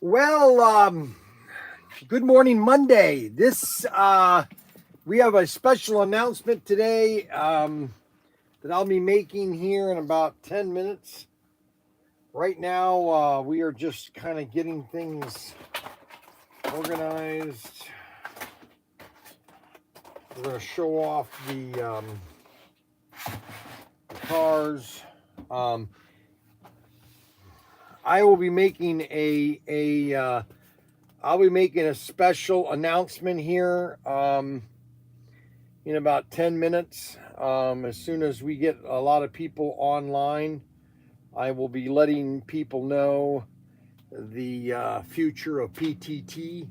Well, good morning, Monday. We have a special announcement today that I'll be making here in about 10 minutes. Right now, we are just kind of getting things organized. We're going to show off the cars. I will be making I'll be making a special announcement here in about 10 minutes. As soon as we get a lot of people online, I will be letting people know the future of PTT,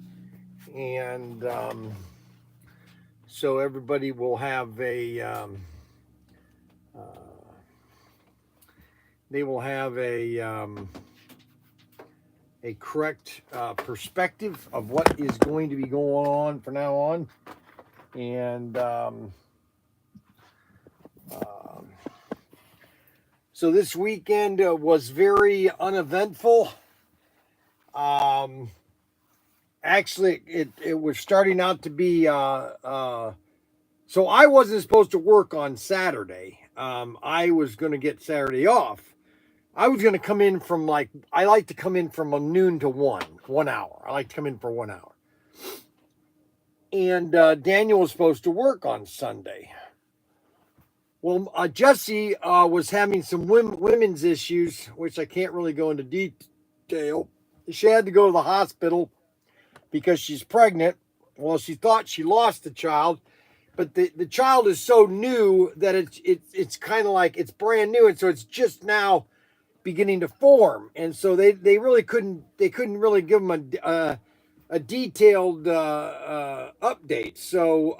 and so everybody will have a correct perspective of what is going to be going on from now on. And so this weekend was very uneventful. Actually, it was starting out to be so I wasn't supposed to work on Saturday. I was going to get Saturday off. I was going to come in from I like to come in from noon to 1 hour. I like to come in for 1 hour. And Daniel was supposed to work on Sunday. Well, Jessie was having some women's issues, which I can't really go into detail. She had to go to the hospital because she's pregnant. Well, she thought she lost the child, but the child is so new that it's kind of like it's brand new, and so it's just now beginning to form, and so they couldn't really give them a detailed update. So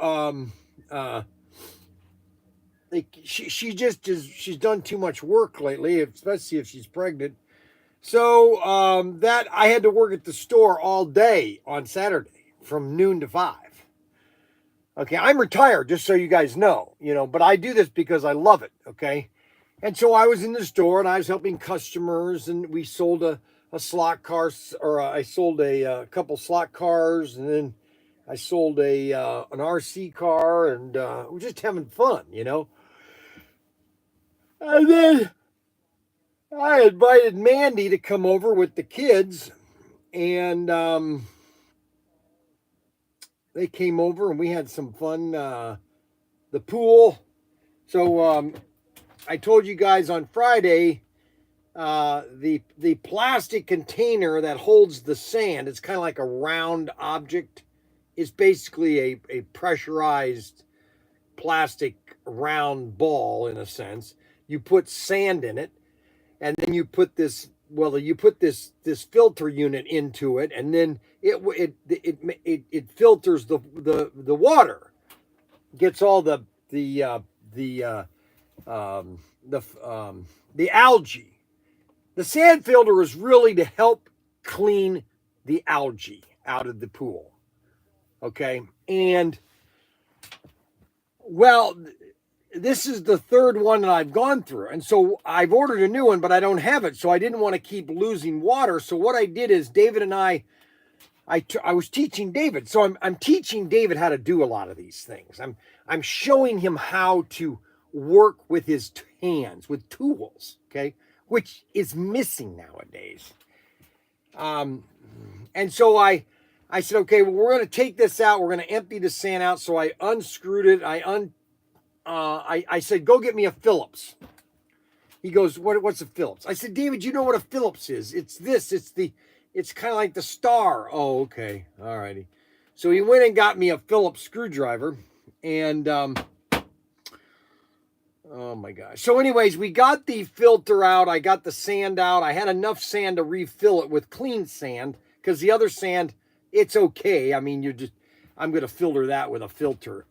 she's done too much work lately, especially if she's pregnant. So that I had to work at the store all day on Saturday from noon to 5. Okay, I'm retired, just so you guys know, but I do this because I love it. Okay. And so I was in the store and I was helping customers, and we sold a slot car, or I sold a couple slot cars, and then I sold an RC car, and we're just having fun, And then I invited Mandy to come over with the kids, and they came over and we had some fun. The pool. So I told you guys on Friday, the plastic container that holds the sand, it's kind of like a round object. It's basically a pressurized plastic round ball, in a sense. You put sand in it, and then you put this filter unit into it, and then it filters the water, gets all the algae. The sand filter is really to help clean the algae out of the pool. Okay. And well, this is the third one that I've gone through. And so I've ordered a new one, but I don't have it. So I didn't want to keep losing water. So what I did is David and I was teaching David. So I'm teaching David how to do a lot of these things. I'm showing him how to work with his hands, with tools, okay, which is missing nowadays. And so I said, okay, well, we're going to take this out. We're going to empty the sand out. So I unscrewed it. I said, go get me a Phillips. He goes, what's a Phillips? I said, David, you know what a Phillips is? It's this. It's kind of like the star. Oh, okay. All righty. So he went and got me a Phillips screwdriver, and oh my gosh. So anyways, we got the filter out. I got the sand out. I had enough sand to refill it with clean sand, because the other sand, it's okay. I mean, I'm going to filter that with a filter.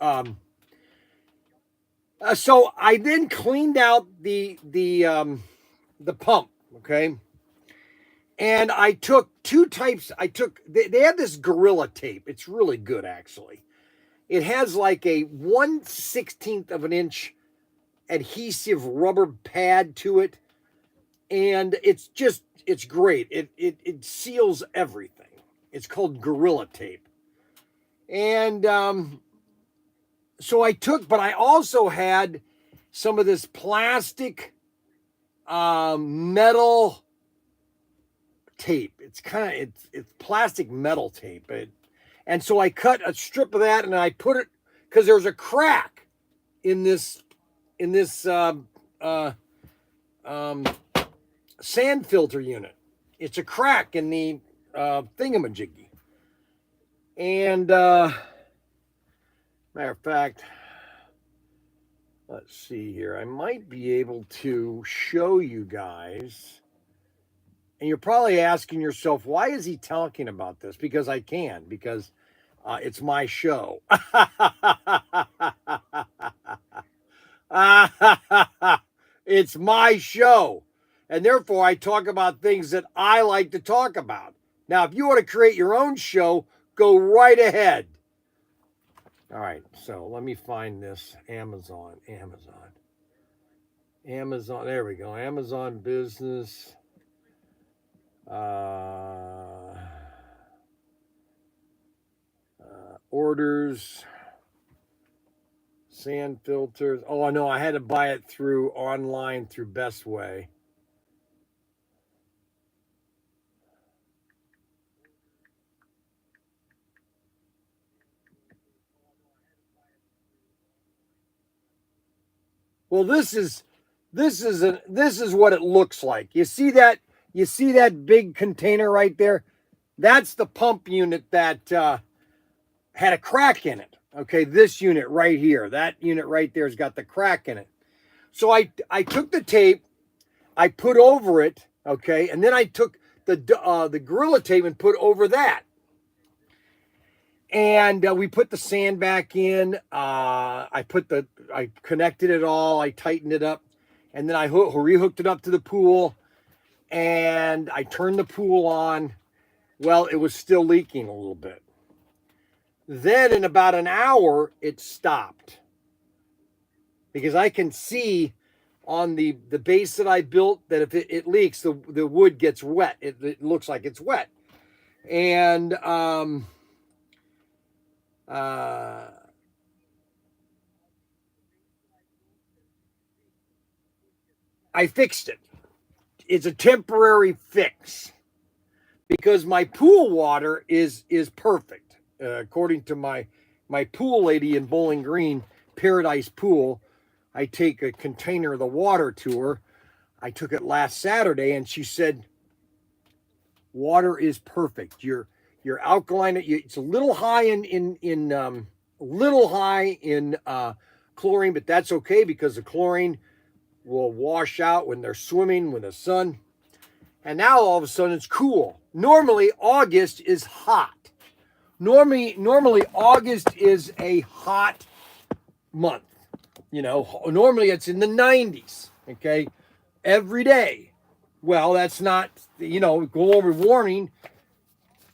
So I then cleaned out the pump, okay? And I took two types. They have this Gorilla tape. It's really good, actually. It has like a 1/16 of an inch adhesive rubber pad to it. and it's great. It seals everything. It's called Gorilla Tape. And so but I also had some of this plastic metal tape. It's plastic metal tape. And so I cut a strip of that and I put it, because there's a crack in this sand filter unit. It's a crack in the thingamajiggy. And matter of fact, let's see here. I might be able to show you guys. And you're probably asking yourself, why is he talking about this? Because I can, because it's my show. It's my show. And therefore, I talk about things that I like to talk about. Now, if you want to create your own show, go right ahead. All right, so let me find this. Amazon. There we go. Amazon Business. Orders. Sand filters. Oh, no, I had to buy it online through Best Way. Well, this is what it looks like. You see that big container right there? That's the pump unit that had a crack in it. Okay, this unit right here, that unit right there has got the crack in it. So I took the tape, I put over it, okay, and then I took the Gorilla Tape and put over that. And we put the sand back in. I connected it all. I tightened it up, and then I rehooked it up to the pool, and I turned the pool on. Well, it was still leaking a little bit. Then in about an hour, it stopped, because I can see on the base that I built that if it leaks, the wood gets wet. It looks like it's wet, and I fixed it. It's a temporary fix, because my pool water is perfect. According to my pool lady in Bowling Green, Paradise Pool, I take a container of the water to her. I took it last Saturday, and she said, water is perfect. Your alkaline, it's a little high in chlorine, but that's okay, because the chlorine will wash out when they're swimming with the sun. And now all of a sudden it's cool. Normally August is hot. Normally August is a hot month. Normally it's in the 90s, okay, every day. Well, that's not, global warming.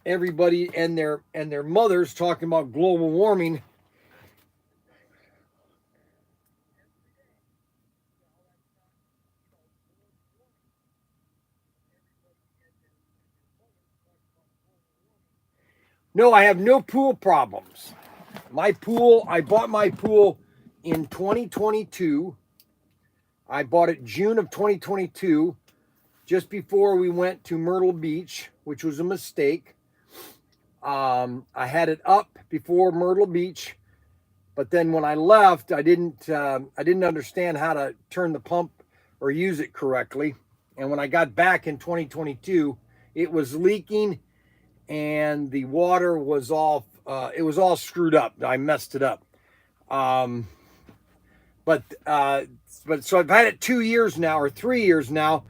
Everybody and their mothers talking about global warming. No, I have no pool problems. I bought my pool in 2022. I bought it June of 2022, just before we went to Myrtle Beach, which was a mistake. I had it up before Myrtle Beach, but then when I left, I didn't understand how to turn the pump or use it correctly. And when I got back in 2022, it was leaking, and the water was all it was all screwed up. I messed it up. But so I've had it 2 years now, or 3 years now,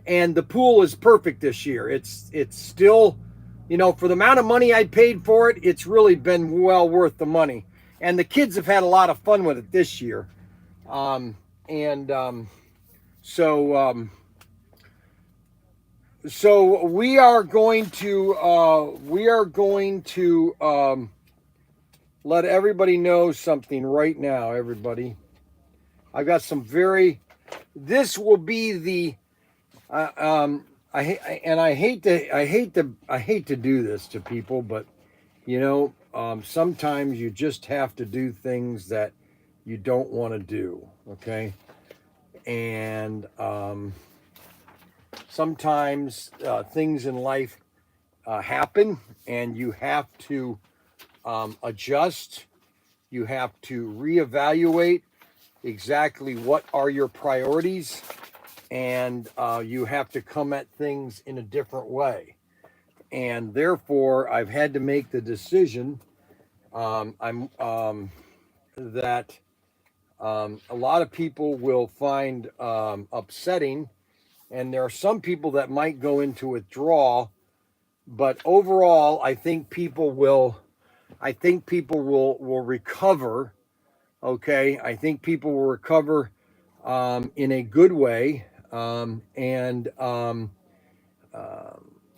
and the pool is perfect this year. It's still, for the amount of money I paid for it, it's really been well worth the money. And the kids have had a lot of fun with it this year. So we are going to let everybody know something right now, everybody. I got some this will be the I hate to do this to people, but sometimes you just have to do things that you don't want to do. Okay, and sometimes things in life happen, and you have to adjust. You have to reevaluate exactly what are your priorities, and you have to come at things in a different way. And therefore, I've had to make the decision. I'm that a lot of people will find upsetting, and there are some people that might go into withdrawal. But overall, I think people will. I think people will recover. Okay, I think people will recover in a good way, and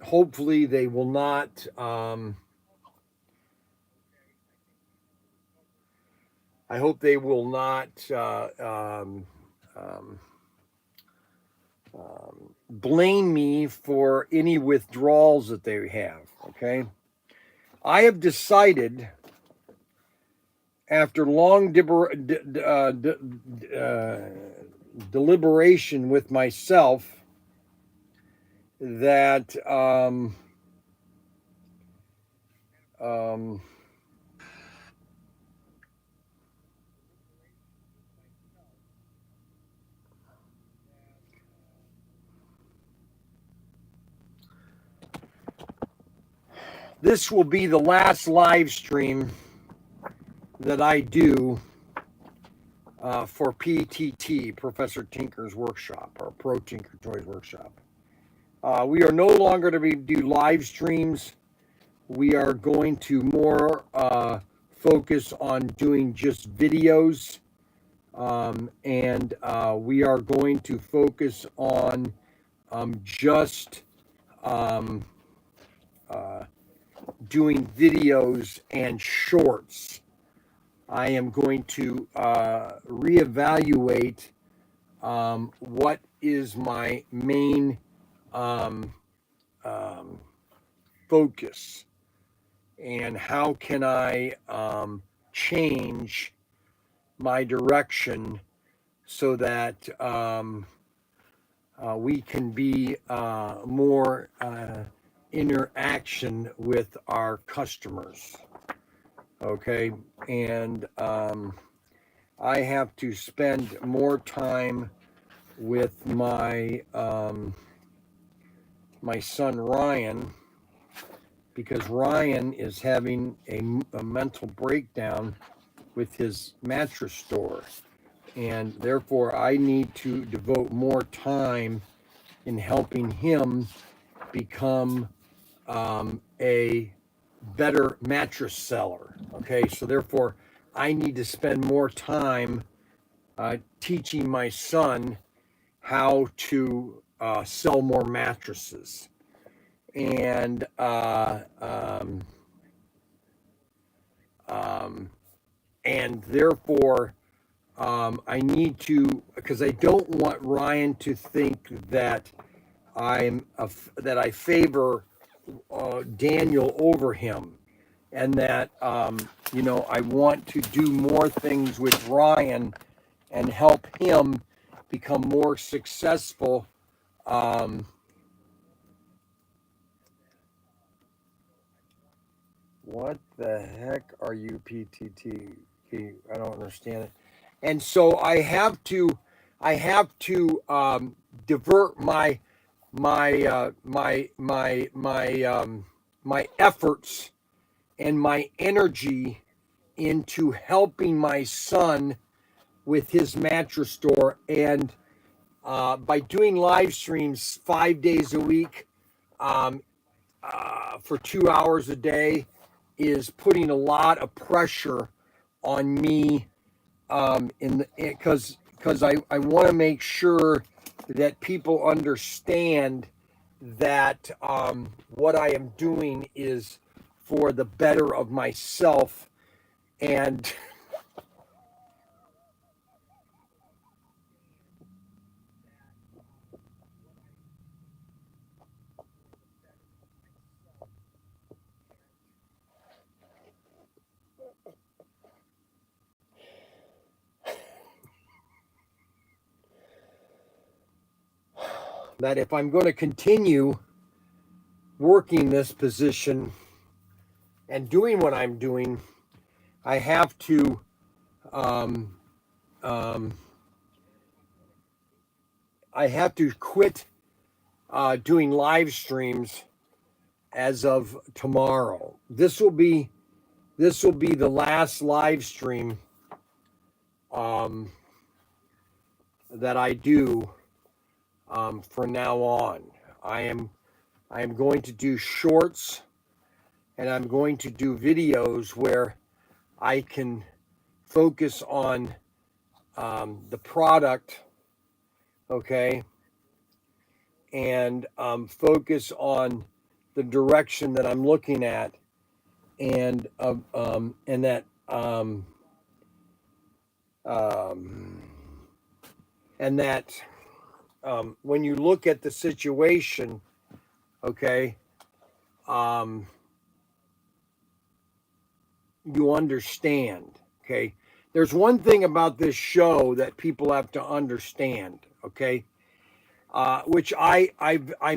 hopefully they will not. I hope they will not blame me for any withdrawals that they have. Okay, I have decided after long deliberation with myself that um, this will be the last live stream that I do for PTT, Professor Tinker's Workshop, or Pro Tinker Toys Workshop. We are no longer to do live streams. We are going to more focus on doing just videos, and we are going to focus on just um, doing videos and shorts. I am going to reevaluate what is my main um, um, focus, and how can I change my direction so that we can be more interaction with our customers. Okay, and I have to spend more time with my son Ryan, because Ryan is having a mental breakdown with his mattress store, and therefore I need to devote more time in helping him become a better mattress seller. Okay, so therefore I need to spend more time teaching my son how to sell more mattresses. And therefore I need to, because I don't want Ryan to think that that I favor Daniel over him, and that I want to do more things with Ryan and help him become more successful. Um, what the heck are you, PTT? I don't understand it. And so I have to divert my efforts and my energy into helping my son with his mattress store. And by doing live streams 5 days a week, um, for 2 hours a day, is putting a lot of pressure on me, in because I want to make sure that people understand that what I am doing is for the better of myself. And that if I'm going to continue working this position and doing what I'm doing, I have to quit doing live streams as of tomorrow. This will be the last live stream that I do from now on. I am going to do shorts, and I'm going to do videos where I can focus on the product, okay, and focus on the direction that I'm looking at, and that when you look at the situation, okay, you understand, okay? There's one thing about this show that people have to understand, okay? Which I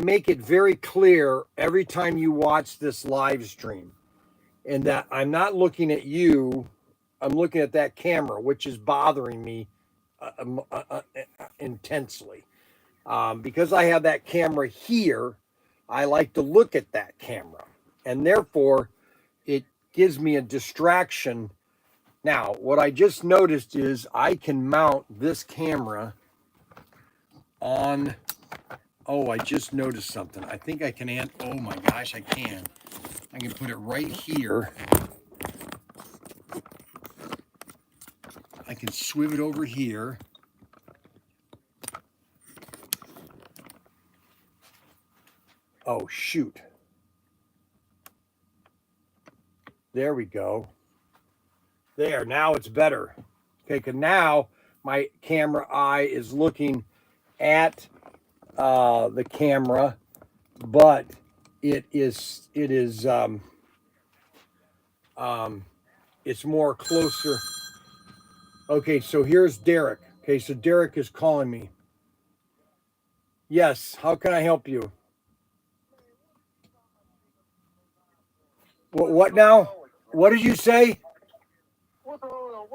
make it very clear every time you watch this live stream, and that I'm not looking at you, I'm looking at that camera, which is bothering me intensely. Because I have that camera here, I like to look at that camera, and therefore it gives me a distraction. Now, what I just noticed is I can mount this camera on, oh, I just noticed something. I think I can, oh my gosh, I can. I can put it right here. I can swivel it over here. Oh, shoot. There we go. There, now it's better. Okay, because now my camera eye is looking at the camera, but it's more closer. Okay, so here's Derek. Okay, so Derek is calling me. Yes, how can I help you? What now? What did you say? What's going on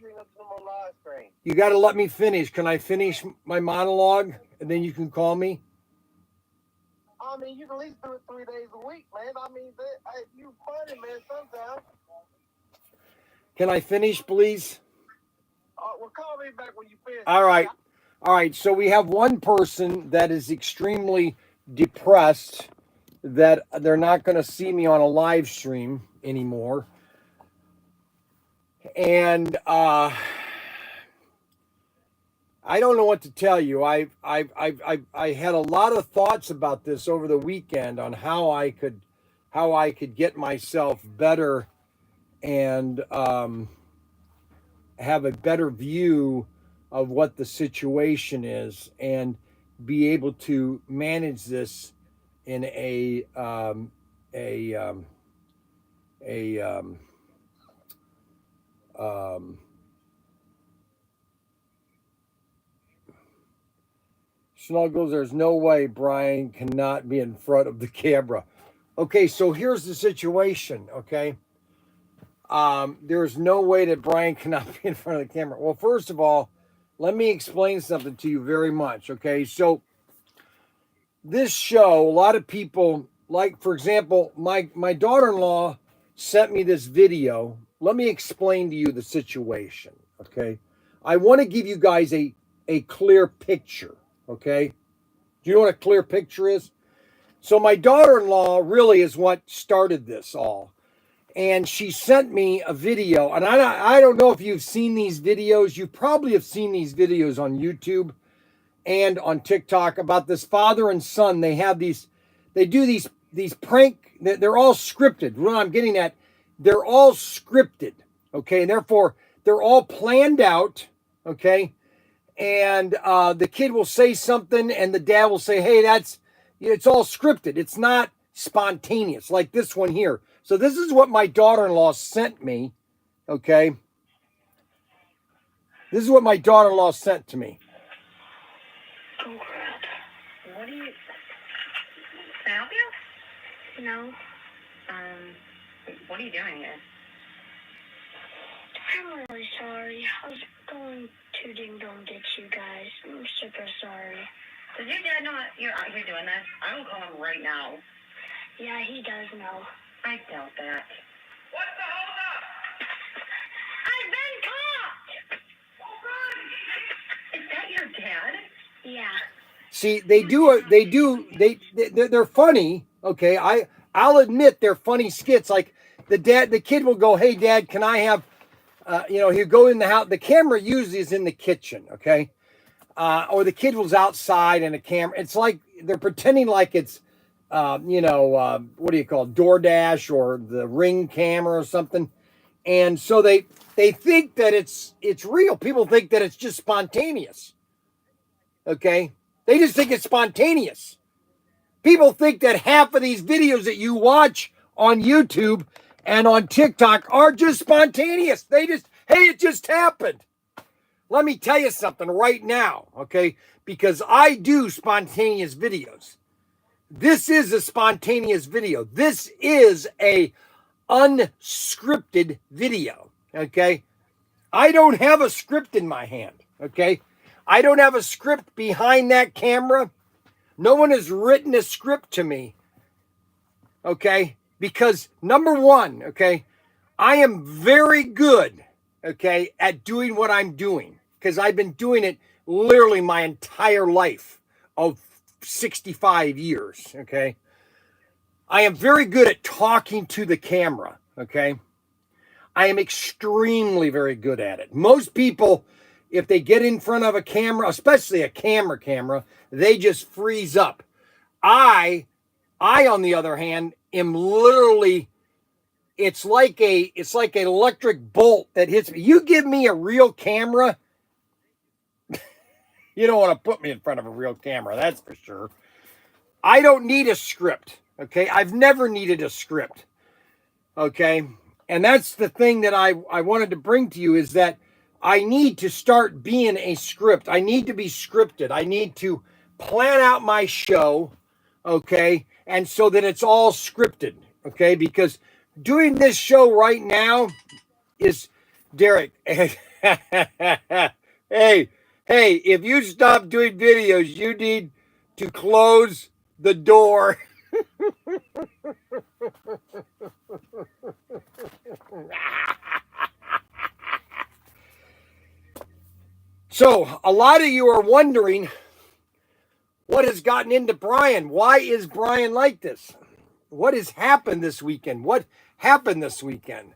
during the live stream? You got to let me finish. Can I finish my monologue and then you can call me? I mean, you can at least do it 3 days a week, man. I mean, you funny, man, sometimes. Can I finish, please? Well, call me back when you finish. All right. All right. So we have one person that is extremely depressed that they're not going to see me on a live stream anymore. And I don't know what to tell you. I had a lot of thoughts about this over the weekend on how I could get myself better and have a better view of what the situation is and be able to manage this in a Snuggles, there's no way Bryan cannot be in front of the camera. Okay, so here's the situation, okay? There's no way that Bryan cannot be in front of the camera. Well, first of all, let me explain something to you very much, okay? So this show, a lot of people, like, for example, my daughter-in-law sent me this video. Let me explain to you the situation, okay? I want to give you guys a clear picture, okay? Do you know what a clear picture is? So my daughter-in-law really is what started this all. And she sent me a video, and I don't know if you've seen these videos. You probably have seen these videos on YouTube and on TikTok about this father and son. They do these prank, they're all scripted. What I'm getting at, they're all scripted, okay? And therefore, they're all planned out, okay? And the kid will say something, and the dad will say, hey, it's all scripted. It's not spontaneous, like this one here. So this is what my daughter-in-law sent me, okay? This is what my daughter-in-law sent to me. No. What are you doing here? I'm really sorry. I was going to Ding Dong get you guys. I'm super sorry. Does your dad know you're out here doing this? I will call him right now. Yeah, he does know. I doubt that. What's the holdup? I've been caught! Oh, God! Is that your dad? Yeah. See, they're funny. Okay, I'll admit they're funny skits. Like the kid will go, "Hey, Dad, can I have?" He'll go in the house. The camera usually is in the kitchen. Okay, or the kid was outside and a camera. It's like they're pretending like it's, what do you call it, DoorDash or the Ring camera or something. And so they think that it's real. People think that it's just spontaneous. Okay, they just think it's spontaneous. People think that half of these videos that you watch on YouTube and on TikTok are just spontaneous. Hey, it just happened. Let me tell you something right now, okay? Because I do spontaneous videos. This is a spontaneous video. This is a unscripted video, okay? I don't have a script in my hand, okay? I don't have a script behind that camera. No one has written a script to me, okay? Because number one, okay, I am very good, okay, at doing what I'm doing because I've been doing it literally my entire life of 65 years, okay? I am very good at talking to the camera, okay? I am extremely very good at it. Most people, if they get in front of a camera, especially a camera, they just freeze up. I on the other hand, am literally, it's like an electric bolt that hits me. You give me a real camera, you don't want to put me in front of a real camera, that's for sure. I don't need a script, okay? I've never needed a script, okay? And that's the thing that I wanted to bring to you is that I need to start being a script. I need to be scripted. I need to plan out my show, okay? And so that it's all scripted, okay? Because doing this show right now is, Derek, hey, if you stop doing videos, you need to close the door. So, a lot of you are wondering what has gotten into Bryan. Why is Bryan like this? What has happened this weekend? What happened this weekend?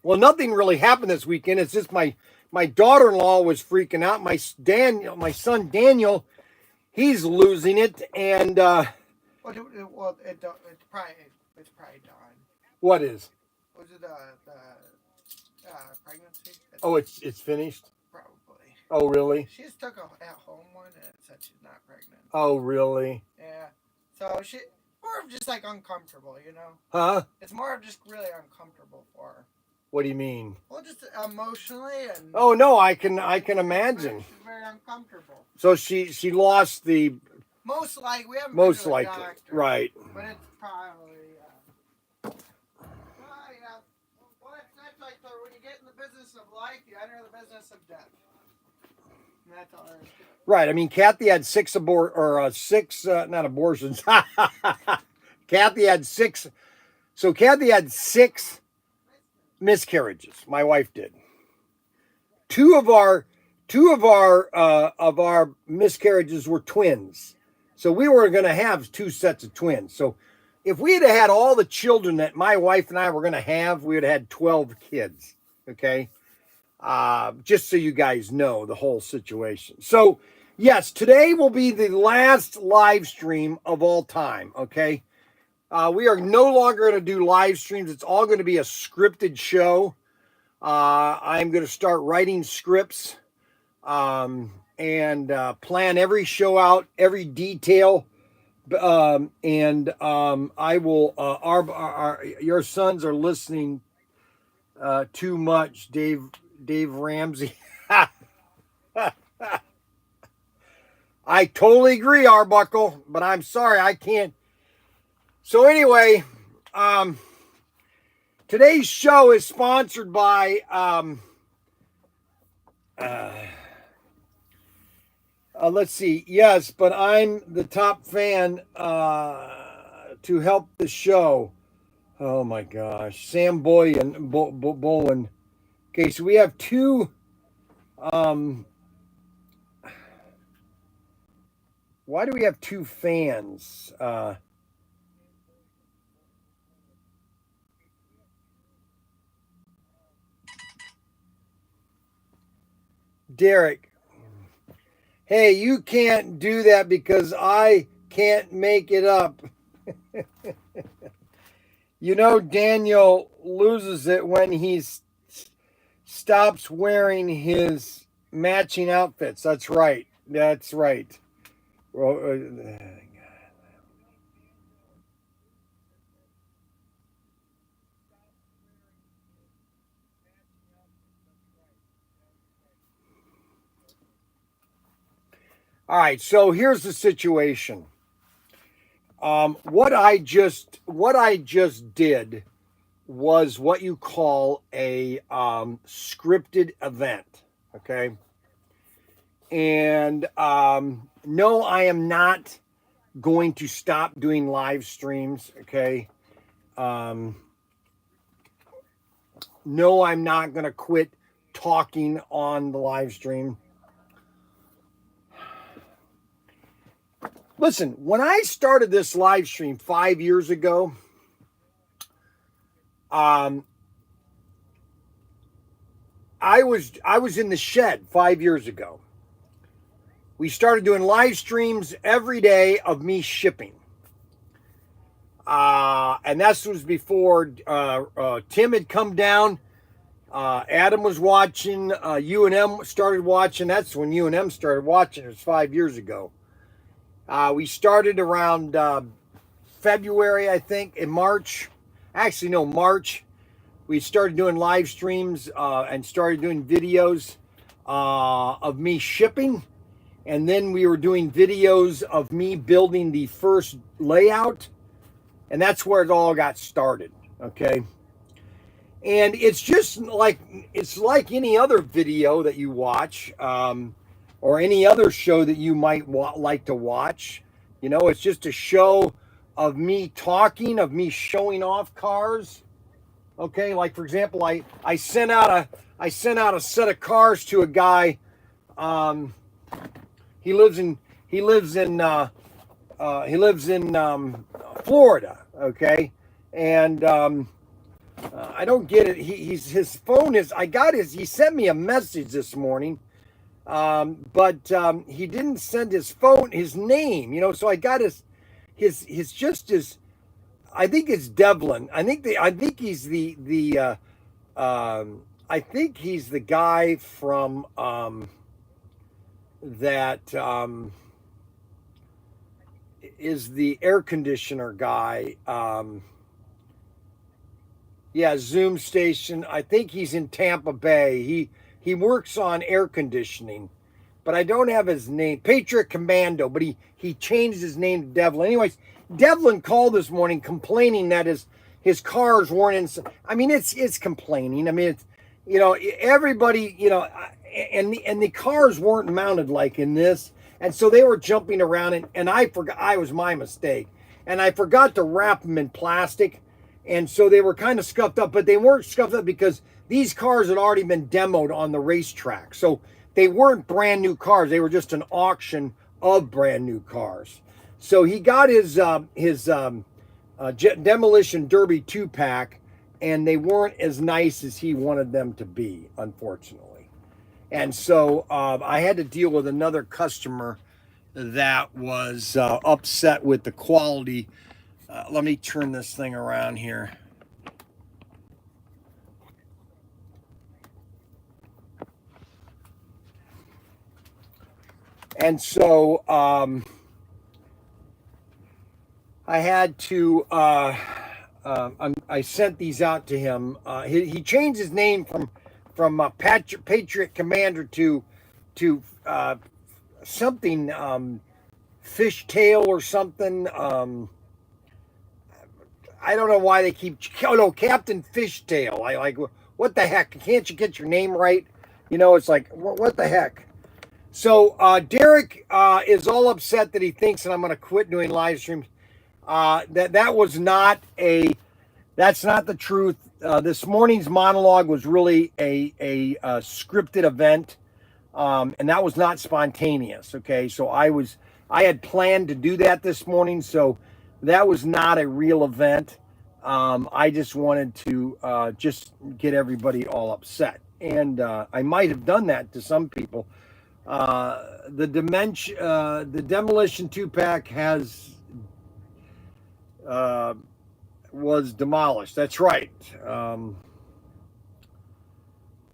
Well, nothing really happened this weekend. It's just my daughter-in-law was freaking out. My son Daniel, he's losing it, and Well, it's probably done. What is? Was it the pregnancy? Oh, it's finished? Probably. Oh, really? She just took a at-home one and it said she's not pregnant. Oh, really? Yeah. So she more of just like uncomfortable, you know? Huh? It's more of just really uncomfortable for her. What do you mean? Well, just emotionally and. Oh no, I can imagine. She's very uncomfortable. So she lost the. Most likely, we haven't Most been to a likely, doctor, right? But it's probably. Well, yeah. Well, that's like when you get in the business of life, you enter the business of death. And that's all there is to it. Right. I mean, Kathy had six not abortions. Kathy had six. So Kathy had 6 miscarriages. My wife did. Two of our miscarriages were twins. So we were going to have 2 sets of twins. So if we had all the children that my wife and I were going to have, we would have had 12 kids. Okay. Just so you guys know the whole situation. So yes, today will be the last live stream of all time. Okay. We are no longer going to do live streams. It's all going to be a scripted show. I'm going to start writing scripts and plan every show out, every detail. I will. Your sons are listening too much, Dave Ramsey. I totally agree, Arbuckle, but I'm sorry I can't So anyway, today's show is sponsored by let's see. Yes, but I'm the top fan to help the show. Oh my gosh, Sam Boyan Bowen. Okay, so we have two. Why do we have two fans? Derek, hey, you can't do that because I can't make it up. You know, Daniel loses it when he stops wearing his matching outfits. That's right. That's right. Well, all right. So here's the situation. What I just did was what you call a scripted event. Okay. And no, I am not going to stop doing live streams. Okay. No, I'm not going to quit talking on the live stream. Listen, when I started this live stream 5 years ago, I was in the shed 5 years ago. We started doing live streams every day of me shipping. And that was before Tim had come down. Adam was watching. UNM started watching. That's when UNM started watching. It was 5 years ago. We started around February, I think, in March. Actually, no, March. We started doing live streams and started doing videos of me shipping. And then we were doing videos of me building the first layout. And that's where it all got started, okay? And it's just like, it's like any other video that you watch, or any other show that you might like to watch. You know, it's just a show of me talking, of me showing off cars. Okay, like for example, I sent out a set of cars to a guy. He lives in Florida. Okay, and I don't get it. His phone is. He sent me a message this morning. But he didn't send his name, you know, so I got his I think it's Devlin. I think he's I think he's the guy from, that, is the air conditioner guy. Yeah, Zoom station. I think he's in Tampa Bay. He works on air conditioning, but I don't have his name. Patriot Commando, but he changed his name to Devlin. Anyways, Devlin called this morning complaining that his cars weren't in. I mean, it's complaining. I mean, it's, you know, everybody, you know, and the cars weren't mounted like in this, and so they were jumping around, and I forgot. I was my mistake, and I forgot to wrap them in plastic, and so they were kind of scuffed up, but they weren't scuffed up because these cars had already been demoed on the racetrack. So they weren't brand new cars. They were just an auction of brand new cars. So he got his Demolition Derby 2-pack, and they weren't as nice as he wanted them to be, unfortunately. And so I had to deal with another customer that was upset with the quality. Let me turn this thing around here. And so I had to, I sent these out to him. He changed his name from Patriot Commander to something, Fishtail or something. I don't know why they keep. Oh no, Captain Fishtail. I like. What the heck? Can't you get your name right? You know, it's like what the heck. So Derek is all upset that he thinks that I'm going to quit doing live streams. That was not a. That's not the truth. This morning's monologue was really a scripted event, and that was not spontaneous. Okay, so I had planned to do that this morning, so that was not a real event. I just wanted to just get everybody all upset, and I might have done that to some people. The demolition 2-pack has was demolished. That's right.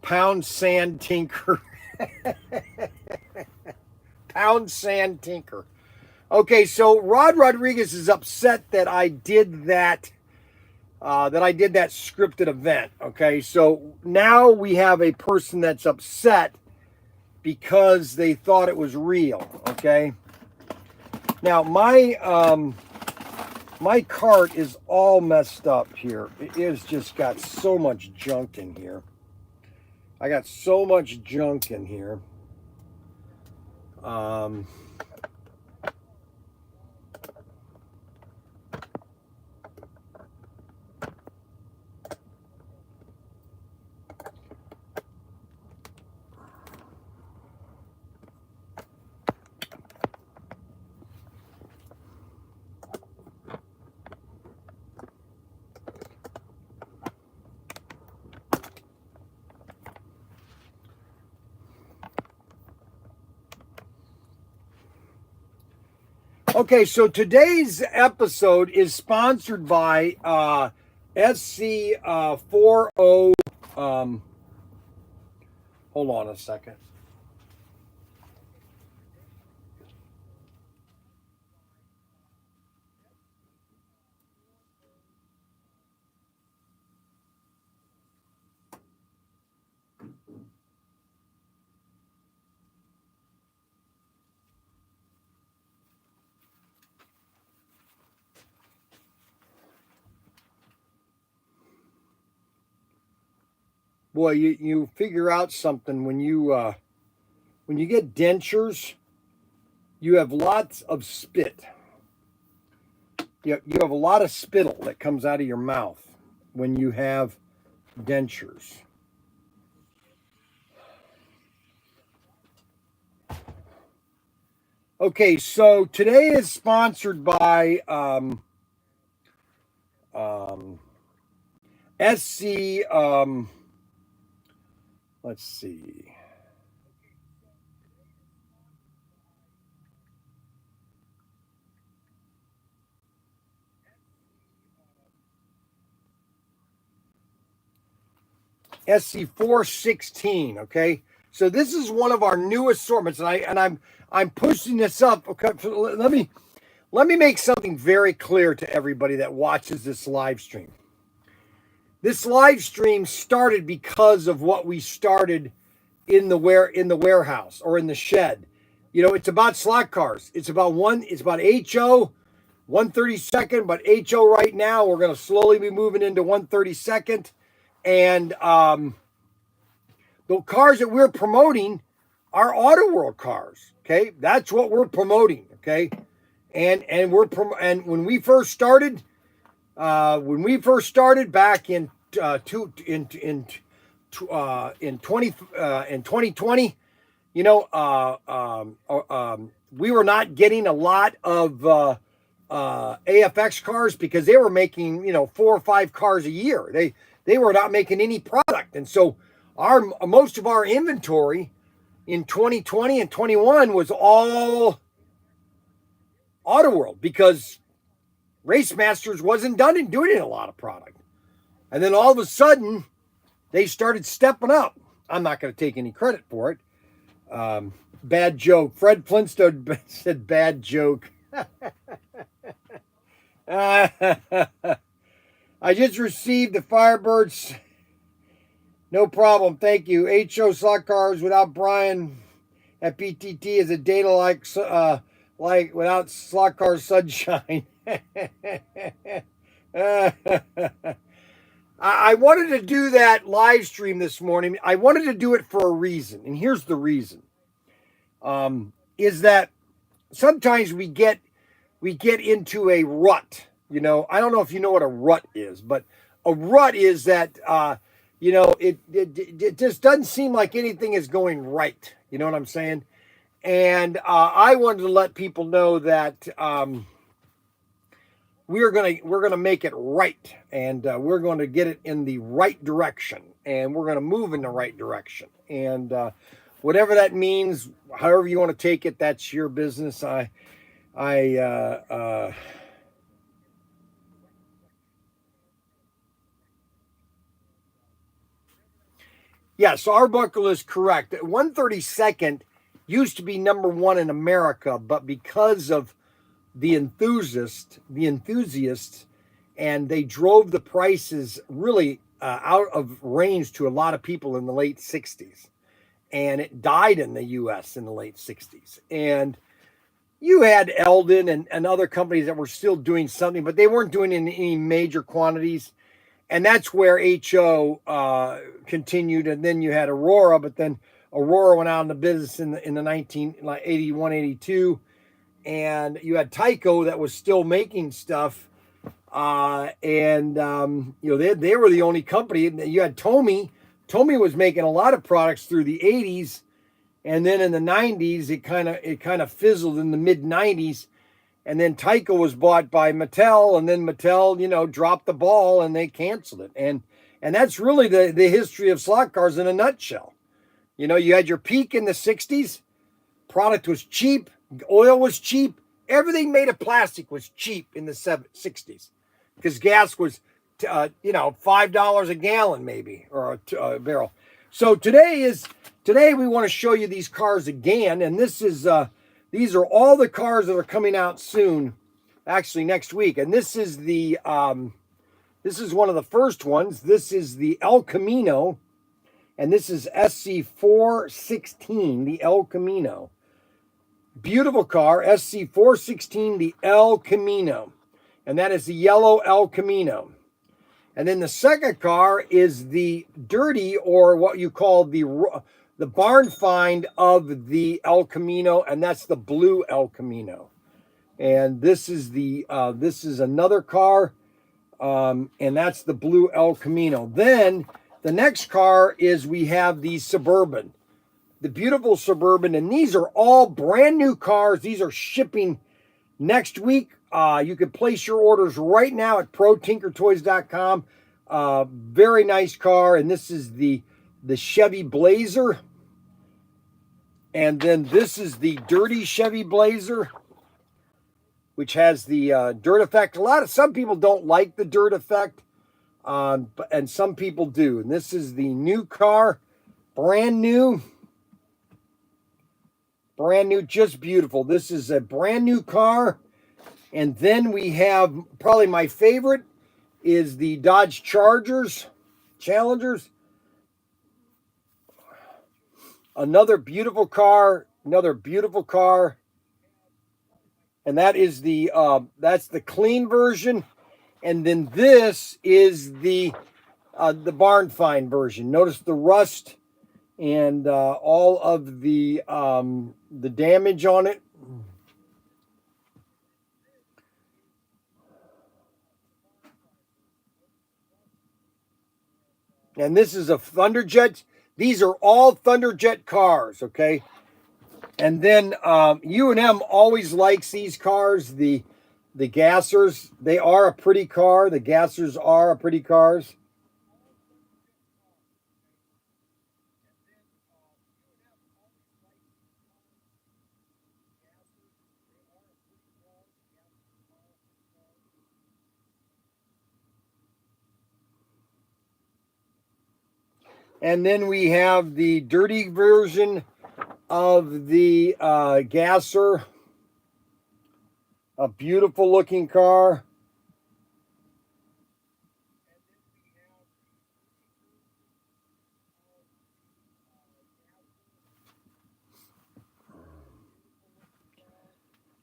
Pound Sand Tinker. Pound Sand Tinker. Okay, so Rod Rodriguez is upset that I did that. That I did that scripted event. Okay, so now we have a person that's upset because they thought it was real. Okay. Now my cart is all messed up here. It is just got so much junk in here. I got so much junk in here. Okay, so today's episode is sponsored by SC40. Hold on a second. Boy, you figure out something when you get dentures. You have lots of spit. You have a lot of spittle that comes out of your mouth when you have dentures. Okay, so today is sponsored by SC. Let's see. SC416. Okay, so this is one of our new assortments, and I'm pushing this up. Okay, let me make something very clear to everybody that watches this live stream. This live stream started because of what we started in the warehouse or in the shed. You know, it's about slot cars. It's about HO 132nd, but HO right now we're going to slowly be moving into 132nd, and the cars that we're promoting are Auto World cars. Okay, that's what we're promoting. Okay, and when we first started back in 2020, you know, we were not getting a lot of AFX cars because they were making, you know, 4 or 5 cars a year. They were not making any product, and so most of our inventory in 2020 and 21 was all Auto World because Race Masters wasn't done in doing a lot of product. And then all of a sudden, they started stepping up. I'm not going to take any credit for it. Bad joke. Fred Flintstone said bad joke. I just received the Firebirds. No problem. Thank you. HO slot cars without Bryan at PTT is a data like without slot car sunshine. I wanted to do that live stream this morning. I wanted to do it for a reason, and here's the reason: is that sometimes we get into a rut. You know, I don't know if you know what a rut is, but a rut is that you know, it just doesn't seem like anything is going right. You know what I'm saying? And I wanted to let people know that we're gonna make it right, and we're going to get it in the right direction, and we're going to move in the right direction, and whatever that means, however you want to take it, that's your business. Yes, Arbuckle is correct. 132nd used to be number one in America, but because of the enthusiasts, and they drove the prices really out of range to a lot of people in the late 60s. And it died in the US in the late 60s. And you had Eldon and other companies that were still doing something, but they weren't doing it in any major quantities. And that's where HO continued. And then you had Aurora, but then Aurora went out into business in the 1981, 82. And you had Tyco that was still making stuff. You know, they were the only company. You had Tomy. Tomy was making a lot of products through the 80s. And then in the 90s, it kind of fizzled in the mid 90s. And then Tyco was bought by Mattel, and then Mattel, you know, dropped the ball and they canceled it. And that's really the history of slot cars in a nutshell. You know, you had your peak in the 60s. Product was cheap. Oil was cheap. Everything made of plastic was cheap in the 60s because gas was, you know, $5 a gallon maybe, or a barrel. So today we want to show you these cars again, and these are all the cars that are coming out soon, actually next week. And this is this is one of the first ones. This is the El Camino, and this is SC416, the El Camino. Beautiful car, SC416, the El Camino. And that is the yellow El Camino. And then the second car is the dirty, or what you call the barn find of the El Camino, and that's the blue El Camino. And this is another car, and that's the blue El Camino. Then the next car is, we have the Suburban. The beautiful Suburban, and these are all brand new cars. These are shipping next week. You can place your orders right now at ProTinkerToys.com. Very nice car, and this is the Chevy Blazer, and then this is the dirty Chevy Blazer, which has the dirt effect. Some people don't like the dirt effect, and some people do. And this is the new car, brand new, just beautiful. This is a brand new car. And then we have, probably my favorite is the Dodge Challengers. Another beautiful car, and that is that's the clean version. And then this is the barn find version. Notice the rust and all of the damage on it. And this is a Thunderjet. These are all Thunderjet cars, okay? And then U&M always likes these cars, the Gassers. They are a pretty car. The Gassers are a pretty cars. And then we have the dirty version of the Gasser. A beautiful looking car.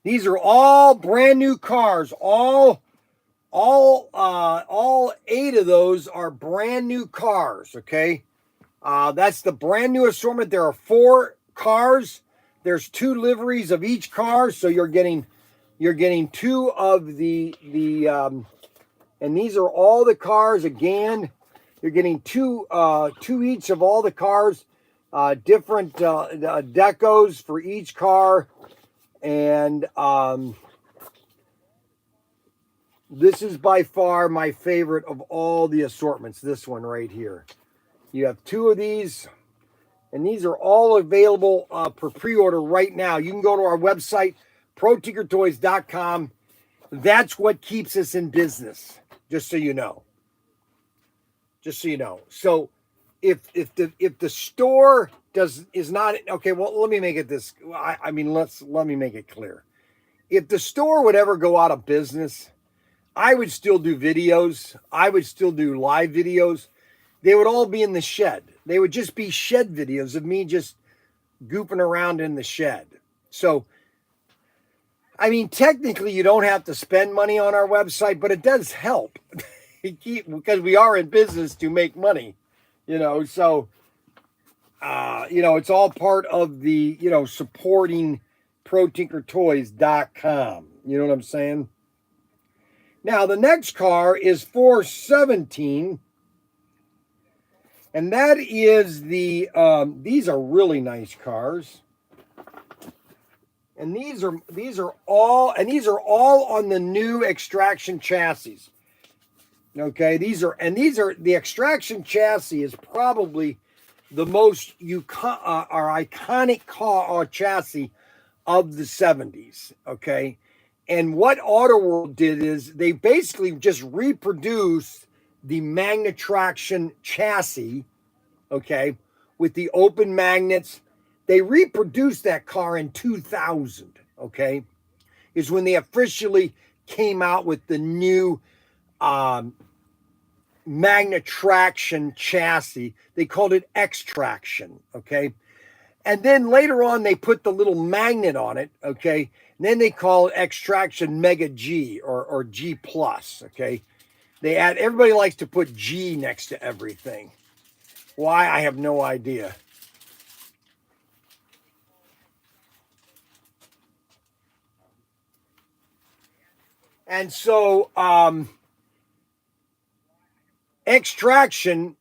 These are all brand new cars, all all 8 of those are brand new cars. Okay, that's the brand new assortment. There are 4 cars. There's 2 liveries of each car, so you're getting 2 of the and these are all the cars again. You're getting 2 each of all the cars, different decos for each car, and this is by far my favorite of all the assortments. This one right here. You have 2 of these, and these are all available for pre-order right now. You can go to our website, ProTinkerToys.com. That's what keeps us in business, just so you know. Just so you know. So if the store is not okay, well, let me make it this. I mean, let me make it clear. If the store would ever go out of business, I would still do videos. I would still do live videos. They would all be in the shed. They would just be shed videos of me just goofing around in the shed. So, I mean, technically, you don't have to spend money on our website, but it does help because we are in business to make money, you know. So, you know, it's all part of the, you know, supporting ProTinkerToys.com. You know what I'm saying? Now, the next car is 417. And that is the, these are really nice cars. And these are all on the new extraction chassis. Okay, the extraction chassis is probably the most iconic car chassis of the 70s. Okay, and what Autoworld did is they basically just reproduced the Magnetraction chassis, okay, with the open magnets. They reproduced that car in 2000, okay, is when they officially came out with the new Magnetraction chassis. They called it X-Traction, okay. And then later on, they put the little magnet on it, okay. And then they call it X-Traction Mega G or G Plus, okay. Everybody likes to put G next to everything. Why? I have no idea. And so, X-Traction,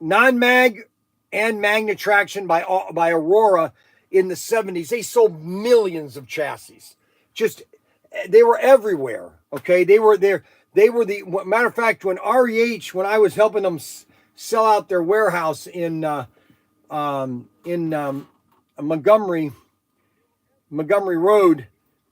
non-mag and Magnetraction by Aurora in the 70s, they sold millions of chassis. They were everywhere, okay? They were there. They were matter of fact, when REH, when I was helping them sell out their warehouse in Montgomery Road,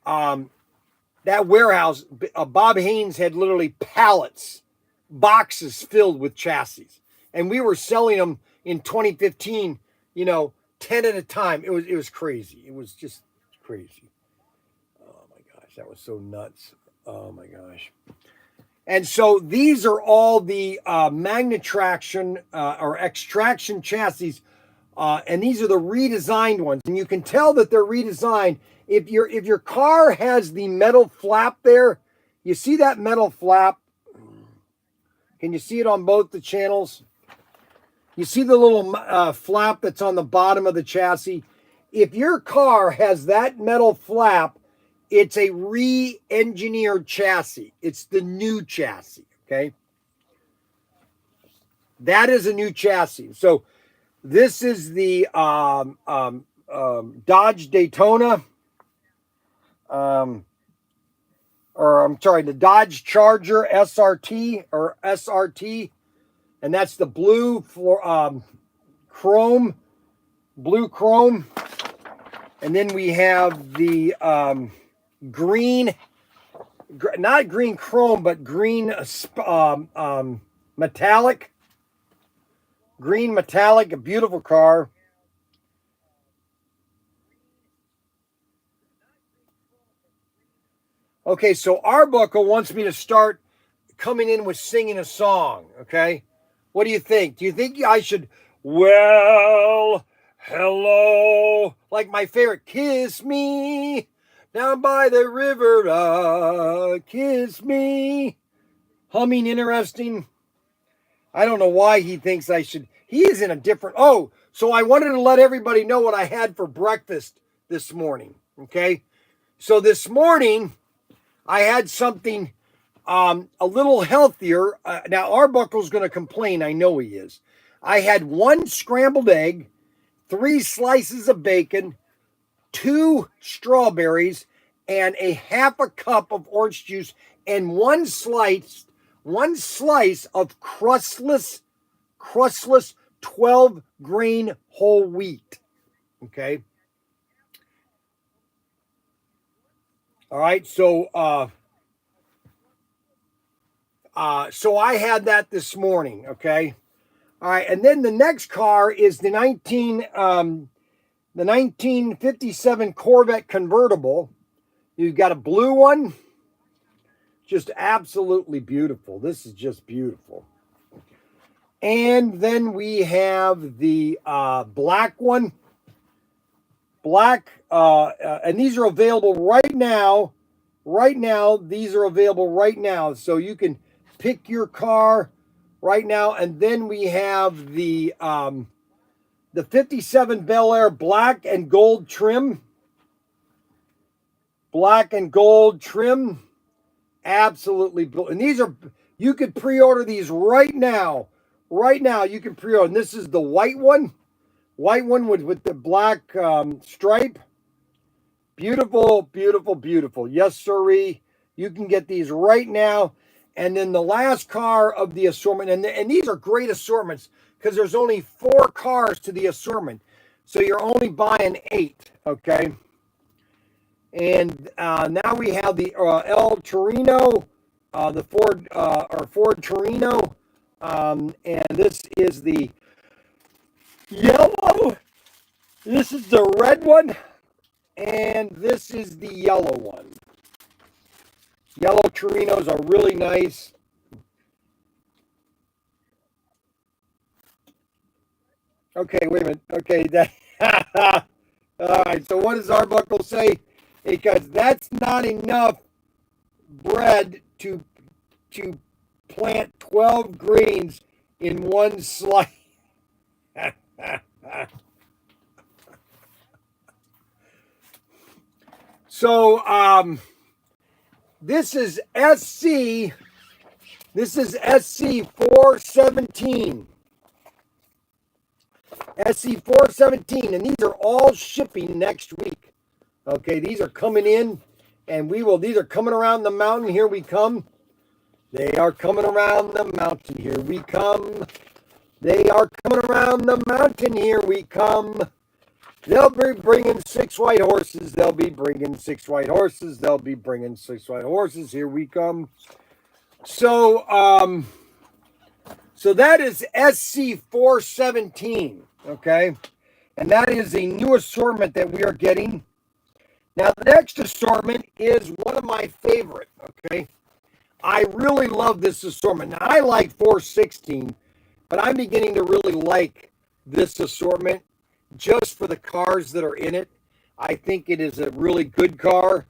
that warehouse, Bob Haynes had literally pallets, boxes filled with chassis, and we were selling them in 2015, you know, 10 at a time. It was crazy. It was just crazy. Oh my gosh, that was so nuts. Oh my gosh. And so these are all the Magnetraction or extraction chassis, and these are the redesigned ones. And you can tell that they're redesigned if your car has the metal flap there. You see that metal flap? Can you see it on both the channels? You see the little flap that's on the bottom of the chassis? If your car has that metal flap, it's a re-engineered chassis. It's the new chassis, okay? That is a new chassis. So this is the Dodge Daytona, the Dodge Charger SRT or SRT, and that's the blue chrome, and then we have the green, not green chrome, but green metallic. Green metallic, a beautiful car. Okay, so Arbuckle wants me to start coming in with singing a song, okay? What do you think? Do you think I should, well, hello, like my favorite, kiss me Down by the river, kiss me. Humming interesting. I don't know why he thinks I should. He is in a different. Oh, so I wanted to let everybody know what I had for breakfast this morning. Okay. So this morning, I had something a little healthier. Now, Arbuckle's going to complain. I know he is. I had 1 scrambled egg, 3 slices of bacon, 2 strawberries, and a half a cup of orange juice, and one slice of crustless 12 grain whole wheat. Okay. All right. So so I had that this morning. Okay. All right. And then the next car is the 1957 Corvette convertible. You've got a blue one. Just absolutely beautiful. This is just beautiful. And then we have the black one. Black, and these are available right now. Right now, these are available right now. So you can pick your car right now. And then we have the 57 Bel Air black and gold trim. Black and gold trim. Absolutely blue. And these are, you could pre-order these right now. Right now, you can pre-order. And this is the white one. White one with the black stripe. Beautiful, beautiful, beautiful. Yes, sirree. You can get these right now. And then the last car of the assortment, and these are great assortments because there's only 4 cars to the assortment. So you're only buying 8, okay? And now we have the El Torino, the Ford Torino. And this is the yellow. This is the red one. And this is the yellow one. Yellow Torinos are really nice. Okay, wait a minute. Okay, that. All right. So what does Arbuckle say? Because that's not enough bread to plant 12 greens in one slice. So this is SC. This is SC 417. SC 417, and these are all shipping next week. Okay, these are coming in, and these are coming around the mountain. Here we come. They are coming around the mountain. Here we come. They are coming around the mountain. Here we come. They'll be bringing 6 white horses. They'll be bringing 6 white horses. They'll be bringing 6 white horses. Here we come. So, so that is SC 417. Okay, and that is a new assortment that we are getting. Now, the next assortment is one of my favorite. Okay, I really love this assortment. Now, I like 416, but I'm beginning to really like this assortment just for the cars that are in it. I think it is a really good car.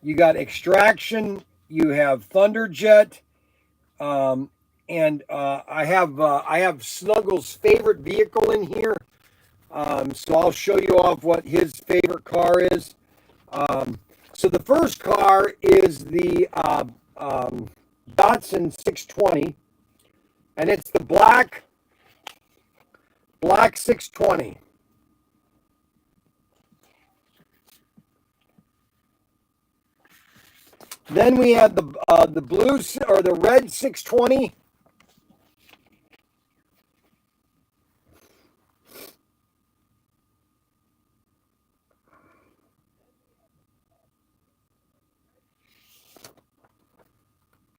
You got Extraction, you have Thunderjet, I have Snuggles' favorite vehicle in here. So I'll show you off what his favorite car is. So the first car is the Datsun 620, and it's the black 620. Then we have the blue or the red 620.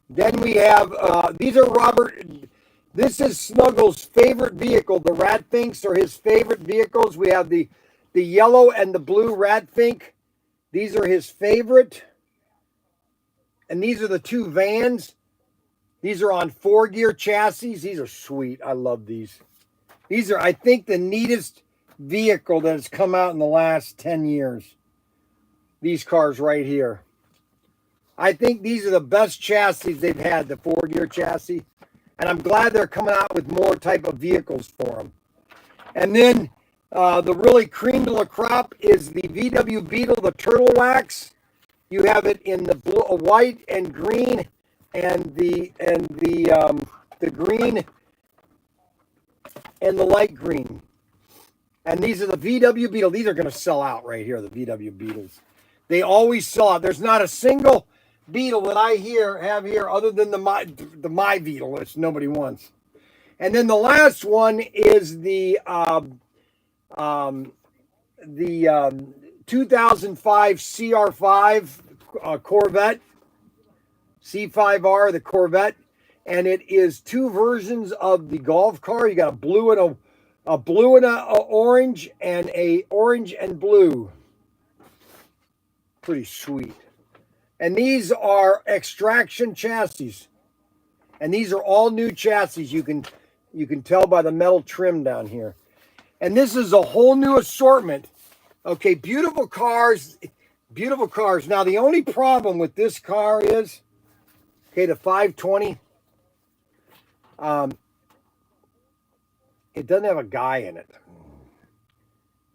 Then we have these are this is Snuggles' favorite vehicle. The Ratfinks are his favorite vehicles. We have the yellow and the blue Ratfink. These are his favorite. And these are the 2 vans. These are on 4-gear chassis. These are sweet. I love these. These are, I think, the neatest vehicle that has come out in the last 10 years. These cars right here. I think these are the best chassis they've had, the 4-gear chassis. And I'm glad they're coming out with more type of vehicles for them. And then the really cream de la crop is the VW Beetle, the Turtle Wax. You have it in the blue, white and green, and the green and the light green. And these are the VW Beetle. These are going to sell out right here, the VW Beetles. They always sell out. There's not a single Beetle that I have here other than the my Beetle, which nobody wants. And then the last one is the 2005 CR5 Corvette, C5R, the Corvette, and it is 2 versions of the Golf car. You got a blue and a orange, and a orange and blue. Pretty sweet. And these are extraction chassis. And these are all new chassis. You can tell by the metal trim down here. And this is a whole new assortment. Okay, beautiful cars. Beautiful cars. Now, the only problem with this car is, okay, the 520, it doesn't have a guy in it.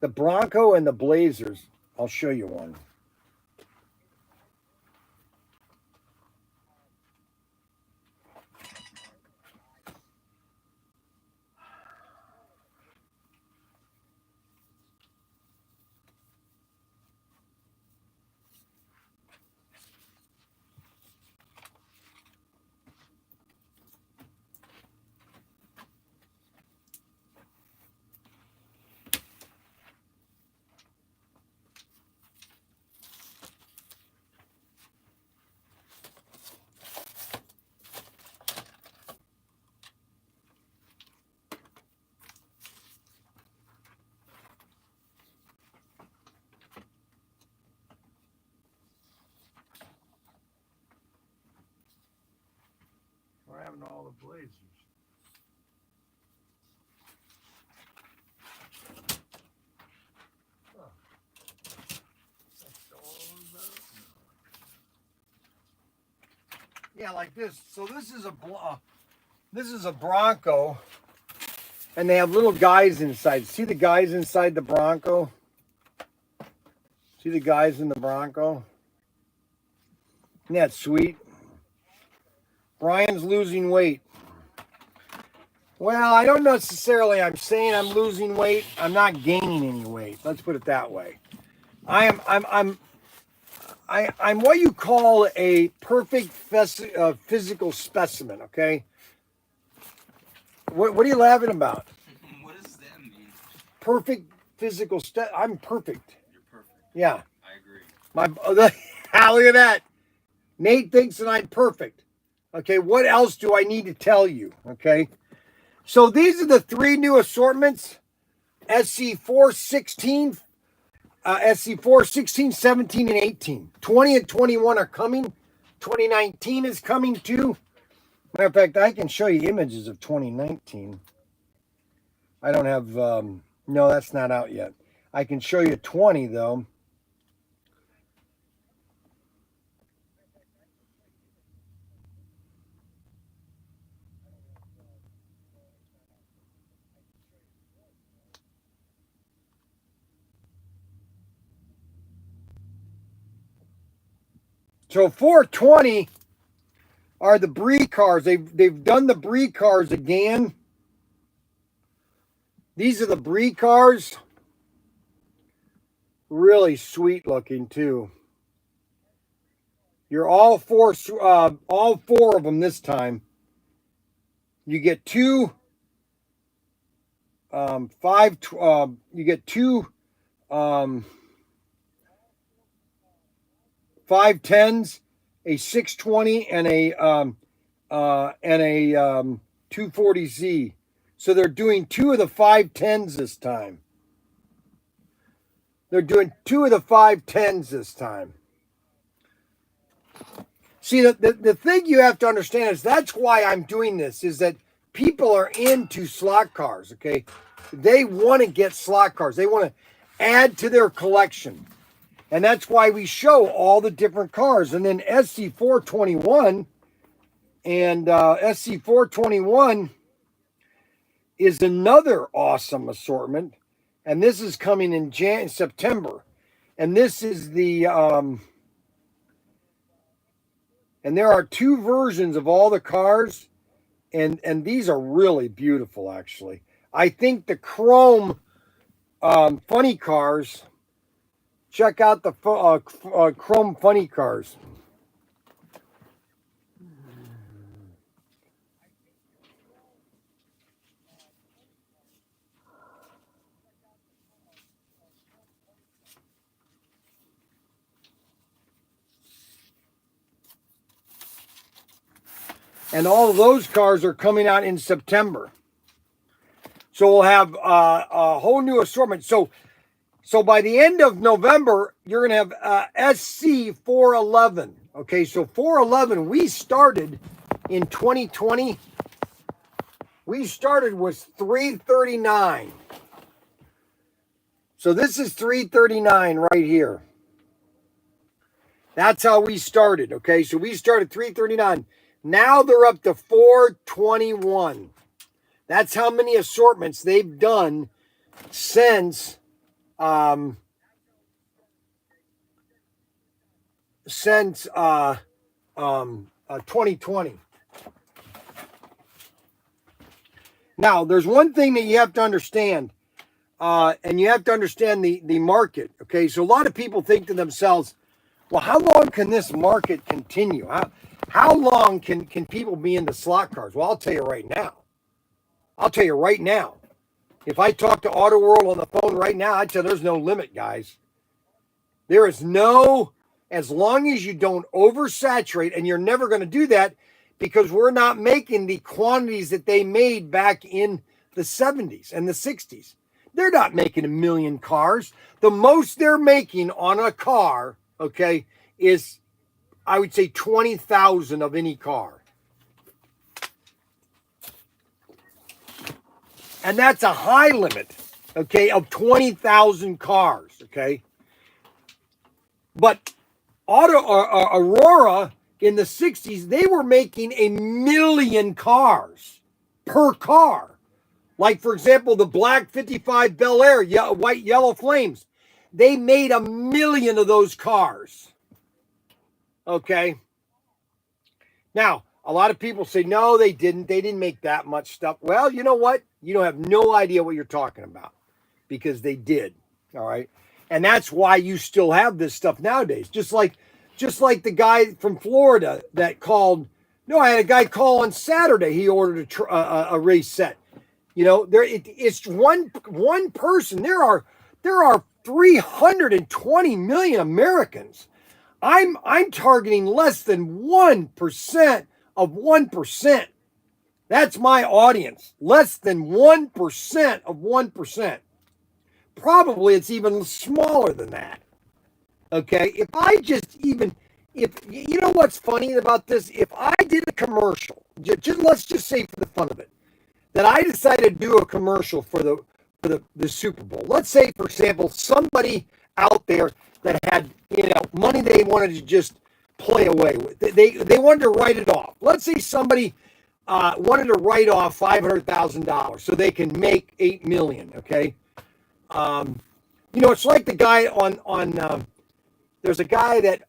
The Bronco and the Blazers, I'll show you one. We're having all the Blazers. Yeah, like this. So this is a Bronco, and they have little guys inside. See the guys inside the Bronco? See the guys in the Bronco? Isn't that sweet? Bryan's losing weight. Well, I don't necessarily, I'm saying I'm losing weight. I'm not gaining any weight. Let's put it that way. I'm what you call a perfect physical specimen, okay? What are you laughing about? What does that mean? Perfect physical I'm perfect. You're perfect. Yeah. I agree. Look at that. Nate thinks that I'm perfect. Okay, what else do I need to tell you? Okay, so these are the 3 new assortments. SC4, 16, SC4, 16, 17, and 18. 20 and 21 are coming. 2019 is coming too. Matter of fact, I can show you images of 2019. I don't have, no, that's not out yet. I can show you 20 though. So 420 are the Brie cars. They've done the Brie cars again. These are the Brie cars. Really sweet looking too. You're all four of them this time. You get two you get two 510s, a 620, and a 240Z. So they're doing 2 of the 510s this time. They're doing 2 of the 510s this time. See, the thing you have to understand is that's why I'm doing this, is that people are into slot cars, okay? They want to get slot cars. They want to add to their collection. And that's why we show all the different cars. And then SC421 and SC421 is another awesome assortment. And this is coming in September. And this is the, and there are two versions of all the cars. And these are really beautiful, actually. I think the chrome funny cars, check out the chrome funny cars. And all of those cars are coming out in September. So we'll have a whole new assortment. So by the end of November, you're going to have SC 411. Okay, so 411, we started in 2020. We started with 339. So this is 339 right here. That's how we started. Okay, so we started 339. Now they're up to 421. That's how many assortments they've done since 2020. Now, there's one thing that you have to understand, and you have to understand the market. Okay, so a lot of people think to themselves, well, how long can this market continue? How long can people be into slot cars? Well, I'll tell you right now. If I talk to Auto World on the phone right now, I'd say there's no limit, guys. There is no, as long as you don't oversaturate, and you're never going to do that because we're not making the quantities that they made back in the 70s and the 60s. They're not making 1 million cars. The most they're making on a car, okay, is, I would say, 20,000 of any car. And that's a high limit, okay, of 20,000 cars, okay? But Aurora in the 60s, they were making 1 million cars per car. Like, for example, the black 55 Bel Air, white yellow flames. They made 1 million of those cars. Okay. Now, a lot of people say, no, they didn't. They didn't make that much stuff. Well, you know what? You don't have no idea what you're talking about because they did. All right. And that's why you still have this stuff nowadays. Just like the guy from Florida that called. No, I had a guy call on Saturday. He ordered a race set. You know, it's one person. There are 320 million Americans. I'm targeting less than 1% of 1%. That's my audience. Less than 1% of 1%. Probably it's even smaller than that. Okay, if you know what's funny about this? If I did a commercial, let's just say for the fun of it, that I decided to do a commercial for the Super Bowl. Let's say, for example, somebody out there that had money they wanted to just play away with. They wanted to write it off. Let's say somebody wanted to write off $500,000 so they can make $8 million. Okay, it's like the guy on there's a guy that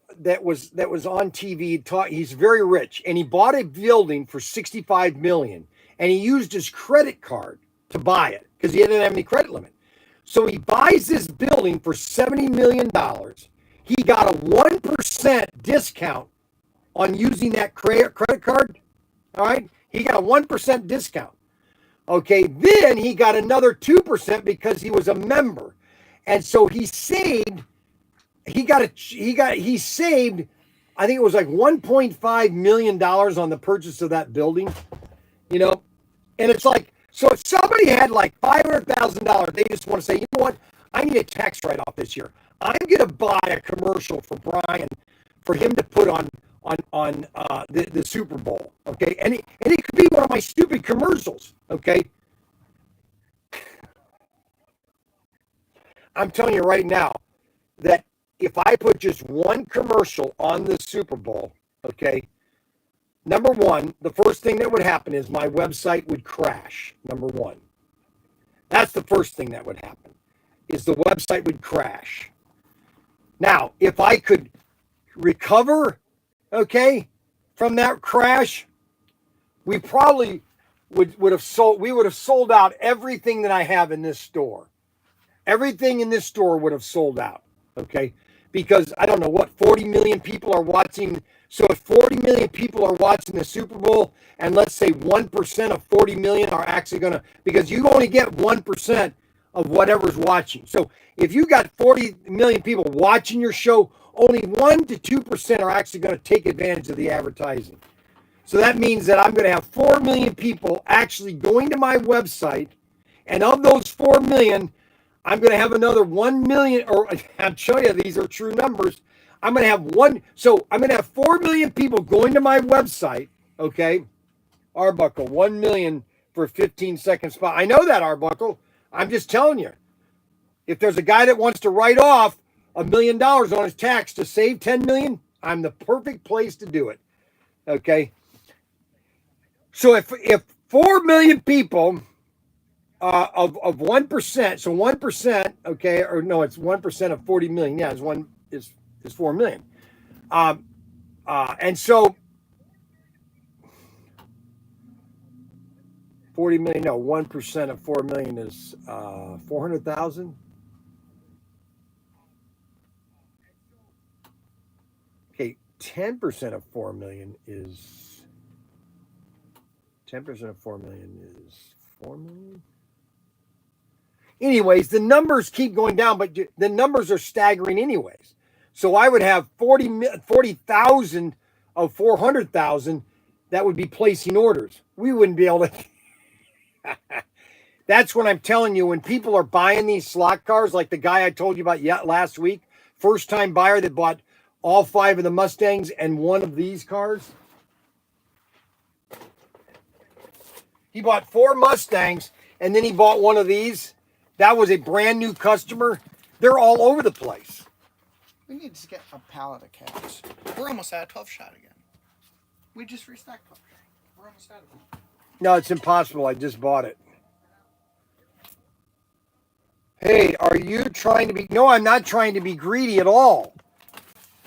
was on TV. He's very rich, and he bought a building for $65 million, and he used his credit card to buy it because he didn't have any credit limit. So he buys this building for $70 million. He got a 1% discount on using that credit card. All right. He got a 1% discount. Okay. Then he got another 2% because he was a member. And so he saved, I think it was like $1.5 million on the purchase of that building, and it's like, so if somebody had like $500,000, they just want to say, you know what? I need a tax write-off this year. I'm going to buy a commercial for Bryan for him to put on the Super Bowl. Okay. And it could be one of my stupid commercials. Okay. I'm telling you right now that if I put just one commercial on the Super Bowl, okay, number one, the first thing that would happen is my website would crash. Number one. That's the first thing that would happen, is the website would crash. Now, if I could recover, okay, from that crash, we probably would have sold out everything that I have in this store. Everything in this store would have sold out, okay? Because I don't know what 40 million people are watching. So if 40 million people are watching the Super Bowl, and let's say 1% of 40 million are actually going to, because you only get 1% of whatever's watching. So if you got 40 million people watching your show, only 1 to 2% are actually going to take advantage of the advertising. So that means that I'm going to have 4 million people actually going to my website. And of those 4 million, I'm going to have another 1 million, or I'm showing you these are true numbers. I'm going to have I'm going to have 4 million people going to my website. Okay. Arbuckle, 1 million for a 15-second spot. I know that, Arbuckle. I'm just telling you. If there's a guy that wants to write off $1 million on his tax to save 10 million, I'm the perfect place to do it. Okay. So if 4 million people of 1%, so 1%, okay, or no, it's 1% of 40 million. Yeah, is 4 million. And so 40 million, no, 1% of 4 million is 400,000. Okay, 10% of 4 million is 10% of 4 million is 4 million. Anyways, the numbers keep going down, but the numbers are staggering anyways. So I would have 40,000 of 400,000 that would be placing orders. We wouldn't be able to. That's what I'm telling you. When people are buying these slot cars, like the guy I told you about last week, first time buyer that bought all 5 of the Mustangs and one of these cars. He bought 4 Mustangs and then he bought one of these. That was a brand new customer. They're all over the place. We need to get a pallet of cabs. We're almost out of 12 shot again. We just restocked 12 shot. We're almost out of them. No, it's impossible. I just bought it. Hey, are you trying to be... No, I'm not trying to be greedy at all.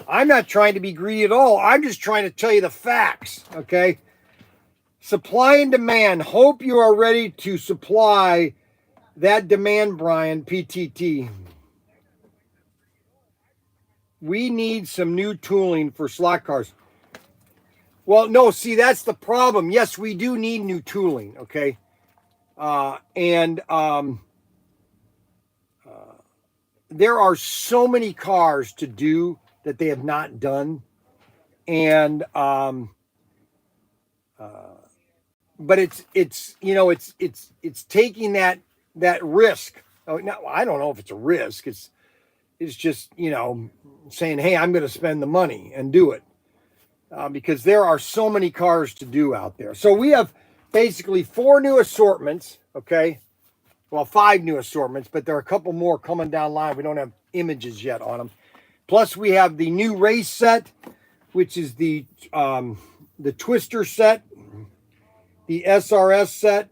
I'm not trying to be greedy at all. I'm just trying to tell you the facts, okay? Supply and demand. Hope you are ready to supply that demand, Bryan, PTT. We need some new tooling for slot cars. Well, no, see, that's the problem. Yes, we do need new tooling, okay? There are so many cars to do that they have not done. And, but it's taking that risk. Oh, no, I don't know if it's a risk. It's just, saying, hey, I'm going to spend the money and do it. Because there are so many cars to do out there. So we have basically 4 new assortments, okay? Well, 5 new assortments, but there are a couple more coming down the line. We don't have images yet on them. Plus, we have the new race set, which is the Twister set, the SRS set,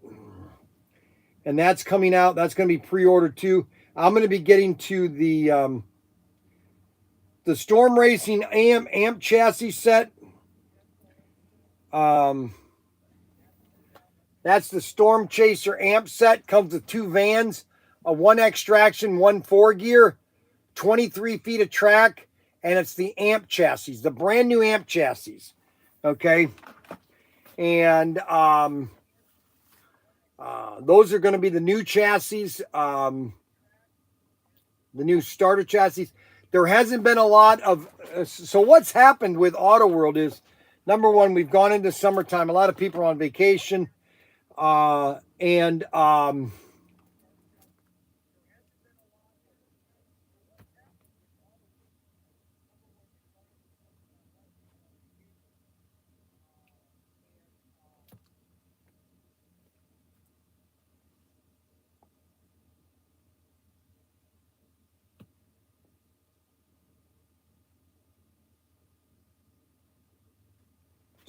and that's coming out. That's going to be pre-ordered too. I'm going to be getting to the Storm Racing amp chassis set. That's the Storm Chaser amp set. Comes with 2 vans, a 1 extraction, 1 4-gear, 23 feet of track, and it's the amp chassis, the brand new amp chassis. Okay. And those are going to be the new chassis, the new starter chassis. There hasn't been a lot of... so what's happened with Auto World is, number one, we've gone into summertime. A lot of people are on vacation.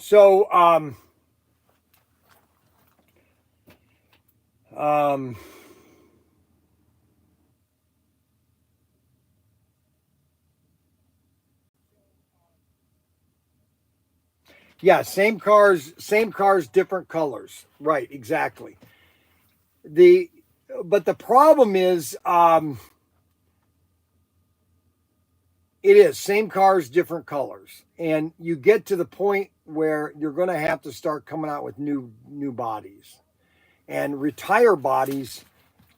So, yeah, same cars, different colors. Right, exactly. But the problem is, it is same cars, different colors, and you get to the point where you're going to have to start coming out with new bodies and retire bodies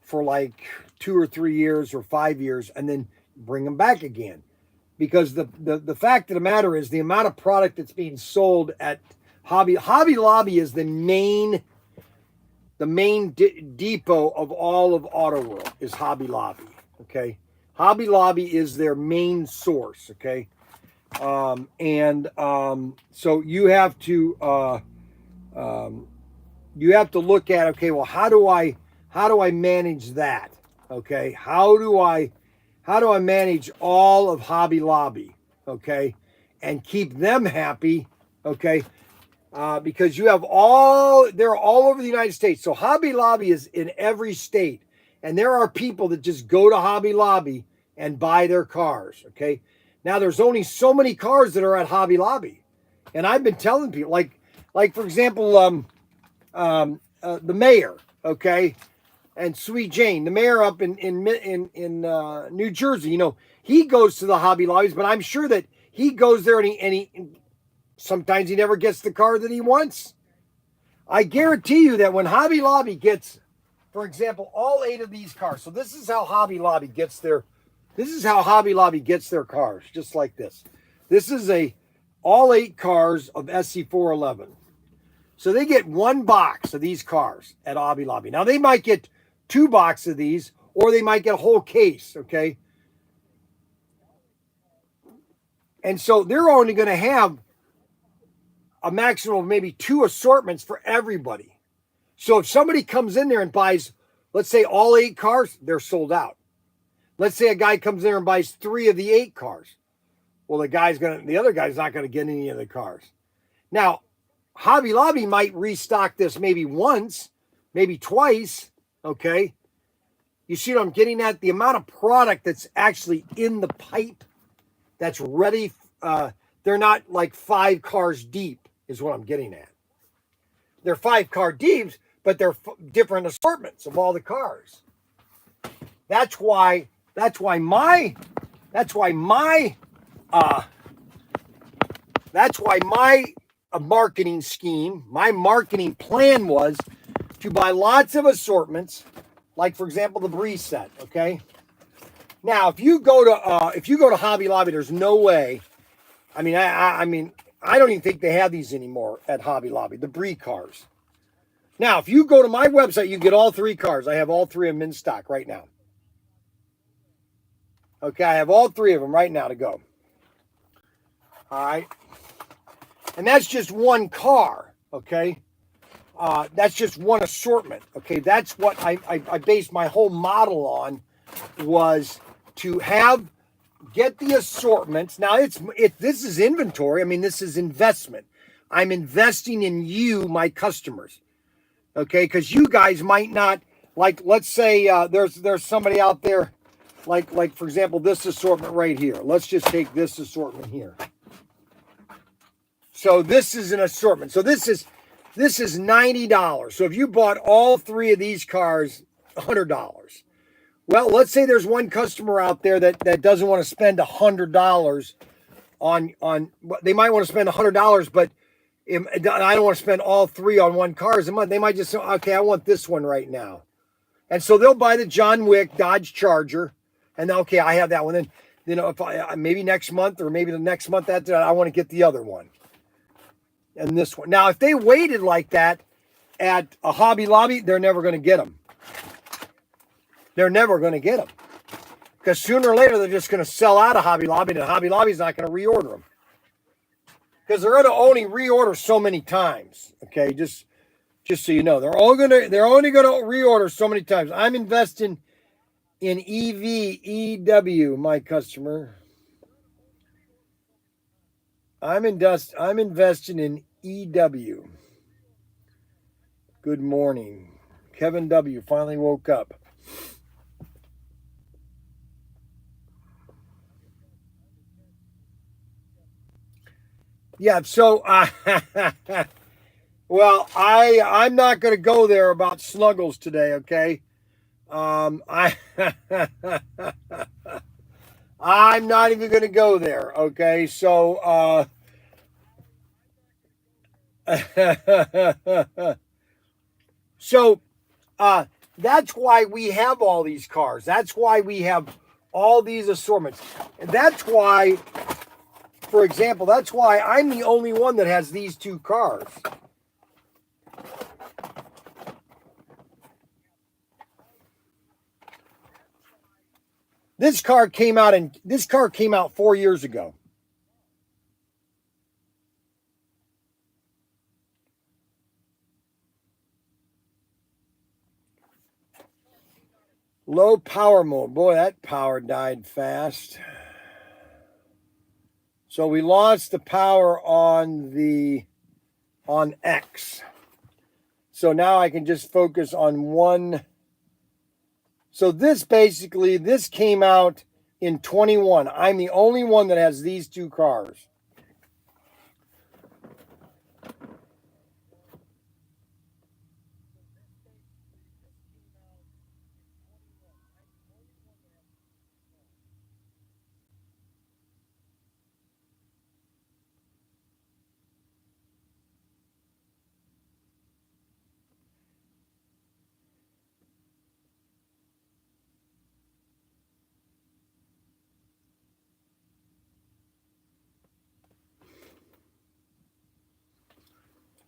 for like 2 or 3 years or 5 years, and then bring them back again. Because the fact of the matter is, the amount of product that's being sold at Hobby Lobby is the main depot of all of Auto World is Hobby Lobby. Okay, Hobby Lobby is their main source. Okay, so you have to look at, okay, well, how do I manage that? Okay, how do I manage all of Hobby Lobby? Okay, and keep them happy. Okay, because they're all over the United States. So Hobby Lobby is in every state. And there are people that just go to Hobby Lobby and buy their cars. Okay. Now there's only so many cars that are at Hobby Lobby. And I've been telling people, like for example, the mayor, okay, and Sweet Jane, the mayor up in New Jersey, you know, he goes to the Hobby Lobbies, but I'm sure that he goes there and he sometimes he never gets the car that he wants. I guarantee you that when Hobby Lobby gets, for example, all 8 of these cars. So this is how Hobby Lobby gets their cars, just like this. This is all 8 cars of SC411. So they get 1 box of these cars at Hobby Lobby. Now they might get 2 boxes of these, or they might get a whole case, okay? And so they're only going to have a maximum of maybe 2 assortments for everybody. So if somebody comes in there and buys, let's say all 8 cars, they're sold out. Let's say a guy comes in there and buys 3 of the 8 cars. Well, the other guy's not going to get any of the cars. Now, Hobby Lobby might restock this maybe once, maybe twice, okay? You see what I'm getting at? The amount of product that's actually in the pipe that's ready, they're not like 5 cars deep, is what I'm getting at. They're 5 car deeps, but they're different assortments of all the cars. That's why my marketing scheme, my marketing plan was to buy lots of assortments, like for example the Bree set. Okay. Now, if you go to Hobby Lobby, there's no way. I mean, I don't even think they have these anymore at Hobby Lobby, the Bree cars. Now, if you go to my website, you get all 3 cars. I have all 3 of them in stock right now. Okay, I have all 3 of them right now to go. All right. And that's just 1 car, okay? That's just 1 assortment, okay? That's what I based my whole model on, was to get the assortments. Now, this is inventory. I mean, this is investment. I'm investing in you, my customers, okay? Because you guys might not, like, let's say there's somebody out there, like for example, this assortment right here. Let's just take this assortment here. So this is an assortment. So this is $90. So if you bought all 3 of these cars, $100. Well, let's say there's one customer out there that doesn't want to spend $100 on. They might want to spend $100, but I don't want to spend all 3 on 1 car. They might just say, okay, I want this one right now. And so they'll buy the John Wick Dodge Charger, and okay, I have that one. Then, you know, if maybe next month or maybe the next month after that, I want to get the other one. And this one. Now, if they waited like that at a Hobby Lobby, they're never going to get them. They're never going to get them. Because sooner or later, they're just going to sell out of Hobby Lobby, and Hobby Lobby's not going to reorder them. Because they're going to only reorder so many times. Okay, just so you know, they're only going to reorder so many times. I'm investing in EV, my customer. I'm investing in EW. Good morning. Kevin W. finally woke up. Yeah, so well, I'm not going to go there about Snuggles today, okay? I I'm not even going to go there, okay? So so that's why we have all these cars. That's why we have all these assortments. And that's why, for example, that's why I'm the only one that has these two cars. This car came out 4 years ago. Low power mode. Boy, that power died fast. So we lost the power on X. So now I can just focus on one. So this came out in 21. I'm the only one that has these two cars.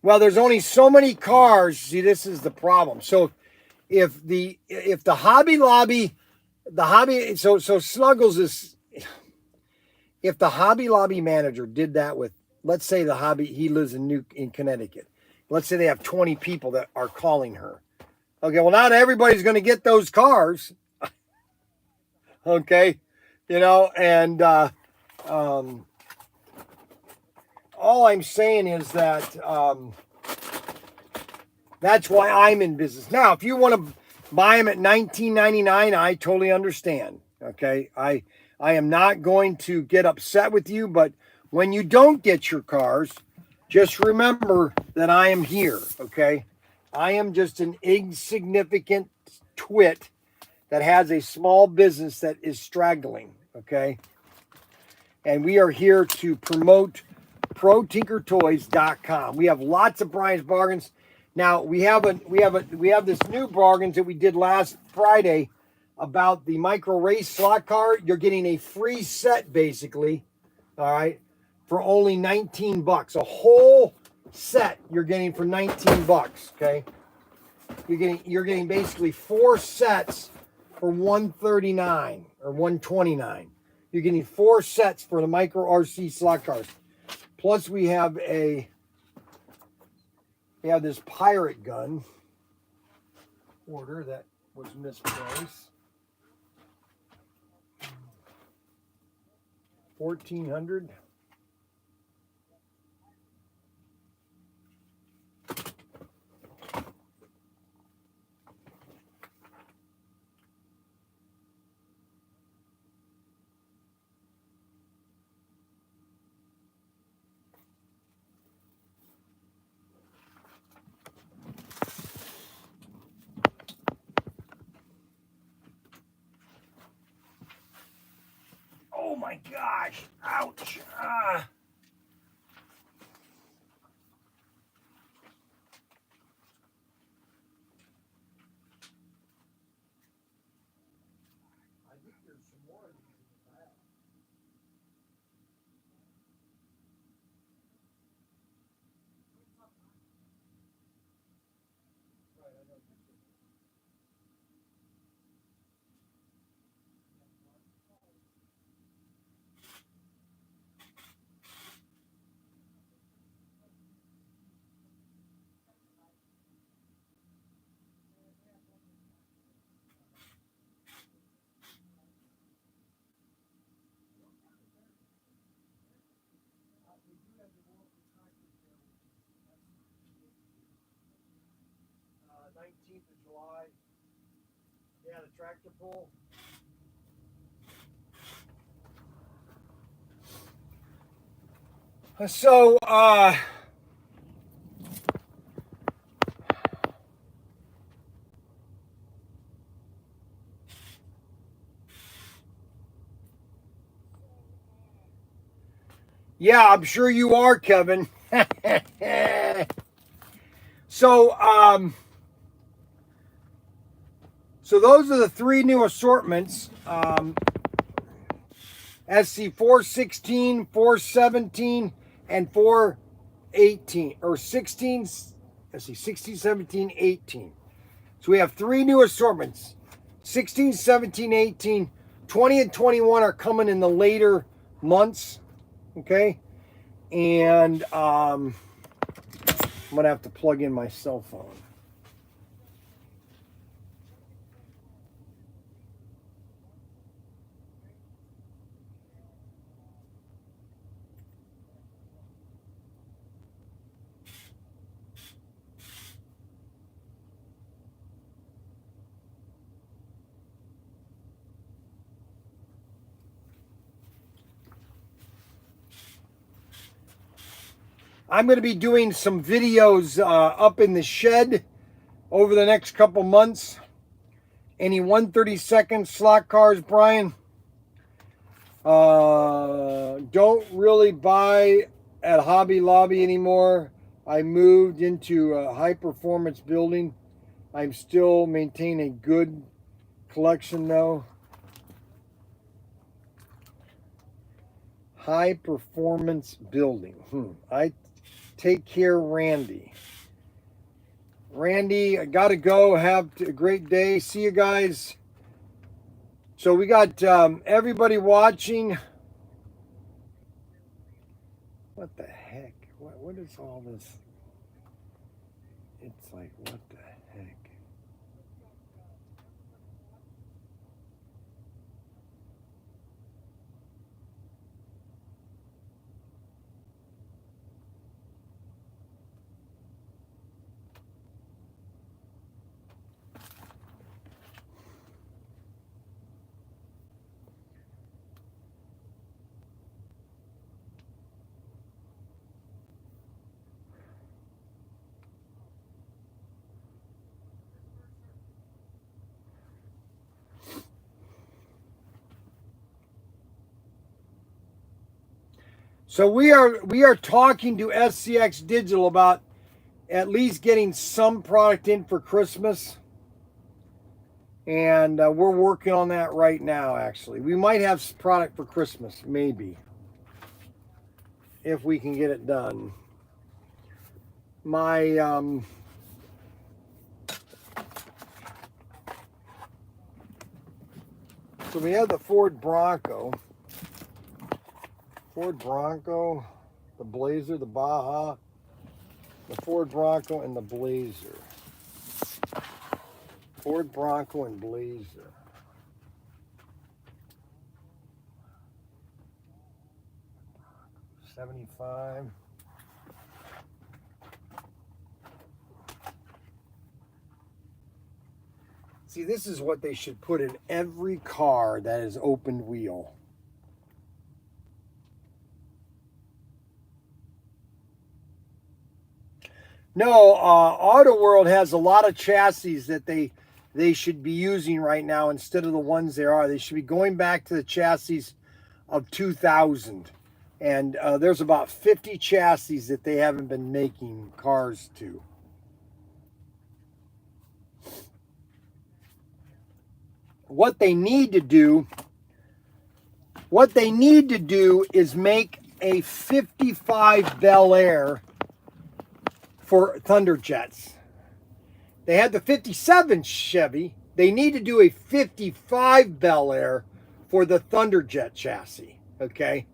Well, there's only so many cars. See, this is the problem. So if the Hobby Lobby, so Snuggles is, if the Hobby Lobby manager did that with, let's say he lives in Connecticut. Let's say they have 20 people that are calling her. Okay, well, not everybody's going to get those cars. Okay, and all I'm saying is that that's why I'm in business. Now, if you want to buy them at $19.99, I totally understand. Okay, I am not going to get upset with you, but when you don't get your cars, just remember that I am here. Okay, I am just an insignificant twit that has a small business that is struggling. Okay, and we are here to promote ProTinkerToys.com. We have lots of Bryan's bargains. Now we have this new bargains that we did last Friday about the micro race slot car. You're getting a free set basically, all right, for only $19. A whole set you're getting for $19. Okay, you're getting basically 4 sets for $139 or $129. You're getting 4 sets for the micro RC slot cars. Plus we have this pirate gun order that was misplaced. 1,400. Oh my gosh! Ouch! I think there's some more of these in the pile. Right, I know. Yeah, the tractor pull. So, yeah, I'm sure you are, Kevin. So, so those are the three new assortments. SC 416, 417, and 418, or 16, let's see, 16, 17, 18. So we have three new assortments. 16, 17, 18, 20, and 21 are coming in the later months. Okay. And I'm going to have to plug in my cell phone. I'm going to be doing some videos up in the shed over the next couple months. Any 132nd slot cars, Bryan? Don't really buy at Hobby Lobby anymore. I moved into a high performance building. I'm still maintaining a good collection though. High performance building. I take care, Randy. Randy, I gotta go. Have a great day. See you guys. So we got everybody watching. What the heck? What is all this? It's like, what the heck? So we are talking to SCX Digital about at least getting some product in for Christmas, and we're working on that right now. Actually, we might have product for Christmas, maybe, if we can get it done. My so we have the Ford Bronco. The Blazer, the Baja, the Ford Bronco, and the Blazer. Ford Bronco and Blazer. $75. See, this is what they should put in every car that is open wheel. No, Auto World has a lot of chassis that they should be using right now instead of the ones they are. They should be going back to the chassis of 2000. And there's about 50 chassis that they haven't been making cars to. What they need to do is make a 55 Bel Air for Thunderjets. They had the 57 Chevy. They need to do a 55 Bel Air for the Thunderjet chassis. Okay,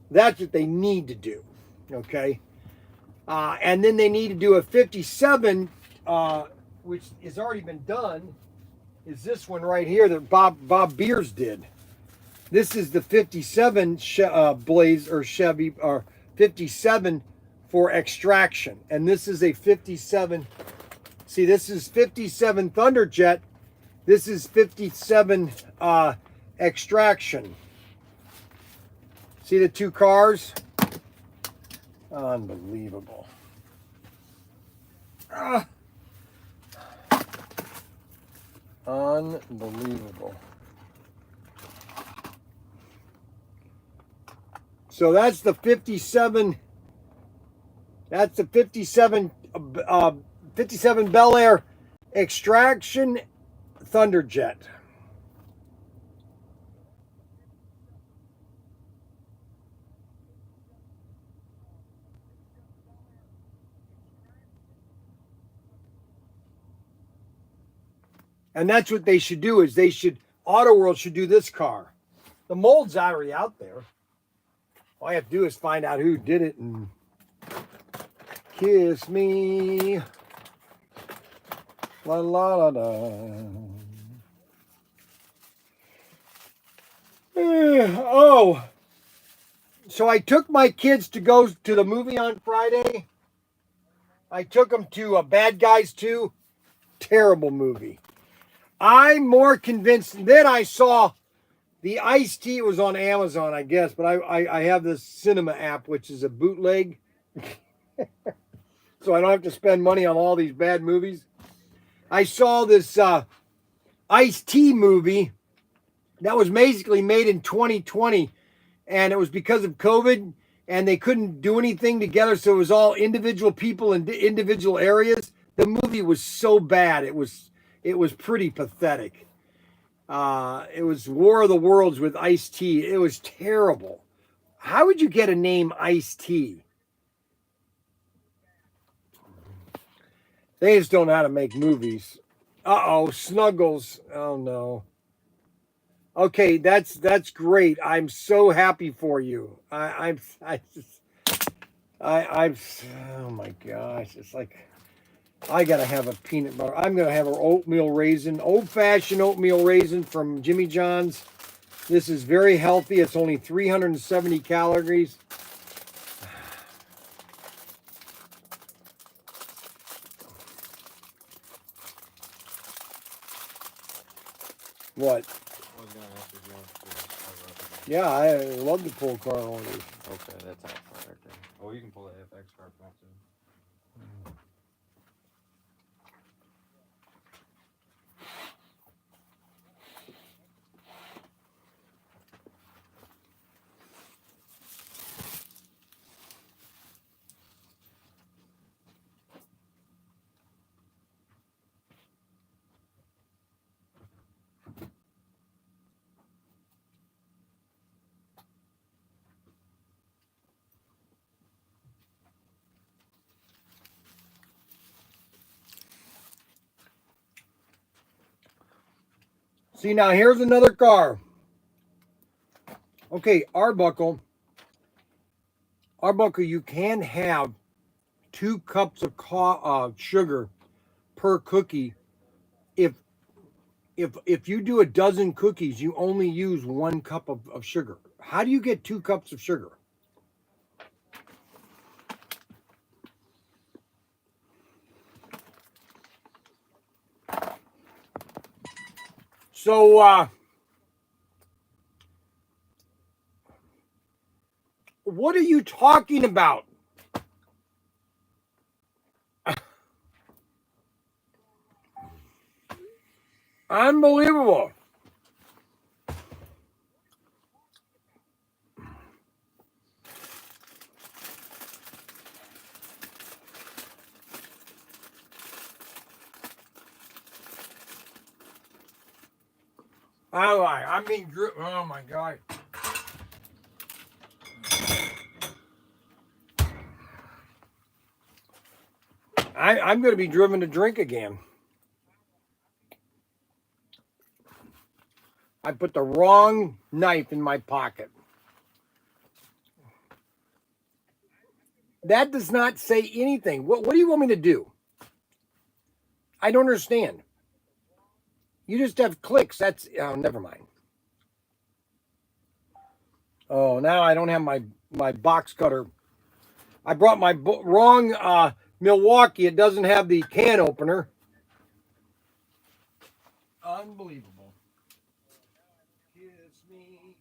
that's what they need to do. Okay, and then they need to do a 57, which has already been done. Is this one right here that Bob Beers did? This is the 57 Blaze or Chevy or 57 for extraction, and this is a 57. See, this is 57 Thunderjet, This is 57 Extraction. See the two cars? Unbelievable. Unbelievable. So that's the 57. That's the 57 Bel Air Extraction Thunderjet. And that's what they should do, is they should, Auto World should do this car. The mold's already out there. All I have to do is find out who did it and kiss me. La la la la. Oh, so I took my kids to go to the movie on Friday. I took them to Bad Guys 2. Terrible movie. I'm more convinced. Then I saw the iced tea. Was on Amazon, I guess, but I have this cinema app, which is a bootleg. So I don't have to spend money on all these bad movies. I saw this iced tea movie that was basically made in 2020, and it was because of COVID, and they couldn't do anything together, so it was all individual people in individual areas. The movie was so bad. It was pretty pathetic. It was War of the Worlds with Ice-T. It was terrible. How would you get a name Ice-T? They just don't know how to make movies. Uh-oh, Snuggles. Oh, no. Okay, that's great. I'm so happy for you. I'm oh my gosh. It's like, I gotta have a peanut butter. I'm gonna have an oatmeal raisin, old-fashioned oatmeal raisin from Jimmy John's. This is very healthy. It's only 370 calories. What? Yeah, I love to pull car orders. Okay, that's that part right there. Oh, you can pull the FX card back too. See, now here's another car. Okay, Arbuckle, you can have 2 cups of sugar per cookie. If you do a dozen cookies, you only use 1 cup of sugar. How do you get 2 cups of sugar? So, what are you talking about? Unbelievable. I'm being oh my God. I'm going to be driven to drink again. I put the wrong knife in my pocket. That does not say anything. What do you want me to do? I don't understand. You just have clicks. That's, oh, never mind. Oh, now I don't have my box cutter. I brought my wrong Milwaukee. It doesn't have the can opener. Unbelievable. Kiss me.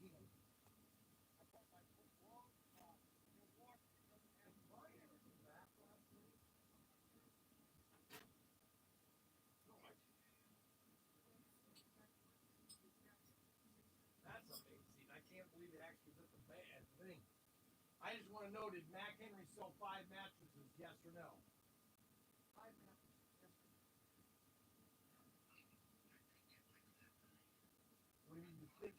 That's amazing. I can't believe it actually took the bad thing. I just want to know, did Mac Henry sell 5 mattresses? Yes or no? What do you mean you think?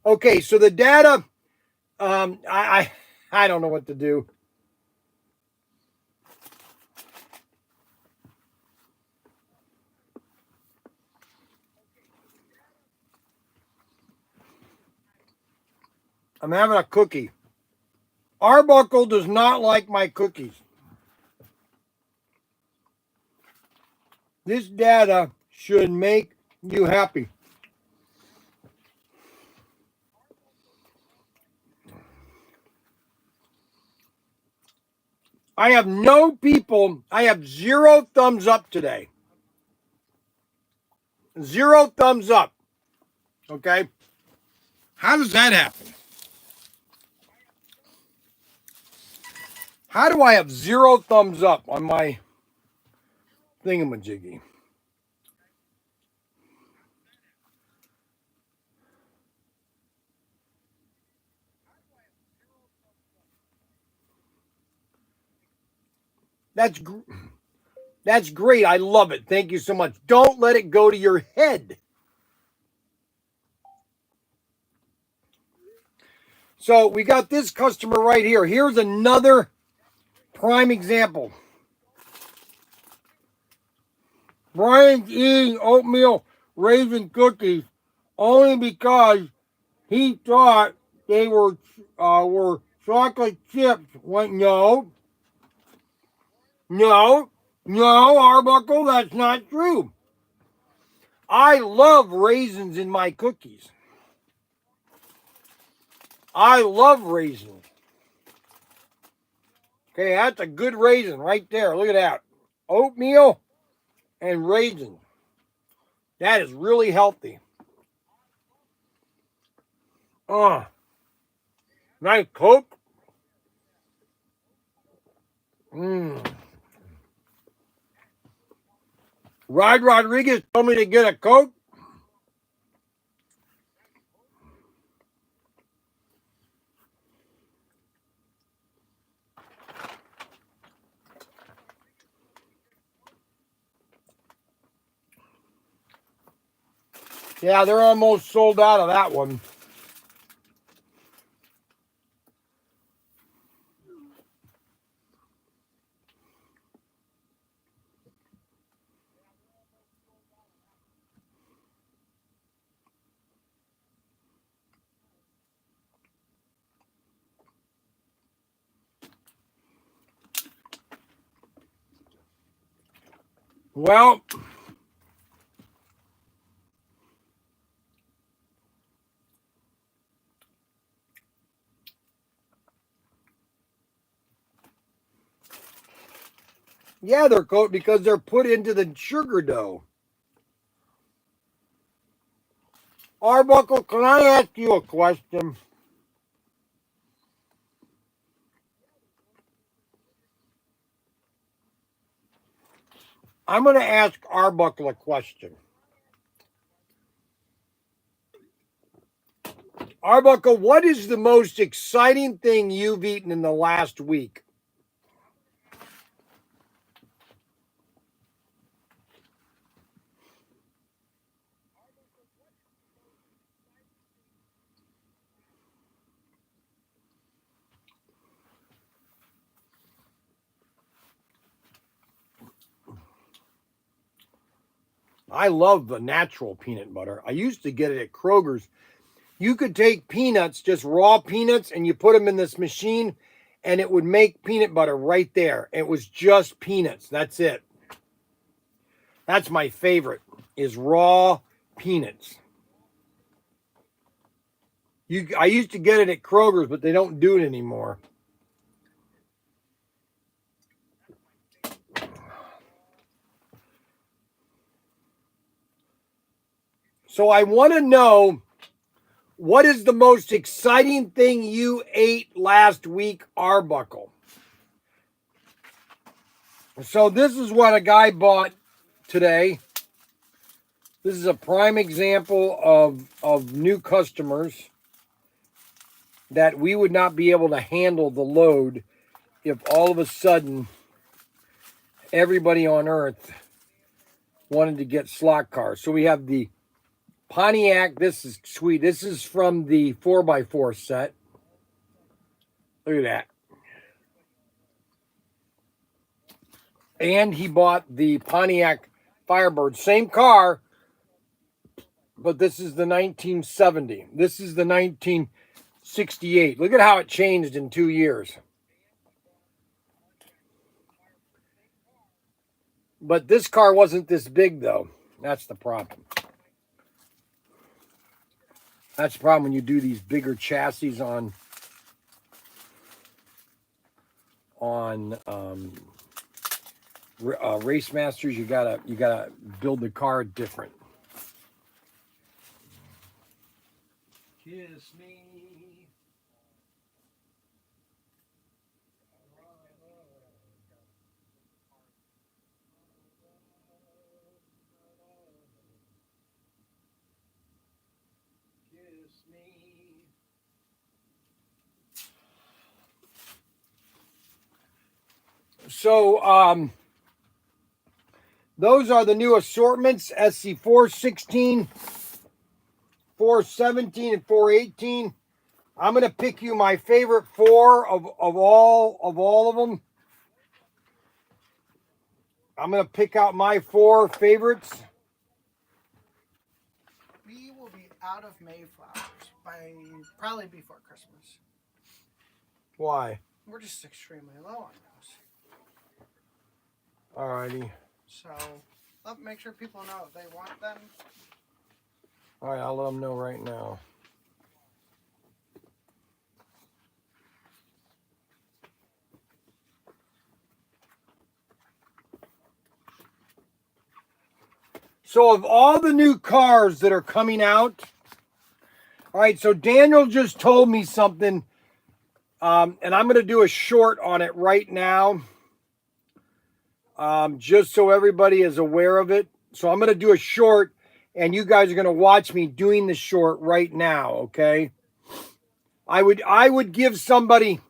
Okay, so the data, I don't know what to do. I'm having a cookie. Arbuckle does not like my cookies. This data should make you happy. I have no people, I have 0 thumbs up today. 0 thumbs up. Okay? How does that happen? How do I have 0 thumbs up on my thingamajiggy? That's great. I love it. Thank you so much. Don't let it go to your head. So we got this customer right here. Here's another prime example. Bryan's eating oatmeal raisin cookies only because he thought they were chocolate chips. Went no, Arbuckle, that's not true. I love raisins in my cookies. I love raisins. Okay, that's a good raisin right there. Look at that. Oatmeal and raisins. That is really healthy. Nice Coke. Rod Rodriguez told me to get a Coke. Yeah, they're almost sold out of that one. Well, yeah, they're coat because they're put into the sugar dough. Arbuckle, can I ask you a question? I'm going to ask Arbuckle a question. Arbuckle, what is the most exciting thing you've eaten in the last week? I love the natural peanut butter. I used to get it at Kroger's. You could take peanuts, just raw peanuts, and you put them in this machine, and it would make peanut butter right there. It was just peanuts. That's it. That's my favorite, is raw peanuts. I used to get it at Kroger's, but they don't do it anymore. So I want to know, what is the most exciting thing you ate last week, Arbuckle? So this is what a guy bought today. This is a prime example of new customers that we would not be able to handle the load if all of a sudden everybody on earth wanted to get slot cars. So we have the Pontiac. This is sweet. This is from the 4x4 set. Look at that. And he bought the Pontiac Firebird. Same car, but this is the 1970. This is the 1968. Look at how it changed in 2 years. But this car wasn't this big, though. That's the problem. That's the problem when you do these bigger chassis on Race Masters. You gotta build the car different. Kiss me. Kiss me. So, those are the new assortments: SC 416, 417, and 418. I'm gonna pick you my favorite four of all of them. I'm gonna pick out my four favorites. We will be out of Mayflowers by probably before Christmas. Why? We're just extremely low on those. Alrighty. So, let's make sure people know if they want them. Alright, I'll let them know right now. So of all the new cars that are coming out, all right, so Daniel just told me something, and I'm going to do a short on it right now, just so everybody is aware of it. So I'm going to do a short, and you guys are going to watch me doing the short right now, okay? I would give somebody,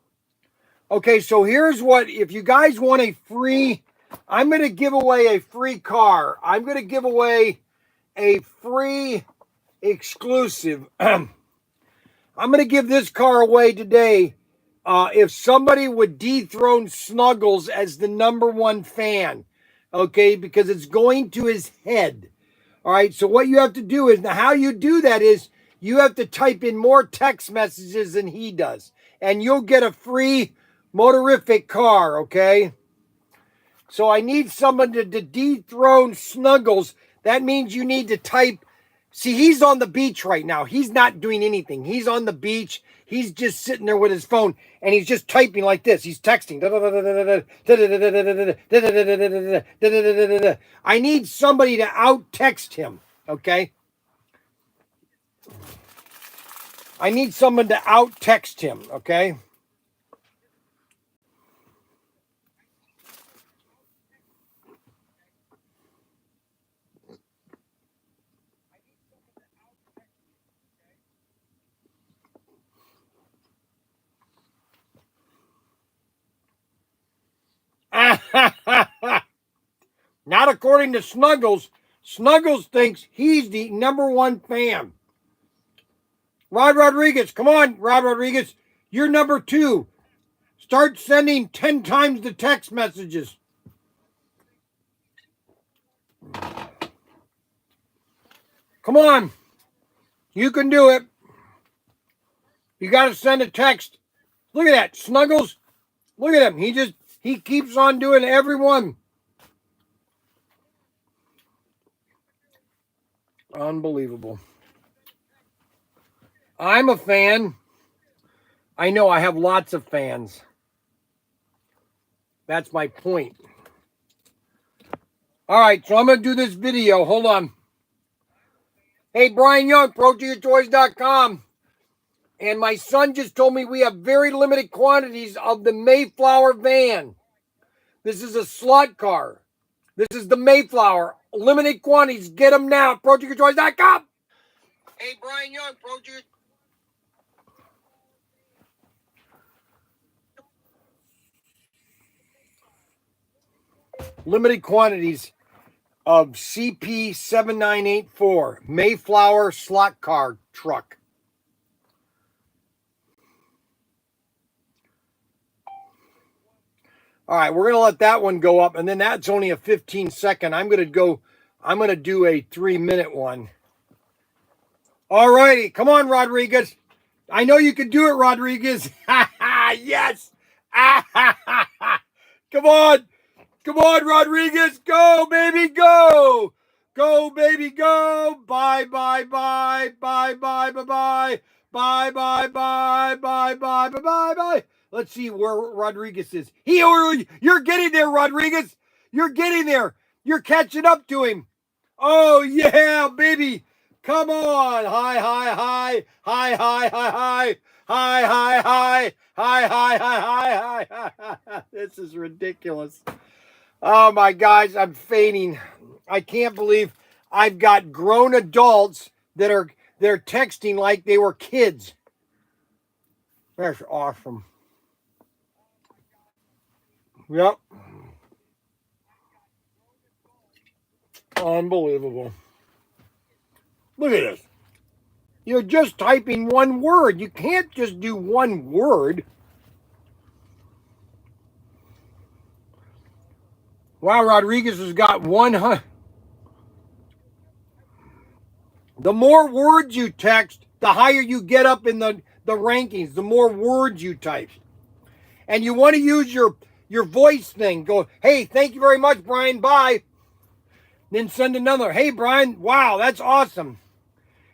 okay, so here's what, if you guys want a free, I'm going to give away a free car. I'm going to give away a free exclusive. I'm going to give this car away today. If somebody would dethrone Snuggles as the #1 fan, okay, because it's going to his head. All right, so what you have to do is, now how you do that is you have to type in more text messages than he does, and you'll get a free motorific car, okay? So I need someone to dethrone Snuggles. That means you need to type. See, he's on the beach right now. He's not doing anything. He's on the beach. He's just sitting there with his phone, and he's just typing like this. He's texting. I need somebody to out-text him, okay? I need someone to out-text him, okay? Not according to Snuggles. Snuggles thinks he's the #1 fan. Rod Rodriguez, come on, Rod Rodriguez. You're #2. Start sending 10 times the text messages. Come on. You can do it. You got to send a text. Look at that. Snuggles. Look at him. He keeps on doing every one. Unbelievable. I'm a fan. I know I have lots of fans. That's my point. All right, so I'm going to do this video. Hold on. Hey, Bryan Young, ProTinkerToys.com. And my son just told me we have very limited quantities of the Mayflower van. This is a slot car. This is the Mayflower. Limited quantities. Get them now. ProTinkerToys.com. Hey, Bryan Young, ProTinker. Limited quantities of CP7984 Mayflower slot car truck. All right, we're going to let that one go up, and then that's only a 15-second. I'm going to do a 3-minute one. All righty, come on, Rodriguez. I know you can do it, Rodriguez. Yes. Come on. Come on, Rodriguez. Go, baby, go. Go, baby, go. Bye, bye, bye. Bye, bye, bye, bye. Bye, bye, bye, bye, bye, bye, bye, bye. Let's see where Rodriguez is. You're getting there, Rodriguez. You're getting there. You're catching up to him. Oh, yeah, baby. Come on. Hi, hi, hi. Hi, hi, hi, hi. Hi, hi, hi. Hi, hi, hi, hi, hi. This is ridiculous. Oh, my guys, I'm fainting. I can't believe I've got grown adults they're texting like they were kids. That's awesome. Yep. Unbelievable. Look at this. You're just typing one word. You can't just do one word. Wow, Rodriguez has got 100. The more words you text, the higher you get up in the rankings, the more words you type. And you want to use your voice thing. Go, hey, thank you very much, Bryan. Bye. Then send another. Hey, Bryan. Wow, that's awesome.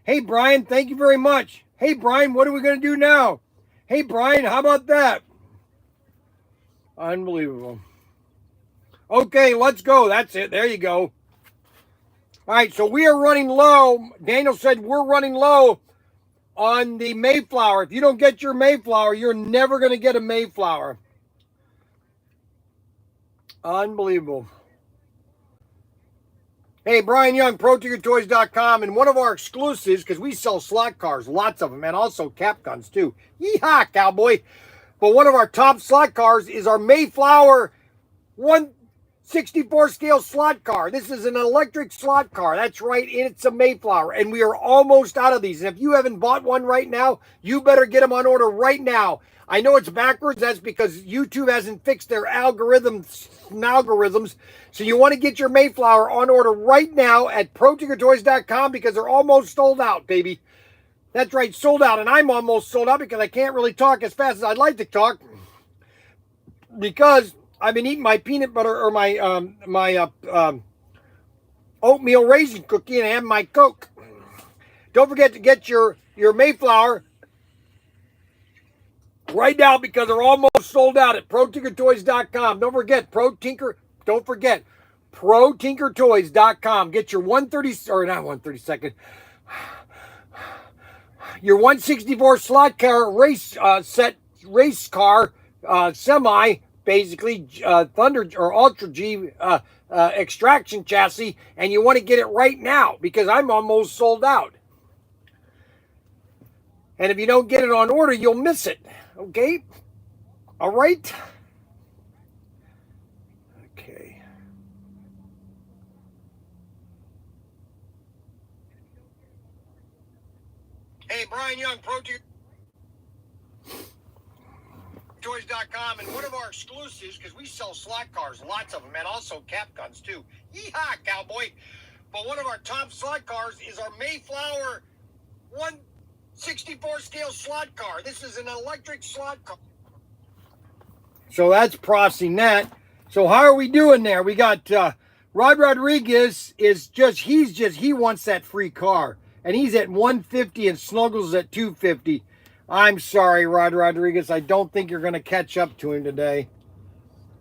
Hey, Bryan, thank you very much. Hey, Bryan, what are we going to do now? Hey, Bryan, how about that? Unbelievable. Okay, let's go. That's it. There you go. All right, so we are running low. Daniel said we're running low on the Mayflower. If you don't get your Mayflower, you're never going to get a Mayflower. Unbelievable. Hey, Bryan Young, ProTinkerToys.com, and one of our exclusives, because we sell slot cars, lots of them, and also cap guns too. Yeehaw, cowboy. But one of our top slot cars is our Mayflower 1/64 scale slot car. This is an electric slot car. That's right, it's a Mayflower, and we are almost out of these. And if you haven't bought one right now, you better get them on order right now. I know it's backwards. That's because YouTube hasn't fixed their algorithms. So you want to get your Mayflower on order right now at ProTinkerToys.com because they're almost sold out, baby. That's right, sold out. And I'm almost sold out because I can't really talk as fast as I'd like to talk because I've been eating my peanut butter or my oatmeal raisin cookie and I have my Coke. Don't forget to get your Mayflower right now because they're almost sold out at ProTinkerToys.com. Don't forget, ProTinkerToys.com. Get your 132nd, your 164 slot car race car semi, basically Thunder or Ultra G extraction chassis, and you want to get it right now because I'm almost sold out. And if you don't get it on order, you'll miss it. Okay? All right? Okay. Hey, Bryan Young, ProTinkerToys.com, and one of our exclusives, because we sell slot cars, lots of them, and also cap guns, too. Yeehaw, cowboy. But one of our top slot cars is our Mayflower 1/64 scale slot car. This is an electric slot car. So that's processing that. So how are we doing there? We got Rod Rodriguez he wants that free car. And he's at 150 and Snuggles at 250. I'm sorry, Rod Rodriguez. I don't think you're going to catch up to him today.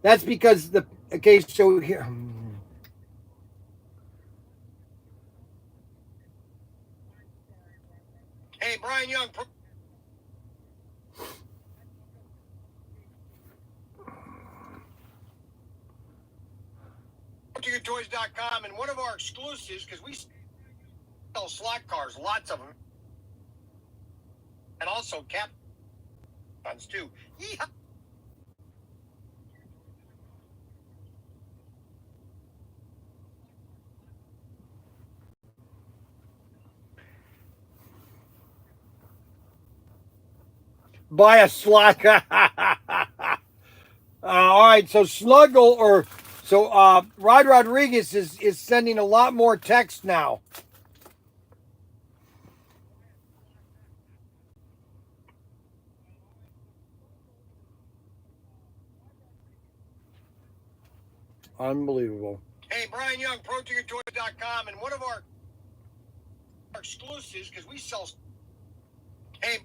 That's because so here. Hey, Brian Young. ProTinkerToys.com, and one of our exclusives, because we sell slot cars, lots of them, and also cap guns too. Yeehaw. Buy a slot. All right, so Rod Rodriguez is sending a lot more text now. Unbelievable. Hey, Brian Young, ProTinkerToys.com, and one of our exclusives, because we sell. Hey.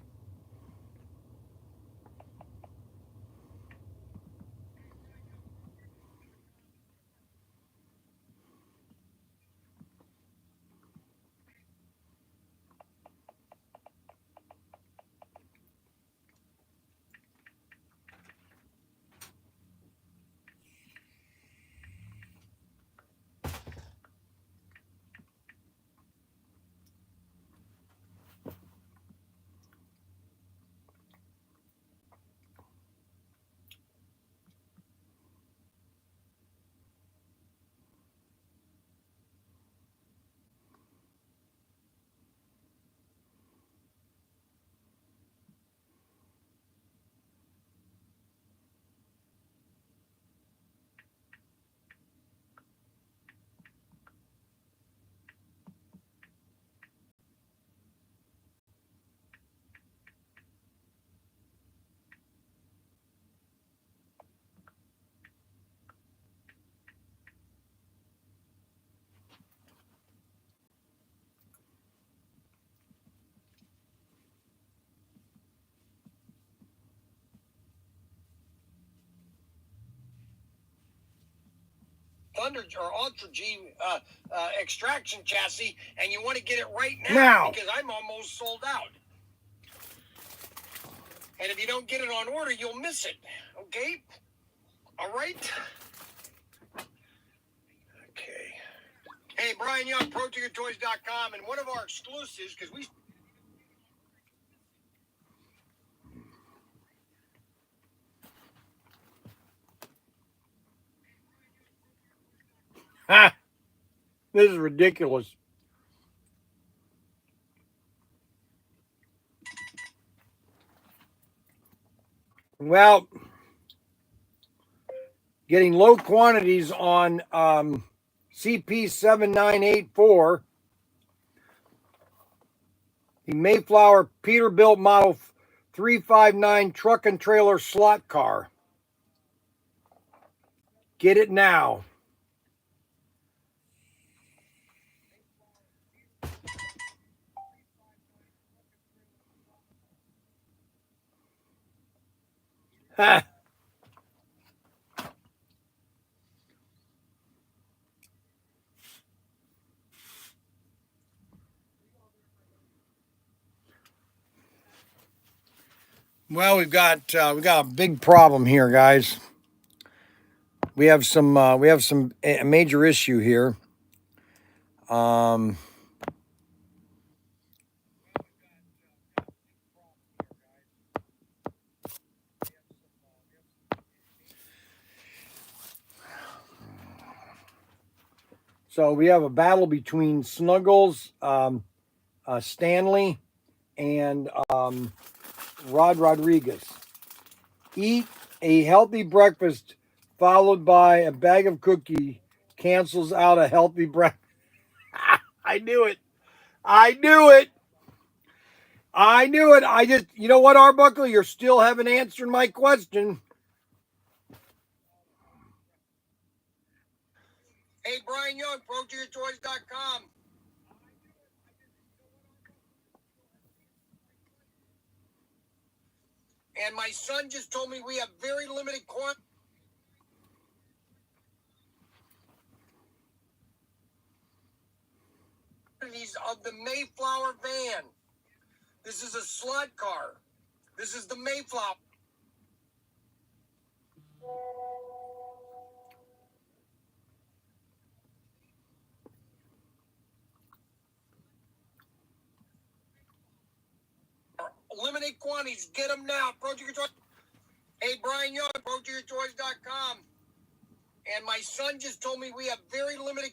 Thunder or Ultra G extraction chassis, and you want to get it right now because I'm almost sold out. And if you don't get it on order, you'll miss it. Okay? All right? Okay. Hey, Brian Young, ProTinkerToys.com, and one of our exclusives, because we. Ha! This is ridiculous. Well, getting low quantities on CP7984, the Mayflower Peterbilt Model 359 truck and trailer slot car. Get it now. Ha! Well, we got a big problem here, guys. We have a major issue here. So we have a battle between Snuggles, Stanley, and Rod Rodriguez. Eat a healthy breakfast followed by a bag of cookie cancels out a healthy breakfast. I knew it. I knew it. I knew it. You know what, Arbuckle? You still haven't answered my question. Hey, Brian. Bryan Young, ProTinkerToys.com. And my son just told me we have very limited quantities of the Mayflower van. This is a slot car. This is the Mayflower. Limited quantities. Get them now. ProTinkerToys. Hey, Bryan Young, ProTinkerToys.com. And my son just told me we have very limited.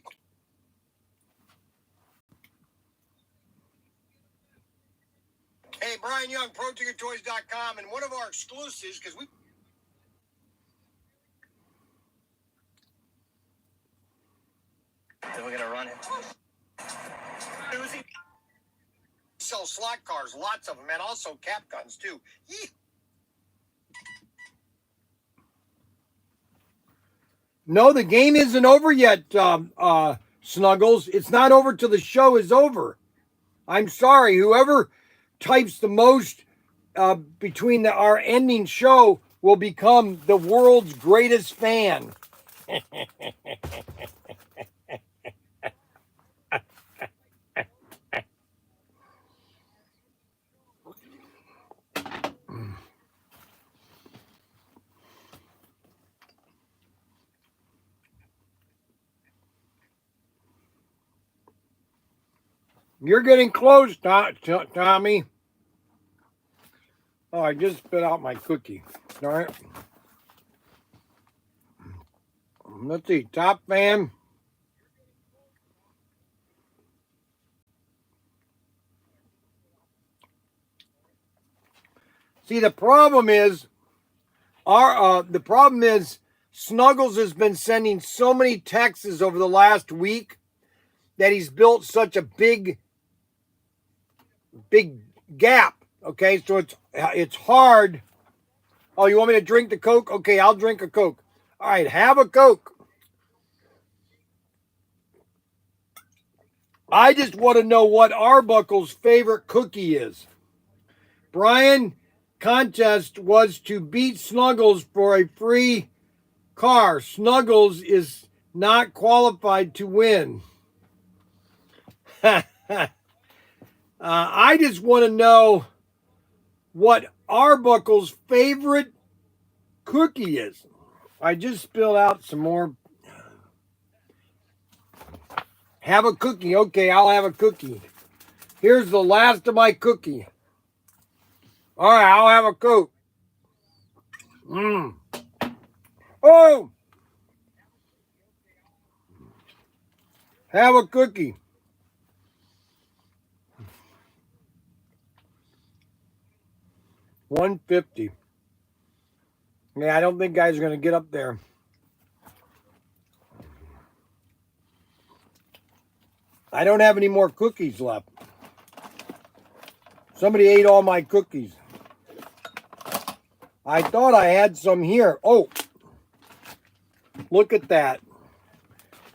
Hey, Bryan Young, ProTinkerToys.com. And one of our exclusives, because we. Then we're gonna run it. Sell slot cars, lots of them, and also cap guns too. Yee. No, the game isn't over yet, Snuggles. It's not over till the show is over. I'm sorry. Whoever types the most between our ending show will become the world's greatest fan. You're getting close, Tommy. Oh, I just spit out my cookie. All right. Let's see. Top fan. See, the problem is Snuggles has been sending so many texts over the last week that he's built such a big gap. Okay, so it's hard. Oh, you want me to drink the Coke? Okay, I'll drink a Coke. All right, have a Coke. I just want to know what Arbuckle's favorite cookie is. Bryan, contest was to beat Snuggles for a free car. Snuggles is not qualified to win. I just want to know what Arbuckle's favorite cookie is. I just spilled out some more. Have a cookie. Okay, I'll have a cookie. Here's the last of my cookie. All right, I'll have a Coke. Oh! Have a cookie. $1.50. Yeah, I don't think guys are going to get up there. I don't have any more cookies left. Somebody ate all my cookies. I thought I had some here. Oh, look at that.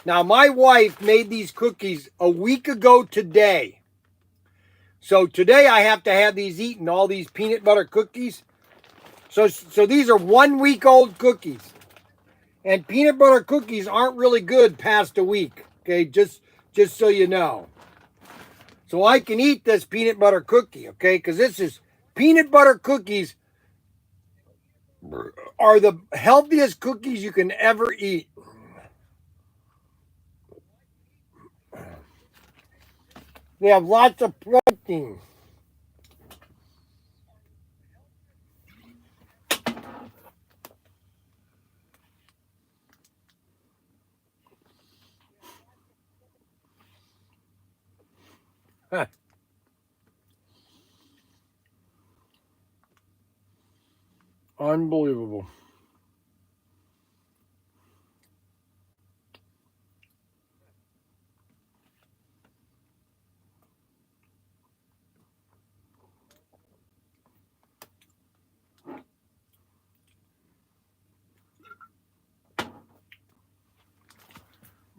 Now, my wife made these cookies a week ago today. So today I have to have these eaten, all these peanut butter cookies. So these are 1 week old cookies. And peanut butter cookies aren't really good past a week. Okay, just so you know. So I can eat this peanut butter cookie, okay? Because this is peanut butter cookies are the healthiest cookies you can ever eat. They have lots of protein. Unbelievable.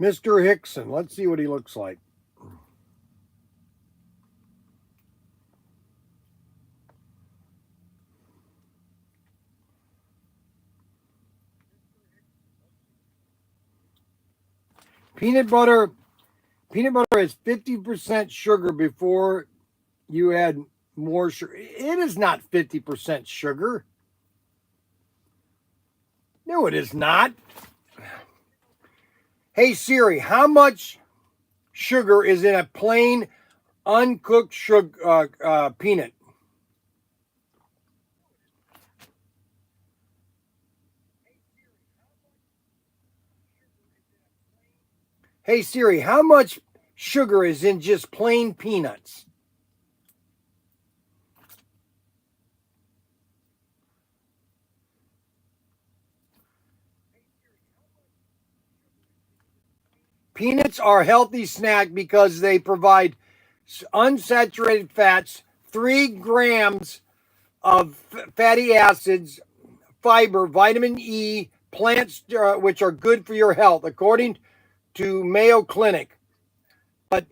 Mr. Hickson. Let's see what he looks like. Peanut butter is 50% sugar before you add more sugar. It is not 50% sugar. No, it is not. Hey Siri, how much sugar is in a plain uncooked sugar peanut? Hey Siri, how much sugar is in just plain peanuts? Peanuts are a healthy snack because they provide unsaturated fats, 3 grams of fatty acids, fiber, vitamin E, plants which are good for your health, according to Mayo Clinic. But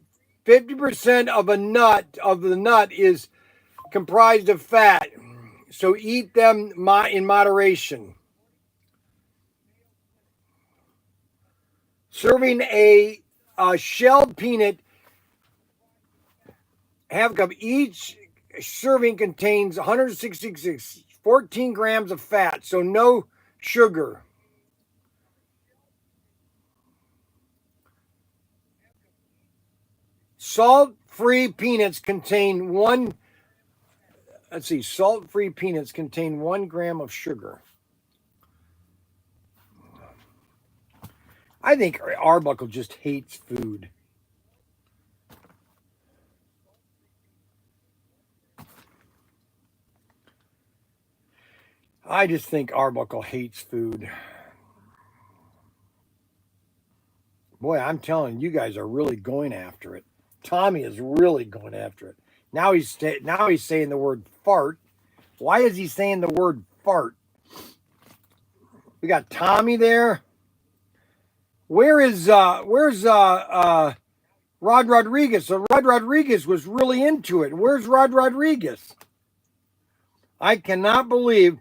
50% of the nut is comprised of fat, so eat them in moderation. Serving a shelled peanut, half a cup. Each serving contains 14 grams of fat, so no sugar. Salt-free peanuts contain salt-free peanuts contain 1 gram of sugar. I think Arbuckle just hates food. I just think Arbuckle hates food. Boy, I'm telling you, guys are really going after it. Tommy is really going after it. Now he's saying the word fart. Why is he saying the word fart? We got Tommy there. Where's Rod Rodriguez? So Rod Rodriguez was really into it. Where's Rod Rodriguez? I cannot believe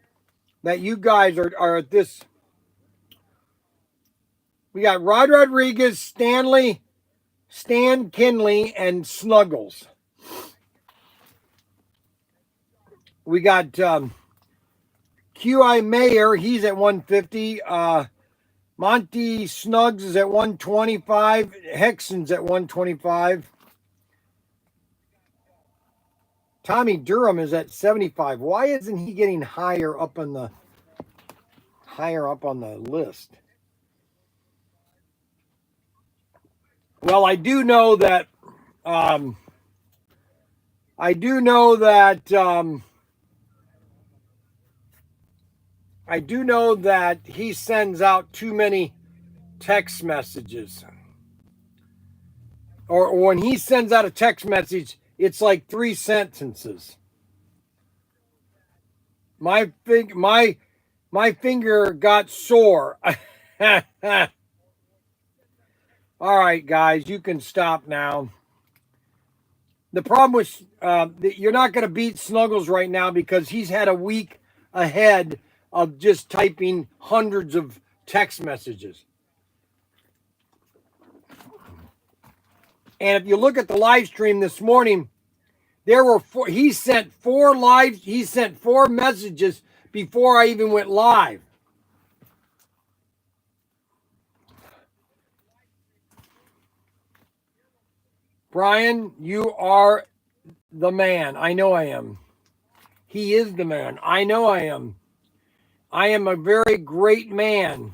that you guys are at this. We got Rod Rodriguez, Stan Kinley, and Snuggles. We got QI Mayer, he's at 150. Monty Snuggs is at 125. Hexon's at 125. Tommy Durham is at 75. Why isn't he getting higher up on the list? Well, I do know that he sends out too many text messages. Or when he sends out a text message, it's like 3 sentences. My finger got sore. All right, guys, you can stop now. The problem with you're not going to beat Snuggles right now because he's had a week ahead of just typing hundreds of text messages. And if you look at the live stream this morning, there were he sent 4 messages before I even went live. Bryan, you are the man. I know I am. He is the man. I know I am. I am a very great man.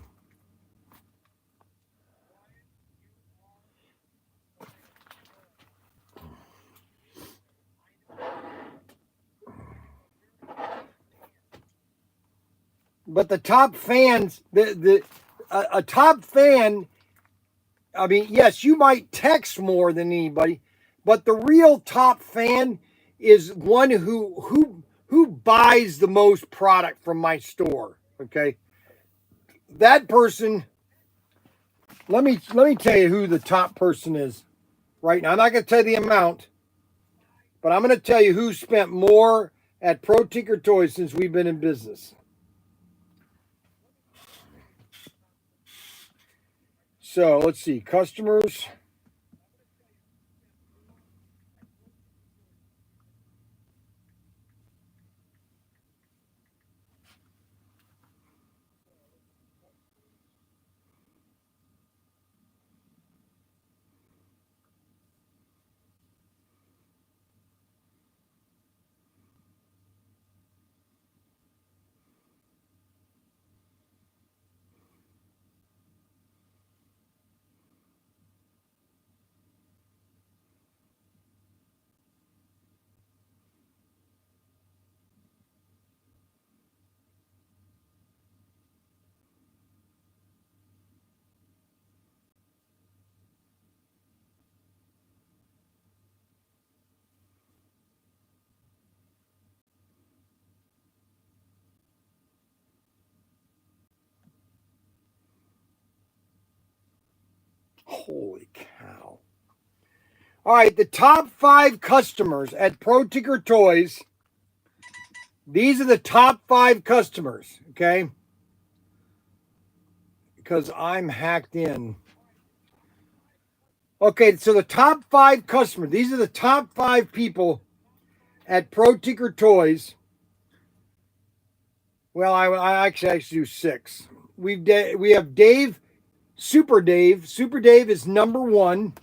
But the top fans, a top fan, I mean, yes, you might text more than anybody, but the real top fan is one who buys the most product from my store. Okay, that person let me tell you who the top person is right now. I'm not going to tell you the amount, but I'm going to tell you who spent more at ProTinkerToys since we've been in business. So let's see, customers. Holy cow. All right, the top 5 customers at ProTinkerToys. These are the top 5 customers, okay? Because I'm hacked in. Okay, so the top 5 customers. These are the top 5 people at ProTinkerToys. Well, I actually do 6. We have Dave, Super Dave. Super Dave is number 1.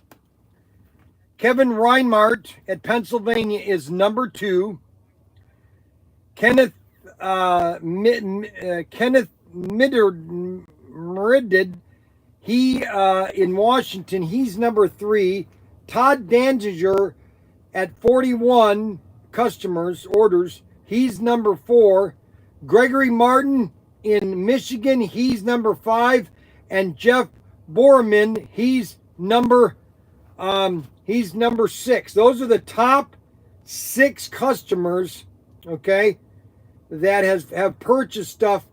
Kevin Reinmart at Pennsylvania is number 2. Kenneth Meridid, he in Washington, he's number 3. Todd Danziger at 41 customers orders, he's number 4. Gregory Martin in Michigan, he's number 5, and Jeff Borman, he's number 6. Those are the top 6 customers, okay, that have purchased stuff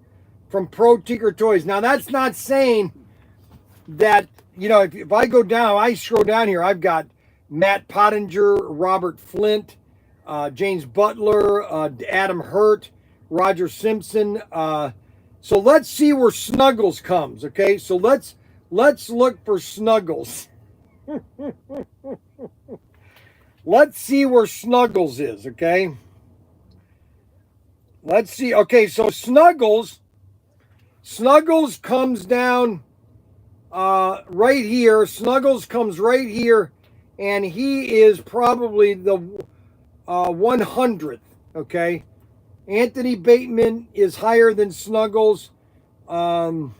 from ProTinkerToys. Now that's not saying that, you know, if I go down, I scroll down here, I've got Matt Pottinger, Robert Flint, James Butler, Adam Hurt, Roger Simpson. So let's see where Snuggles comes, okay? So let's look for Snuggles. Let's see where Snuggles is, okay? Let's see. Okay, so Snuggles comes down right here. Snuggles comes right here, and he is probably the 100th, okay? Anthony Bateman is higher than Snuggles, but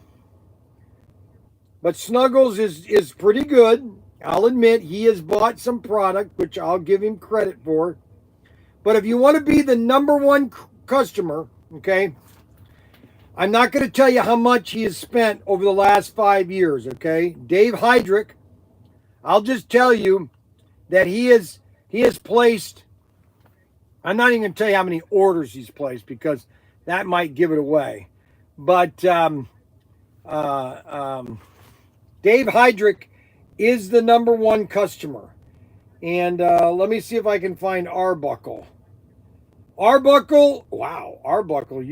Snuggles is pretty good. I'll admit he has bought some product, which I'll give him credit for. But if you want to be the number 1 customer, okay, I'm not going to tell you how much he has spent over the last 5 years, okay? Dave Heydrich, I'll just tell you that he has placed, I'm not even going to tell you how many orders he's placed because that might give it away. But Dave Heydrich is the number 1 customer. And let me see if I can find Arbuckle. Arbuckle, wow, Arbuckle,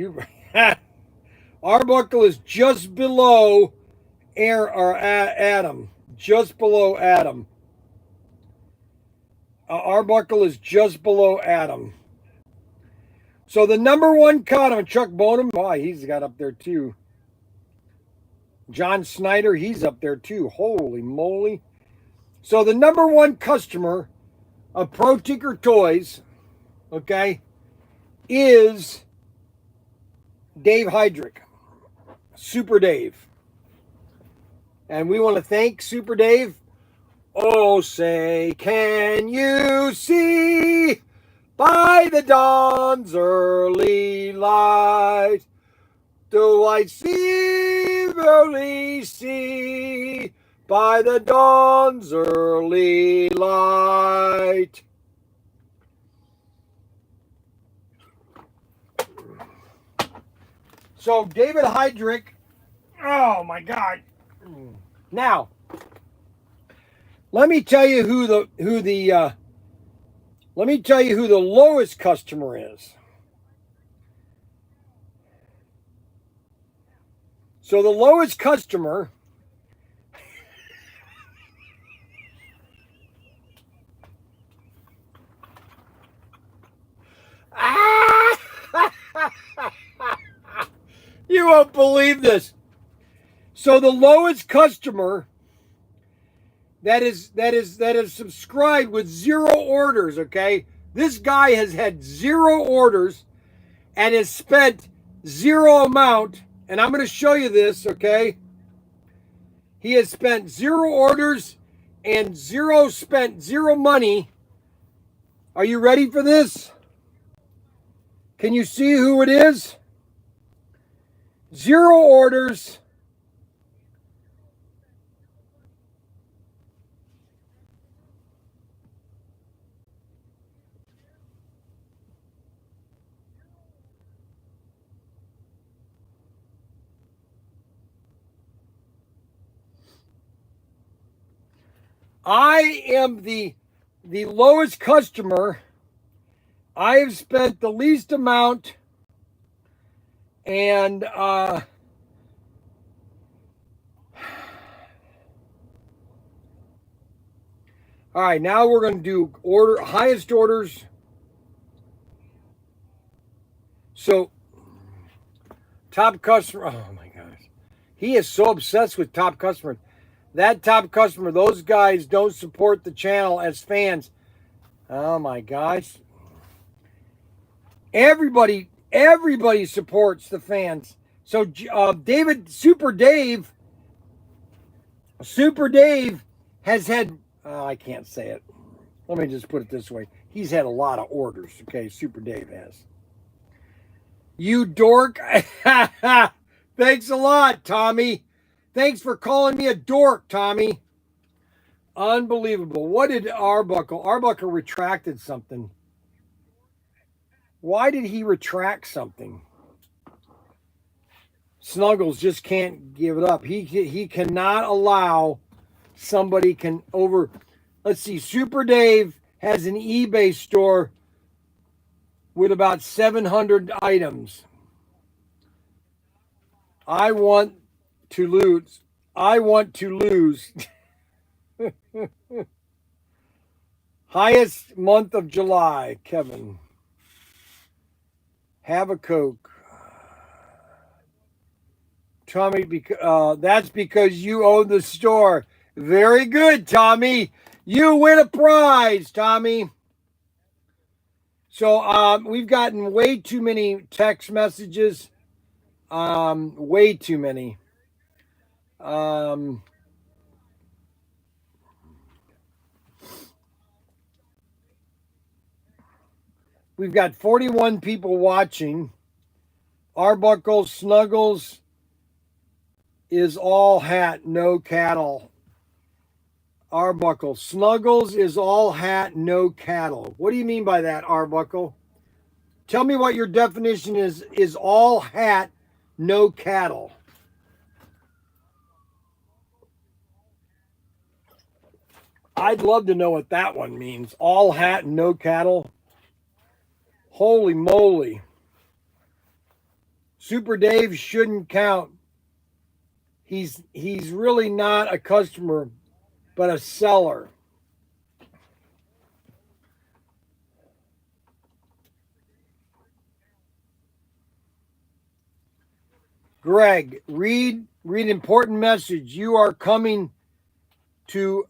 Arbuckle is just below Adam, just below Adam. Arbuckle is just below Adam. So the number 1 customer, Chuck Bonham, boy, he's got up there too. John Snyder, he's up there too. Holy moly. So the number 1 customer of ProTinkerToys, okay, is Dave Heydrich, Super Dave. And we want to thank Super Dave. Oh, say, can you see by the dawn's early light? Do I early see by the dawn's early light? So David Heydrich, oh my God. Now, let me tell you who the lowest customer is. So the lowest customer you won't believe this. So the lowest customer that is subscribed with 0 orders, okay? This guy has had 0 orders and has spent 0 amount, and I'm going to show you this, okay? He has spent 0 orders and spent 0 money. Are you ready for this? Can you see who it is? 0 orders. I am the lowest customer. I have spent the least amount, and all right, now we're going to do highest orders. So top customer, oh my gosh. He is so obsessed with top customer. That top customer, those guys don't support the channel as fans. Oh my gosh. Everybody supports the fans. So Super Dave has had, I can't say it. Let me just put it this way. He's had a lot of orders, okay? Super Dave has. You dork. Thanks a lot, Tommy. Thanks for calling me a dork, Tommy. Unbelievable. What did Arbuckle? Arbuckle retracted something. Why did he retract something? Snuggles just can't give it up. He cannot allow somebody can over. Let's see. Super Dave has an eBay store with about 700 items. I want to lose. Highest month of July, Kevin. Have a Coke. Tommy, that's because you own the store. Very good, Tommy. You win a prize, Tommy. So we've gotten way too many text messages. Way too many. We've got 41 people watching. Arbuckle Snuggles is all hat, no cattle. Arbuckle Snuggles is all hat, no cattle. What do you mean by that, Arbuckle? Tell me what your definition is all hat, no cattle. I'd love to know what that one means. All hat, no cattle. Holy moly. Super Dave shouldn't count. He's really not a customer, but a seller. Greg, read important message. You are coming to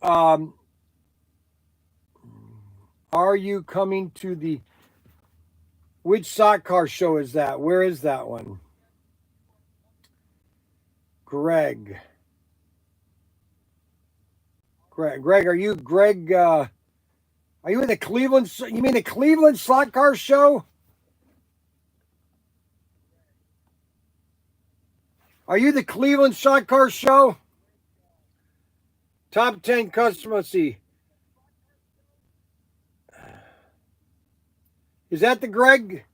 are you coming to the which sock car show is that? Where is that one? Greg, are you Greg? Are you in the Cleveland? You mean the Cleveland Slot Car Show? Are you the Cleveland Slot Car Show? Top 10 customer. Let's see. Is that the Greg?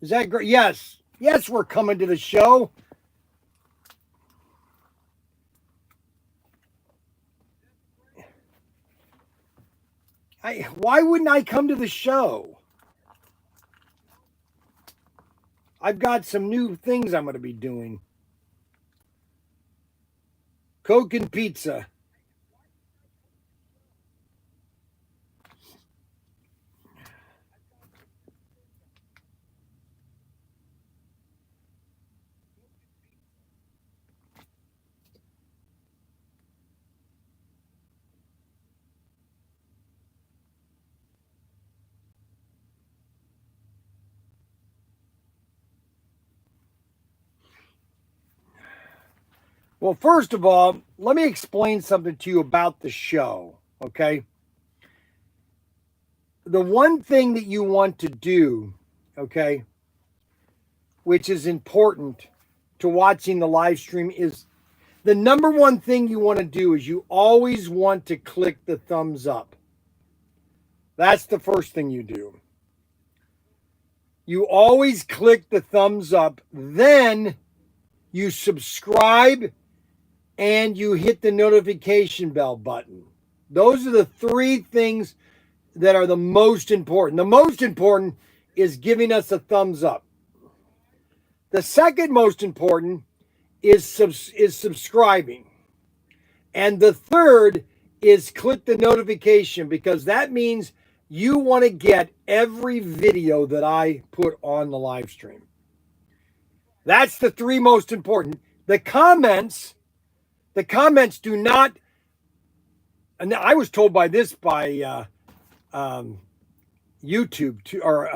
Is that Greg? Yes. Yes, we're coming to the show. Why wouldn't I come to the show? I've got some new things I'm going to be doing. Coke and pizza. Well, first of all, let me explain something to you about the show, okay? The one thing that you want to do, okay, which is important to watching the live stream, is the number one thing you want to do is you always want to click the thumbs up. That's the first thing you do. You always click the thumbs up, then you subscribe and you hit the notification bell button. Those are the three things that are the most important. The most important is giving us a thumbs up. The second most important is subscribing. And the third is click the notification, because that means you want to get every video that I put on the live stream. That's the three most important. The comments do not, and I was told by YouTube or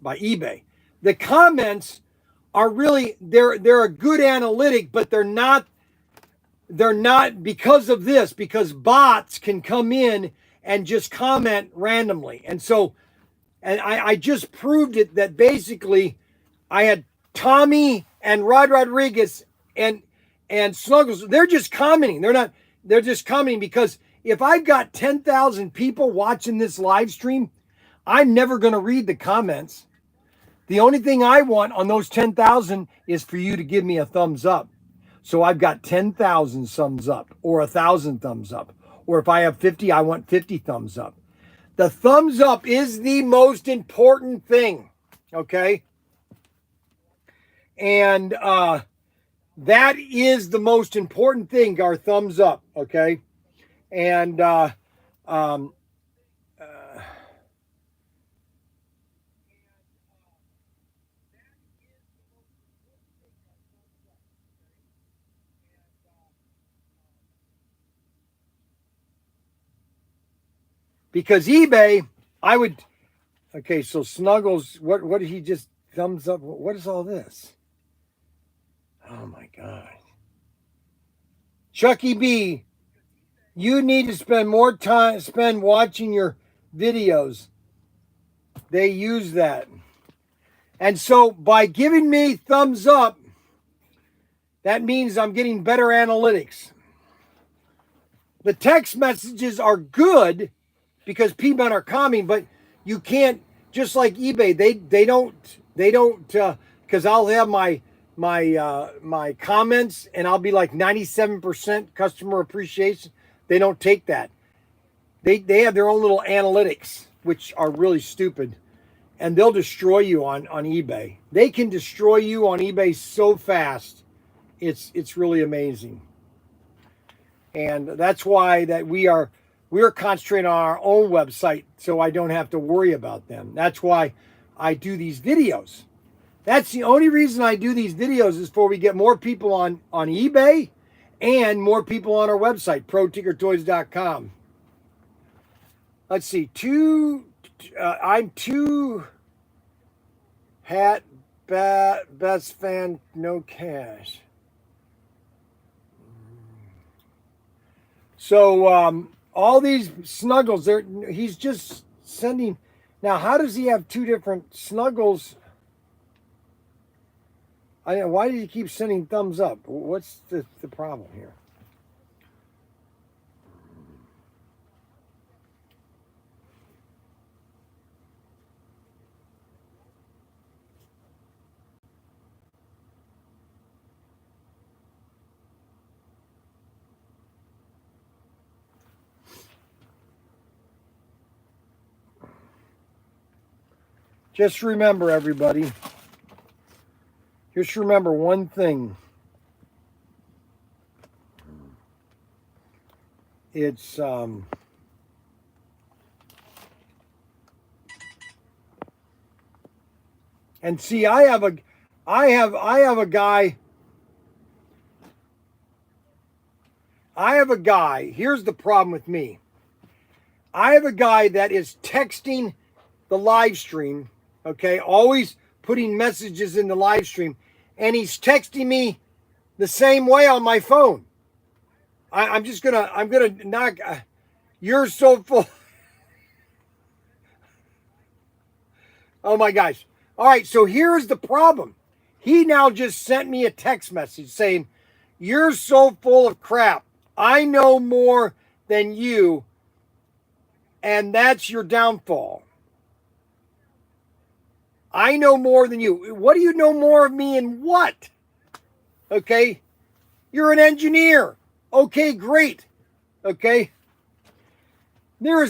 by eBay. The comments are really, they're a good analytic, but they're not because of this, because bots can come in and just comment randomly. And so, and I just proved it, that basically I had Tommy and Rod Rodriguez and Snuggles. They're just commenting. They're just commenting, because if I've got 10,000 people watching this live stream, I'm never going to read the comments. The only thing I want on those 10,000 is for you to give me a thumbs up. So I've got 10,000 thumbs up, or 1,000 thumbs up. Or if I have 50, I want 50 thumbs up. The thumbs up is the most important thing, okay? And that is the most important thing, our thumbs up, okay? And because eBay, I would, okay, so Snuggles, what did he just thumbs up? What is all this? Oh my God. Chucky B, you need to spend more time watching your videos. They use that. And so by giving me thumbs up, that means I'm getting better analytics. The text messages are good because people are commenting, but you can't, just like eBay, they don't, because I'll have my comments and I'll be like 97% customer appreciation. They don't take that. They have their own little analytics, which are really stupid, and they'll destroy you on eBay. They can destroy you on eBay so fast. It's really amazing. And that's why that we're concentrating on our own website, so I don't have to worry about them. That's why I do these videos. That's the only reason I do these videos, is for we get more people on eBay and more people on our website, ProTinkerToys.com. Let's see, I'm two hat best fan, no cash. So all these Snuggles, he's just sending. Now, how does he have two different Snuggles? I know, why did he keep sending thumbs up? What's the problem here? Just remember, everybody. Just remember one thing. It's and see, I have a guy. Here's the problem with me. I have a guy that is texting the live stream, okay, always putting messages in the live stream, and he's texting me the same way on my phone. I'm gonna knock. You're so full. Oh my gosh. All right, so here's the problem. He now just sent me a text message saying, "You're so full of crap. I know more than you, and that's your downfall. I know more than you." What do you know more of me in what? Okay? You're an engineer. Okay, great. Okay? There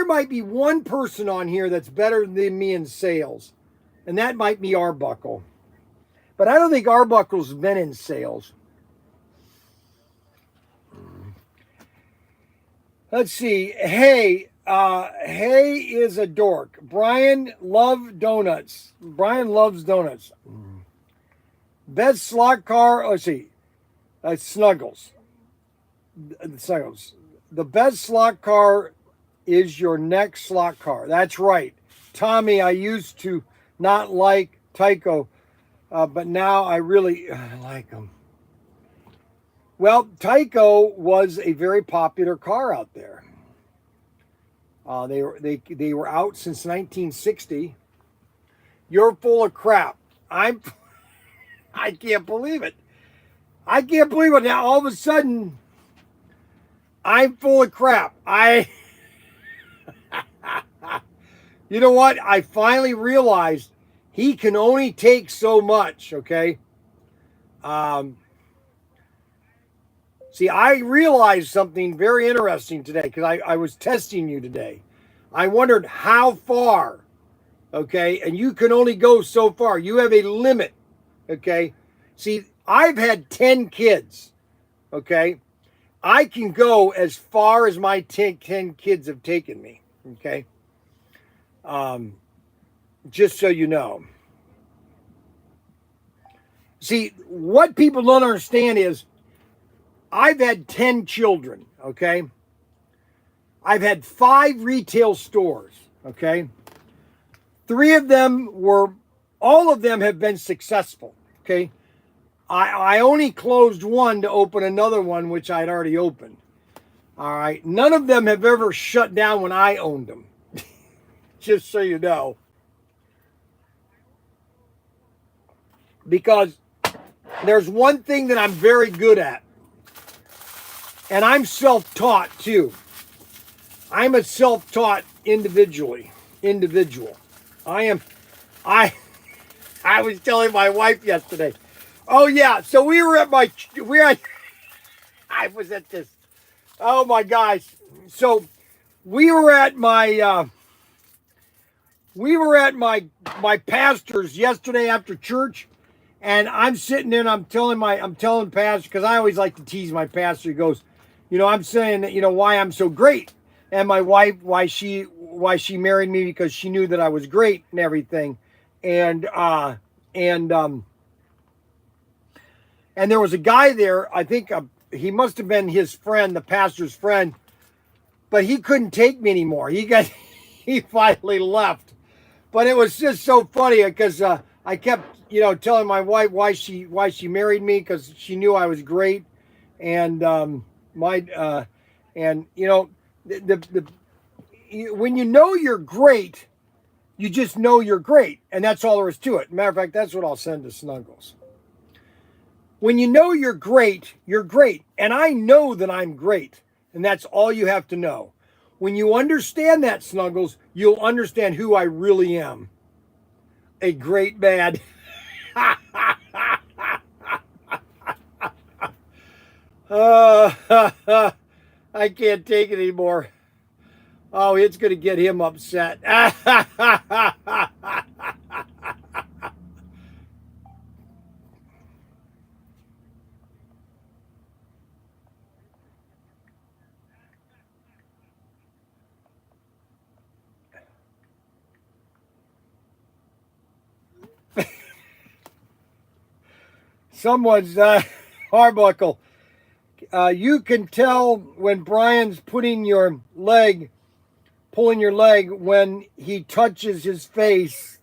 might be one person on here that's better than me in sales, and that might be Arbuckle. But I don't think Arbuckle's been in sales. Let's see. Hey is a dork. Bryan loves donuts. Best slot car. Let's see. Snuggles. The best slot car is your next slot car. That's right. Tommy, I used to not like Tyco, but now I really like them. Well, Tyco was a very popular car out there. They were out since 1960. You're full of crap. I can't believe it. I can't believe it. Now all of a sudden, I'm full of crap. You know what? I finally realized he can only take so much. Okay. See, I realized something very interesting today because I was testing you today. I wondered how far, okay? And you can only go so far. You have a limit, okay? See, I've had 10 kids, okay? I can go as far as my 10 kids have taken me, okay? Just so you know. See, what people don't understand is I've had 10 children, okay? I've had 5 retail stores, okay? All of them have been successful, okay? I only closed one to open another one, which I'd already opened. All right. None of them have ever shut down when I owned them. Just so you know. Because there's one thing that I'm very good at. And I'm self-taught too. I'm a self-taught individual. I was telling my wife yesterday. Oh yeah, so I was at this. Oh my gosh. So we were at my pastor's yesterday after church, and I'm sitting there and I'm telling pastor, because I always like to tease my pastor. He goes, I'm saying, why I'm so great. And my wife, why she married me, because she knew that I was great and everything. And there was a guy there, I think he must have been his friend, the pastor's friend, but he couldn't take me anymore. He finally left. But it was just so funny because I kept, telling my wife why she married me, because she knew I was great. And when you know you're great, you just know you're great, and that's all there is to it. Matter of fact, that's what I'll send to Snuggles. When you know you're great, and I know that I'm great, and that's all you have to know. When you understand that, Snuggles, you'll understand who I really am. A great man. I can't take it anymore. Oh, it's going to get him upset. Someone's Harbuckle. You can tell when Brian's pulling your leg when he touches his face.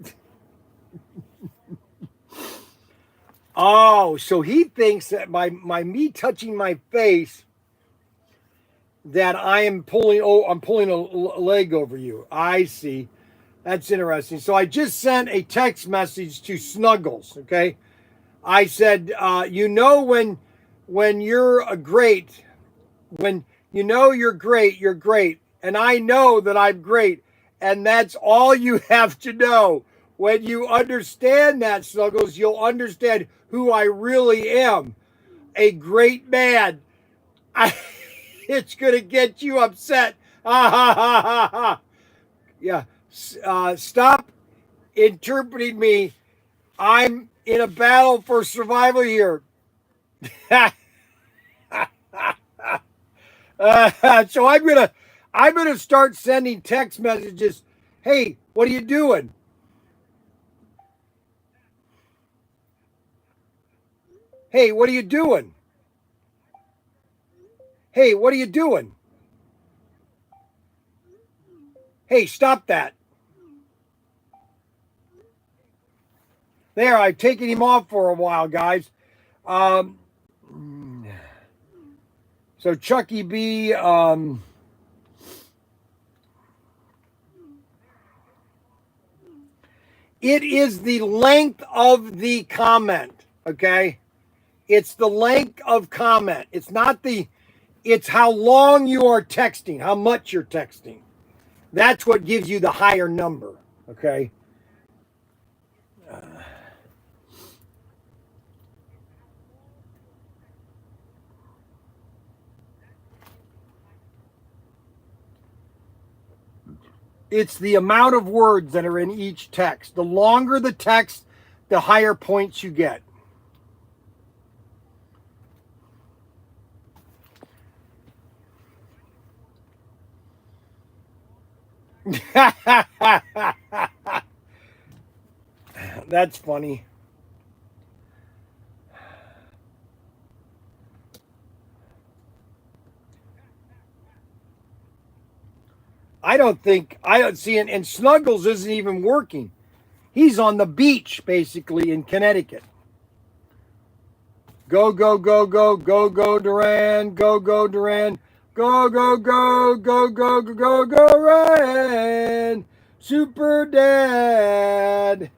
Oh, so he thinks that by me touching my face that I'm pulling a leg over you. I see. That's interesting. So I just sent a text message to Snuggles, okay? I said, you know when you're a great, when you know you're great, and I know that I'm great, and that's all you have to know. When you understand that, Snuggles, you'll understand who I really am. A great man. It's going to get you upset. Ha ha ha ha ha. Yeah. Stop interpreting me. I'm in a battle for survival here. So I'm gonna start sending text messages. Hey, what are you doing? Hey, what are you doing? Hey, what are you doing? Hey, stop that. There, I've taken him off for a while, guys. So Chucky B, it is the length of the comment, okay? It's the length of comment. It's how long you are texting, how much you're texting. That's what gives you the higher number, okay? It's the amount of words that are in each text. The longer the text, the higher points you get. That's funny. I don't see it. And Snuggles isn't even working. He's on the beach, basically, in Connecticut. Go, go, go, go, go, go, Duran. Go, go, Duran. Go, go, go, go, go, go, go, go, Duran. Super Dad.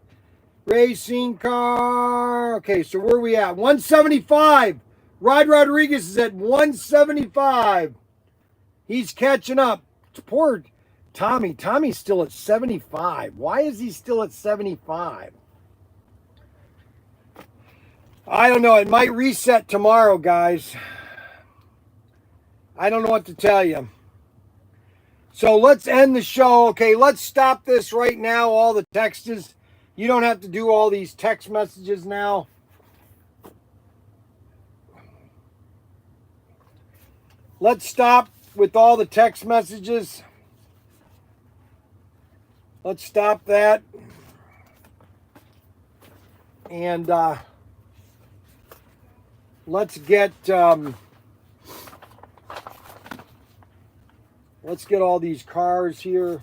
Racing car. Okay, so where are we at? 175. Rod Rodriguez is at 175. He's catching up. Poor Tommy. Tommy's still at 75. Why is he still at 75? I don't know. It might reset tomorrow, guys. I don't know what to tell you. So let's end the show. Okay, let's stop this right now. All the texts. You don't have to do all these text messages now. Let's stop with all the text messages. Let's stop that. And let's get all these cars here.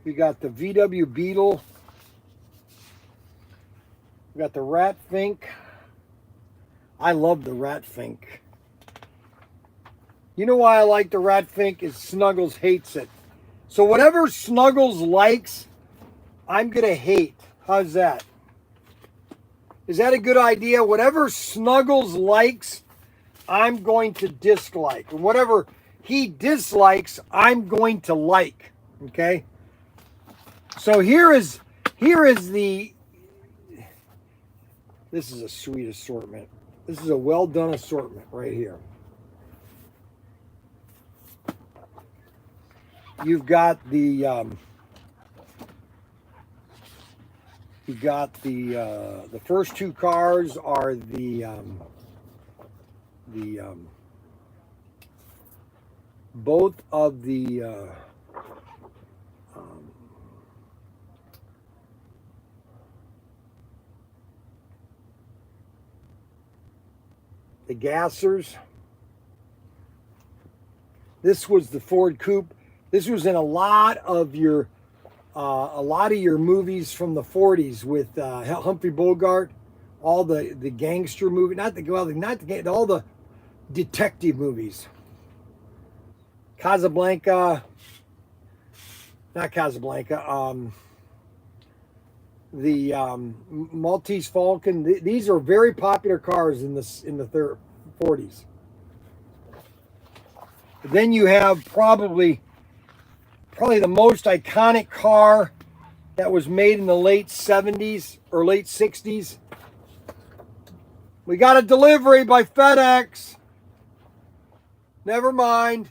We got the VW Beetle. We got the Rat Fink. I love the Rat Fink. You know why I like the Rat Fink is Snuggles hates it. So whatever Snuggles likes, I'm going to hate. How's that? Is that a good idea? Whatever Snuggles likes, I'm going to dislike. And whatever he dislikes, I'm going to like. Okay? So here is the, this is a sweet assortment. This is a well done assortment right here. you've got the first two cars are both of the gassers. This was the Ford Coupe. This was in a lot of your movies from the 40s with Humphrey Bogart, all the gangster movie, all the detective movies. Casablanca, not Casablanca. The Maltese Falcon. These are very popular cars in the 40s. Then you have probably the most iconic car that was made in the late 70s or late 60s. We got a delivery by FedEx. Never mind.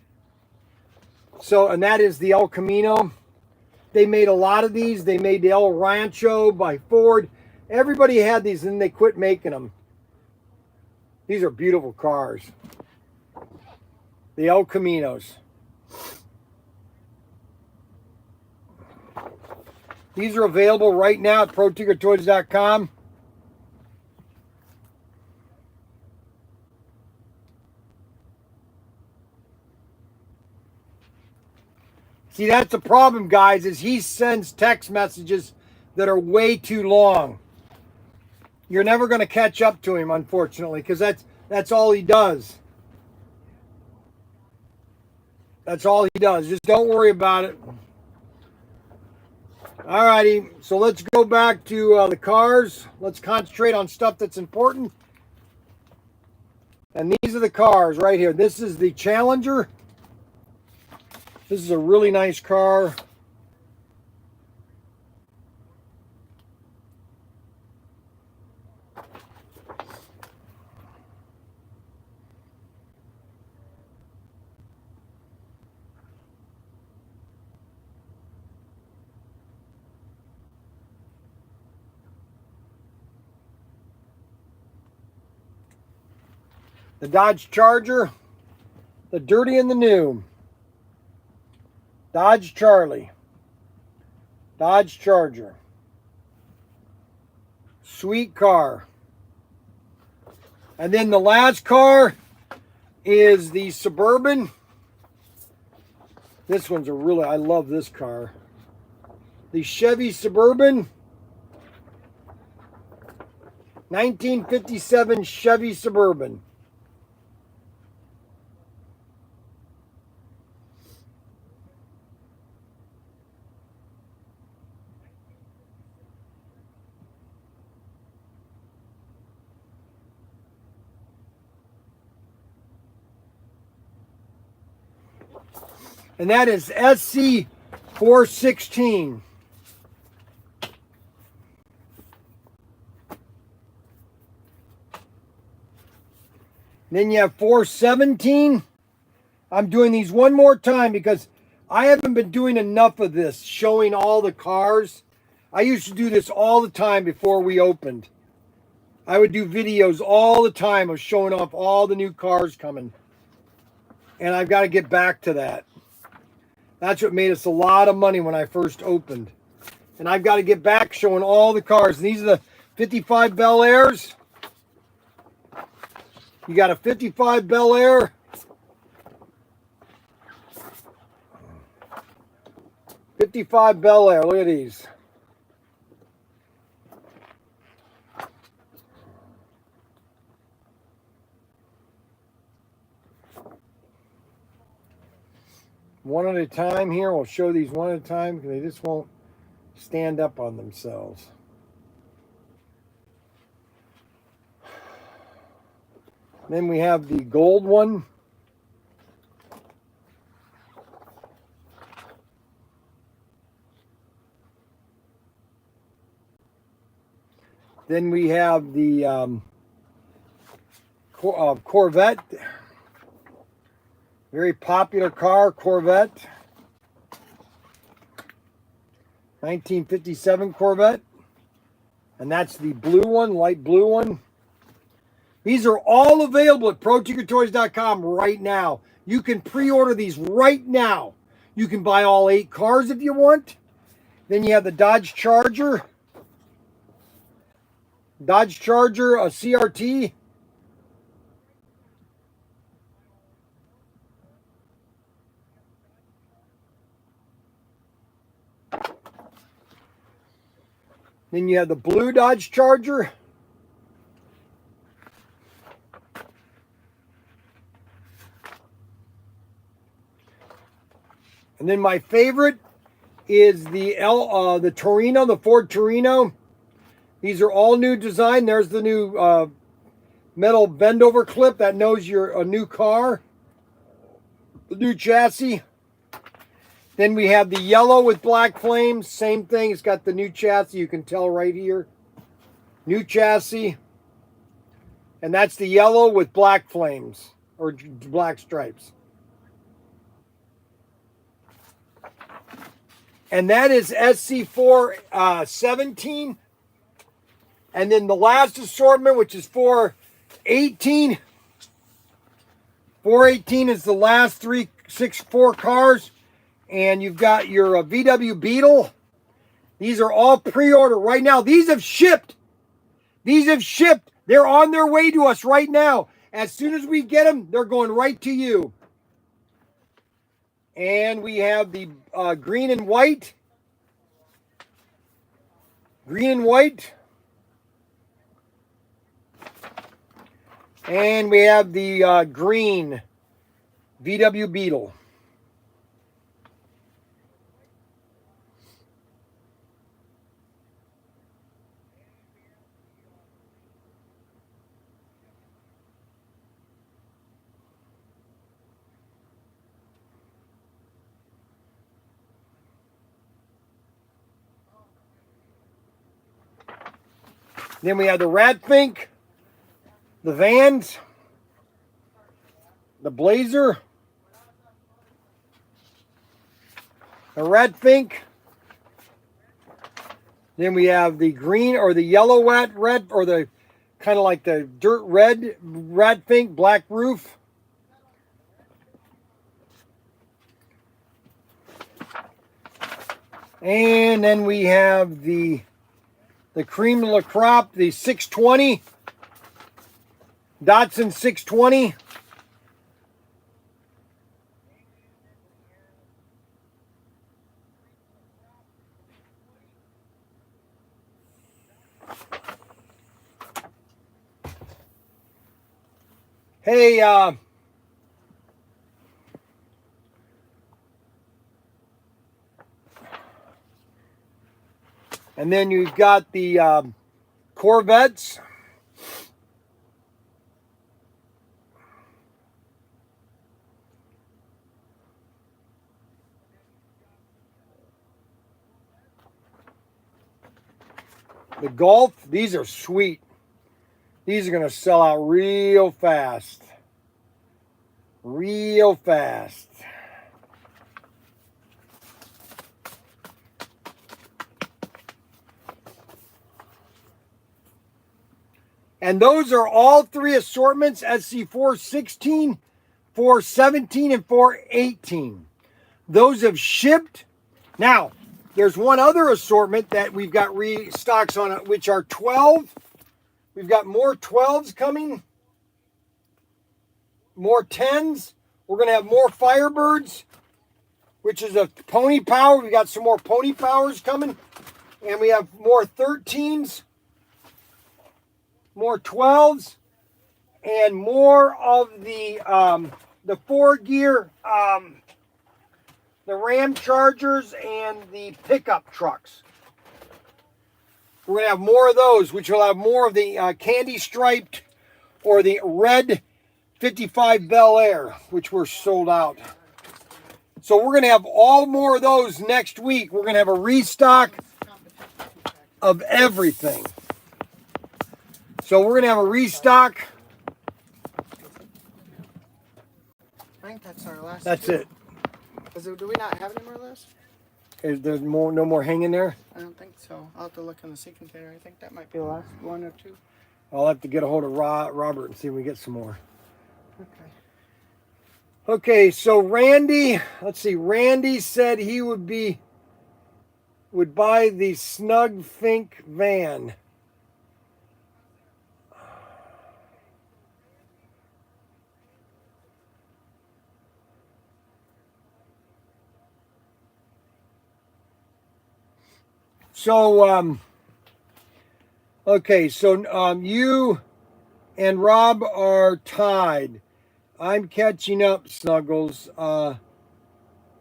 So, and that is the El Camino. They made a lot of these. They made the El Rancho by Ford. Everybody had these and they quit making them. These are beautiful cars. The El Caminos. These are available right now at ProTinkerToys.com. See, that's the problem, guys, is he sends text messages that are way too long. You're never going to catch up to him, unfortunately, because that's all he does. That's all he does. Just don't worry about it. All righty, so let's go back to the cars. Let's concentrate on stuff that's important. And these are the cars right here. This is the Challenger. This is a really nice car. The Dodge Charger, the dirty and the new. Dodge Charlie. Dodge Charger. Sweet car. And then the last car is the Suburban. This one's I love this car. The Chevy Suburban. 1957 Chevy Suburban. And that is SC 416. Then you have 417. I'm doing these one more time because I haven't been doing enough of this, showing all the cars. I used to do this all the time before we opened. I would do videos all the time of showing off all the new cars coming. And I've got to get back to that. That's what made us a lot of money when I first opened. And I've got to get back showing all the cars. And these are the 55 Bel Airs. You got a 55 Bel Air. '55 Bel Air. Look at these. One at a time here. We'll show these one at a time because they just won't stand up on themselves. Then we have the gold one. Then we have the Corvette. Very popular car, Corvette. 1957 Corvette. And that's the blue one, light blue one. These are all available at ProTinkerToys.com right now. You can pre-order these right now. You can buy all 8 cars if you want. Then you have the Dodge Charger. A CRT. Then you have the blue Dodge Charger. And then my favorite is the Torino, the Ford Torino. These are all new design. There's the new metal bend over clip that knows you're a new car. The new chassis. Then we have the yellow with black flames. Same thing. It's got the new chassis. You can tell right here. New chassis. And that's the yellow with black flames. Or black stripes. And that is SC4 17. And then the last assortment, which is 418. 418 is the last 4 cars. And you've got your VW Beetle. These are all pre-order right now. These have shipped. These have shipped. They're on their way to us right now. As soon as we get them, they're going right to you. And we have the green and white. Green and white. And we have the green VW Beetle. Then we have the Radfink, the Vans, the Blazer, the Radfink. Then we have the green or the yellow red or the kind of like the dirt red Radfink, black roof. And then we have the cream de la crop, the 620, Datsun 620. Hey, and then you've got the Corvettes. The Golf, these are sweet. These are going to sell out real fast. Real fast. And those are all 3 assortments, SC416, 417, and 418. Those have shipped. Now, there's one other assortment that we've got restocks on it, which are 12. We've got more 12s coming. More 10s. We're going to have more Firebirds, which is a Pony Power. We've got some more Pony Powers coming. And we have more 13s. More 12s. And more of the 4-gear, the Ram Chargers and the pickup trucks. We're going to have more of those, which will have more of the candy striped or the red 55 Bel Air, which were sold out. So we're going to have all more of those next week. We're going to have a restock of everything. So we're going to have a restock. I think that's our last. That's it. Do we not have any more of those? Is there no more hanging there? I don't think so. I'll have to look in the sea container. I think that might be the last one or two. I'll have to get a hold of Robert and see if we get some more. Okay. Okay, so Randy, let's see. Randy said he would buy the Snug Fink van. So, okay, so you and Rob are tied. I'm catching up, Snuggles.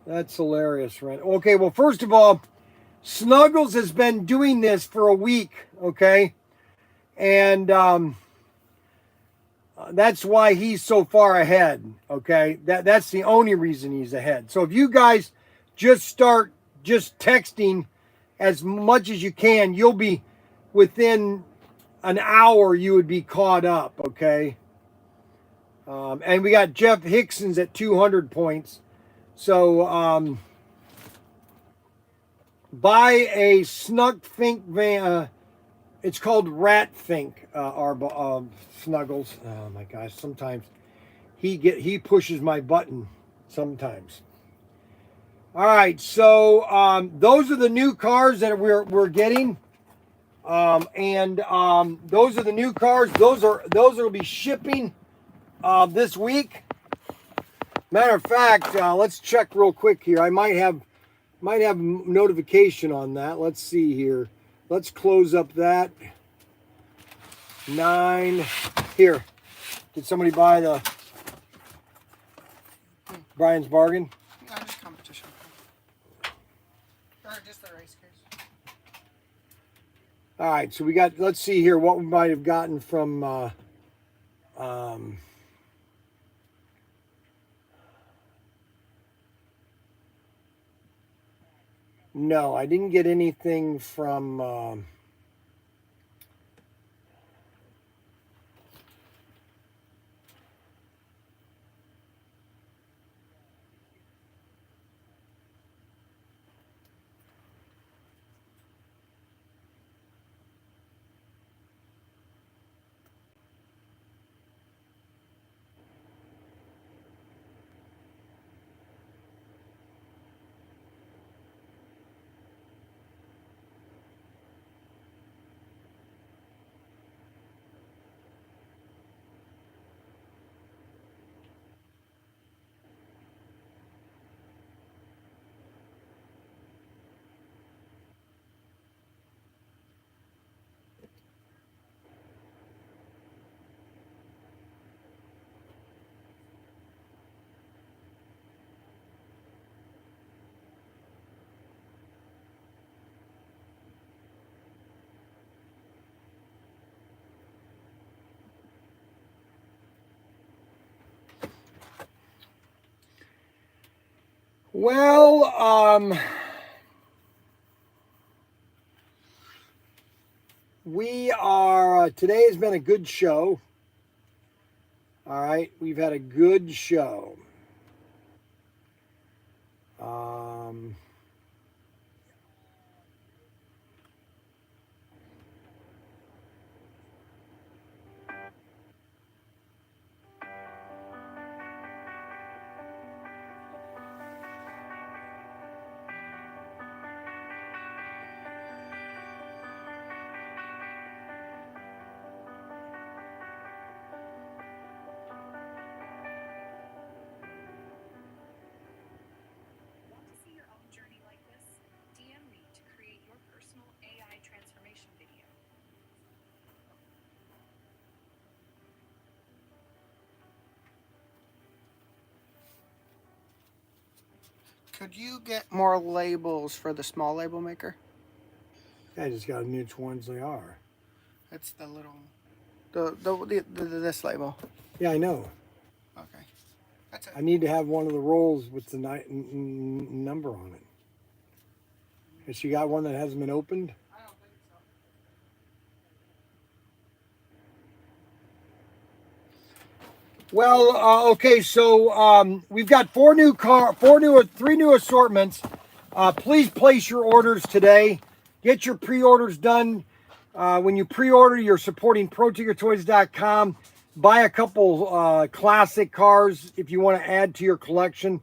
That's hilarious, right? Okay, well, first of all, Snuggles has been doing this for a week, okay? And that's why he's so far ahead, okay? That's the only reason he's ahead. So if you guys just start just texting as much as you can, you'll be within an hour, you would be caught up, okay? And we got Jeff Hickson's at 200 points. So buy a Snug Fink van. It's called Rat Fink, Snuggles. Oh my gosh, sometimes he pushes my button sometimes. All right, so those are the new cars that we're getting. Those are the new cars. Those will be shipping this week. Matter of fact, let's check real quick here. I might have notification on that. Let's see here. Let's close up that. 9 here. Did somebody buy the Bryan's bargain? No, just competition. Or just the race cars. All right, so we got. Let's see here what we might have gotten from. No, I didn't get anything from. Well, we are. Today has been a good show. All right, we've had a good show. Could you get more labels for the small label maker? I just got to know which ones they are. It's the little, this label. Yeah, I know. Okay, that's it. I need to have one of the rolls with the number on it. Has she got one that hasn't been opened? I don't think so. Well, okay, so we've got three new assortments. Please place your orders today. Get your pre-orders done. When you pre-order, you're supporting ProTinkerToys.com. Buy a couple classic cars if you want to add to your collection.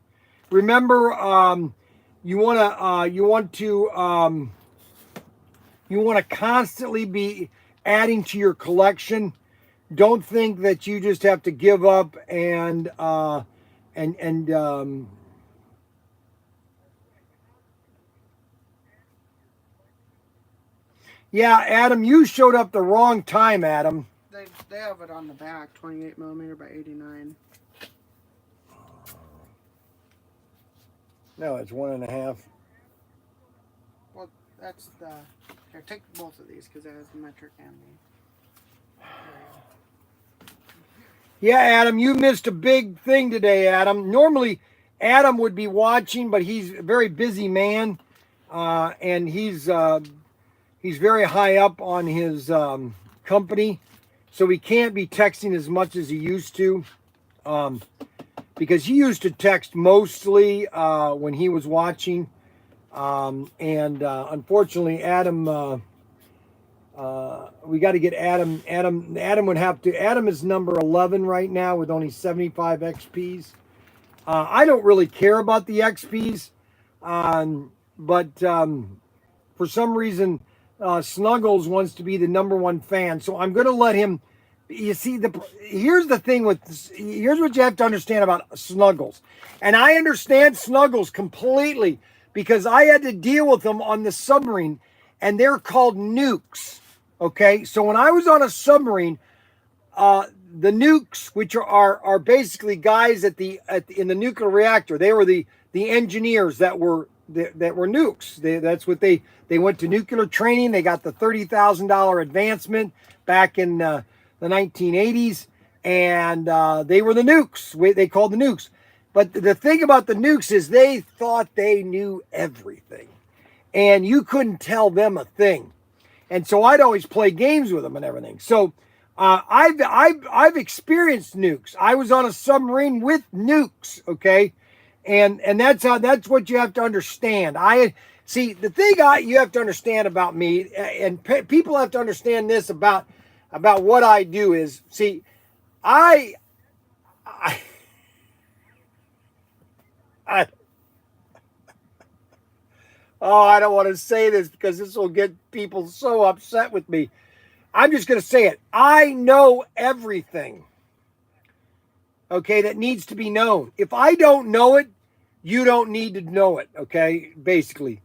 Remember, you want to constantly be adding to your collection. Don't think that you just have to give up and yeah, Adam, you showed up the wrong time, Adam. They have it on the back, 28 millimeter by 89. No, it's 1.5. Well, that's the. Here, take both of these because it has the metric and the. Yeah, Adam, you missed a big thing today, Adam. Normally, Adam would be watching, but he's a very busy man, and he's very high up on his company, so he can't be texting as much as he used to, because he used to text mostly when he was watching, and unfortunately, Adam. We got to get Adam. Adam would have to. Adam is number 11 right now with only 75 XPs. I don't really care about the XPs, but for some reason, Snuggles wants to be the #1 fan. So I'm going to let him. You see, here's the thing with here's what you have to understand about Snuggles, and I understand Snuggles completely because I had to deal with them on the submarine. And they're called nukes, okay? So when I was on a submarine, the nukes, which are basically guys in the nuclear reactor, they were the engineers that were nukes. That's what they went to nuclear training. They got the $30,000 advancement back in the 1980s, and they were the nukes. They called the nukes. But the thing about the nukes is they thought they knew everything. And you couldn't tell them a thing, and so I'd always play games with them and everything. So I've experienced nukes. I was on a submarine with nukes, okay, and that's what you have to understand. See the thing you have to understand about me, and people have to understand this about what I do is I Oh, I don't want to say this because this will get people so upset with me. I'm just going to say it. I know everything, okay, that needs to be known. If I don't know it, you don't need to know it, okay, basically.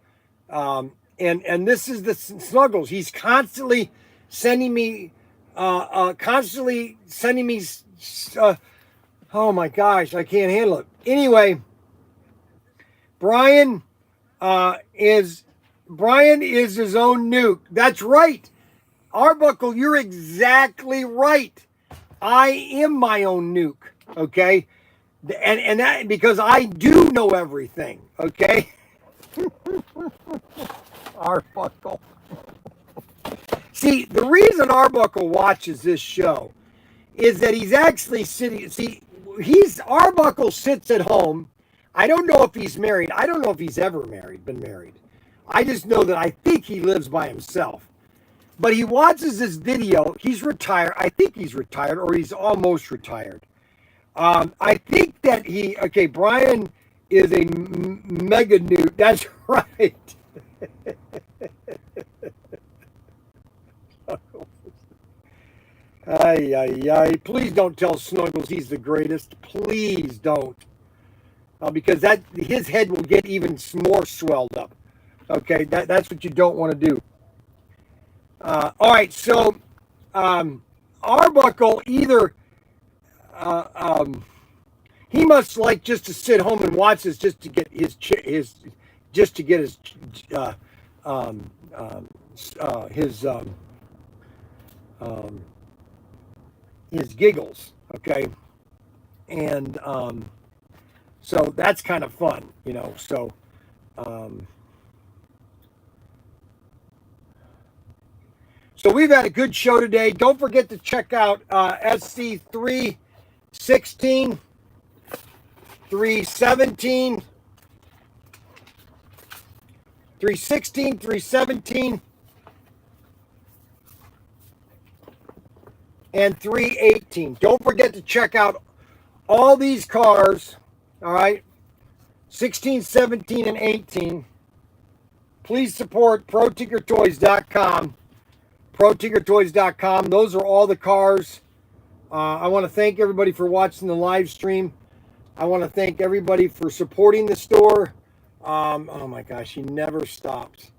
And this is the Snuggles. He's constantly sending me, oh my gosh, I can't handle it. Anyway, Bryan is his own nuke. That's right. Arbuckle, you're exactly right. I am my own nuke. Okay. And that because I do know everything. Okay. Arbuckle. See, the reason Arbuckle watches this show is that he's actually sitting. See, Arbuckle sits at home. I don't know if he's married. I don't know if he's ever been married. I just know that I think he lives by himself. But he watches this video. He's retired. I think he's retired or he's almost retired. I think that Bryan is a mega nuke. That's right. Ay. Please don't tell Snuggles he's the greatest. Please don't. Because his head will get even more swelled up. Okay, that's what you don't want to do. All right, so Arbuckle either he must like just to sit home and watch this just to get his giggles. Okay, and so that's kind of fun, so so we've had a good show today. Don't forget to check out SC316, 317, 316, 317, and 318. Don't forget to check out all these cars, all right? 16, 17, and 18. Please support ProTinkerToys.com. ProTinkerToys.com. Those are all the cars. I want to thank everybody for watching the live stream. I want to thank everybody for supporting the store. Oh my gosh, he never stops.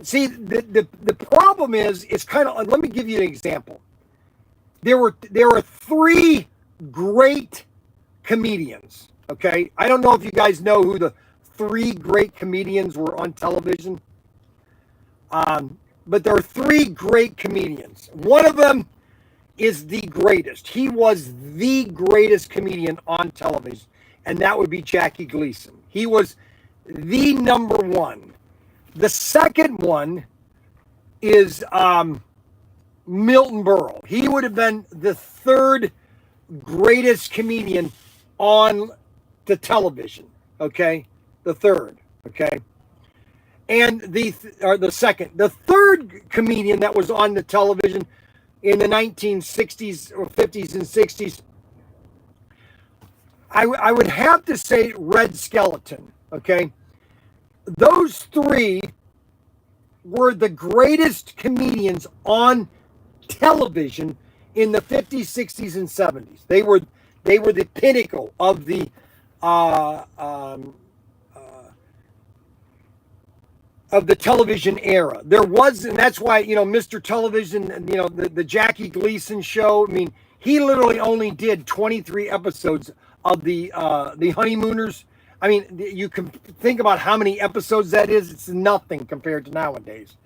See, the problem is, it's kind of, let me give you an example. There were 3 great comedians, okay? I don't know if you guys know who the 3 great comedians were on television. But there are 3 great comedians. One of them is the greatest. He was the greatest comedian on television, and that would be Jackie Gleason. He was the number one. The second one is Milton Berle. He would have been the 3rd greatest comedian on the television, okay? The 3rd, okay? And the 3rd comedian that was on the television in the 1960s or 50s and 60s, I would have to say Red Skeleton, okay? Those 3 were the greatest comedians on television in the 50s, 60s, and 70s. They were the pinnacle of the television era. There was, and that's why, Mr. Television, the Jackie Gleason show. I mean, he literally only did 23 episodes of the Honeymooners. I mean, you can think about how many episodes that is. It's nothing compared to nowadays.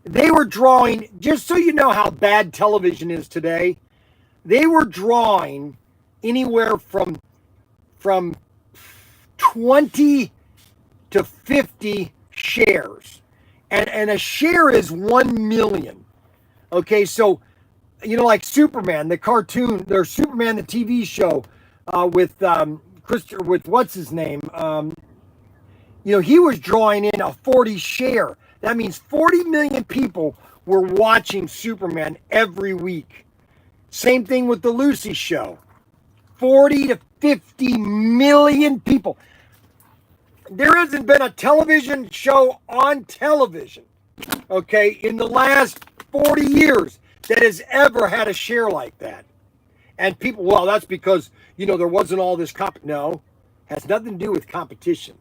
They were drawing, just so you know how bad television is today, they were drawing anywhere from 20 to 50 shares. And a share is 1 million. Okay, so, like Superman, the cartoon, there's Superman, the TV show, with what's his name? He was drawing in a 40 share. That means 40 million people were watching Superman every week. Same thing with the Lucy show. 40 to 50 million people. There hasn't been a television show on television, okay, in the last 40 years that has ever had a share like that. And people, well, that's because, there wasn't all this No, has nothing to do with competition.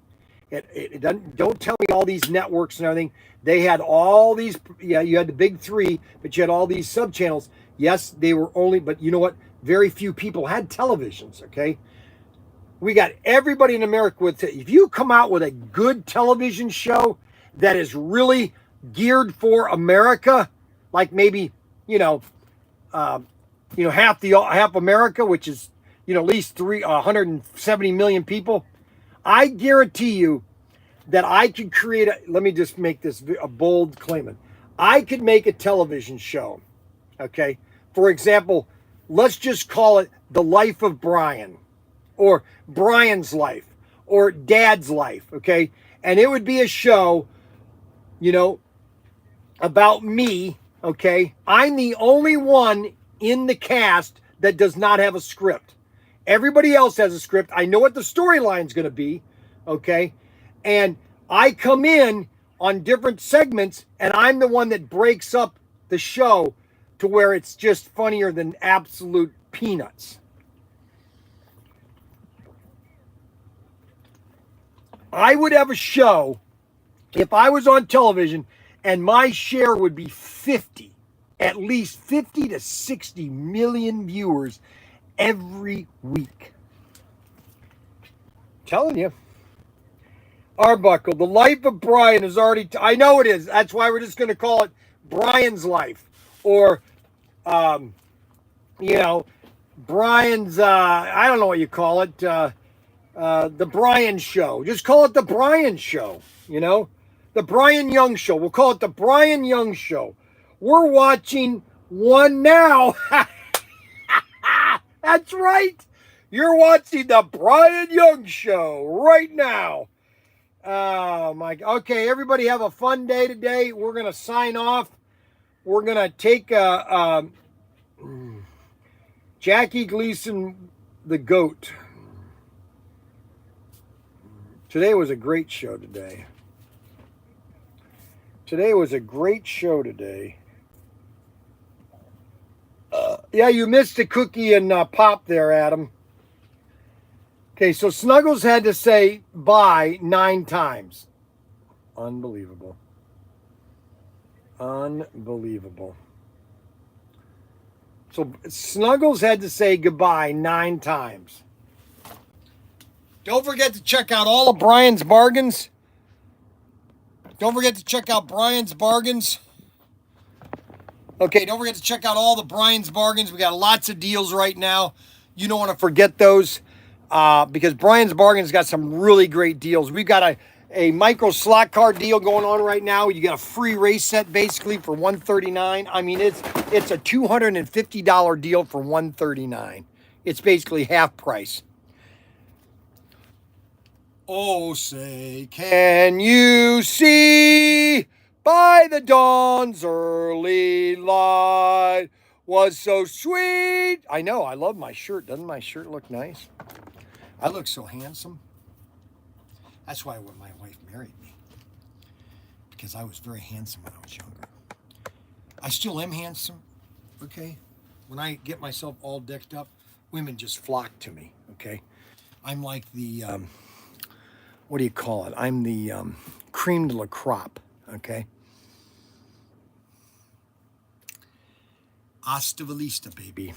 It doesn't. Don't tell me all these networks and everything. They had all these. Yeah, you had the big 3, but you had all these sub channels. Yes, they were only. But you know what? Very few people had televisions. Okay, we got everybody in America with. If you come out with a good television show that is really geared for America, like maybe half America, which is at least 170 million people. I guarantee you that I could create let me just make this a bold claimant. I could make a television show, okay? For example, let's just call it The Life of Bryan, or Bryan's Life, or Dad's Life, okay? And it would be a show, about me, okay? I'm the only one in the cast that does not have a script. Everybody else has a script. I know what the storyline's going to be, okay? And I come in on different segments, and I'm the one that breaks up the show to where it's just funnier than absolute peanuts. I would have a show, if I was on television, and my share would be 50, at least 50 to 60 million viewers every week. Telling you. Arbuckle, The Life of Bryan is already... I know it is. That's why we're just going to call it Bryan's Life. Or, Bryan's... I don't know what you call it. The Bryan Show. Just call it The Bryan Show. The Bryan Young Show. We'll call it The Bryan Young Show. We're watching one now. That's right. You're watching the Bryan Young Show right now. Oh my. Okay, everybody have a fun day today. We're gonna sign off. We're gonna take Jackie Gleason, the goat. Today was a great show today. Today was a great show today. Yeah, you missed a cookie and pop there, Adam. Okay, so Snuggles had to say bye 9 times. Unbelievable. Unbelievable. So Snuggles had to say goodbye 9 times. Don't forget to check out all of Bryan's bargains. Don't forget to check out Bryan's bargains. Okay, don't forget to check out all the Bryan's bargains. We got lots of deals right now. You don't want to forget those because Bryan's bargains got some really great deals. We've got a micro slot card deal going on right now. You get a free race set basically for $139. I mean, it's a $250 deal for $139. It's basically half price. Oh, say, can you see by the dawn's early light was so sweet? I know, I love my shirt. Doesn't my shirt look nice? I look so handsome. That's why when my wife married me, because I was very handsome when I was younger. I still am handsome, okay? When I get myself all decked up, women just flock to me, okay? I'm like the... what do you call it? I'm the cream de la crop, okay? Hasta la vista, baby.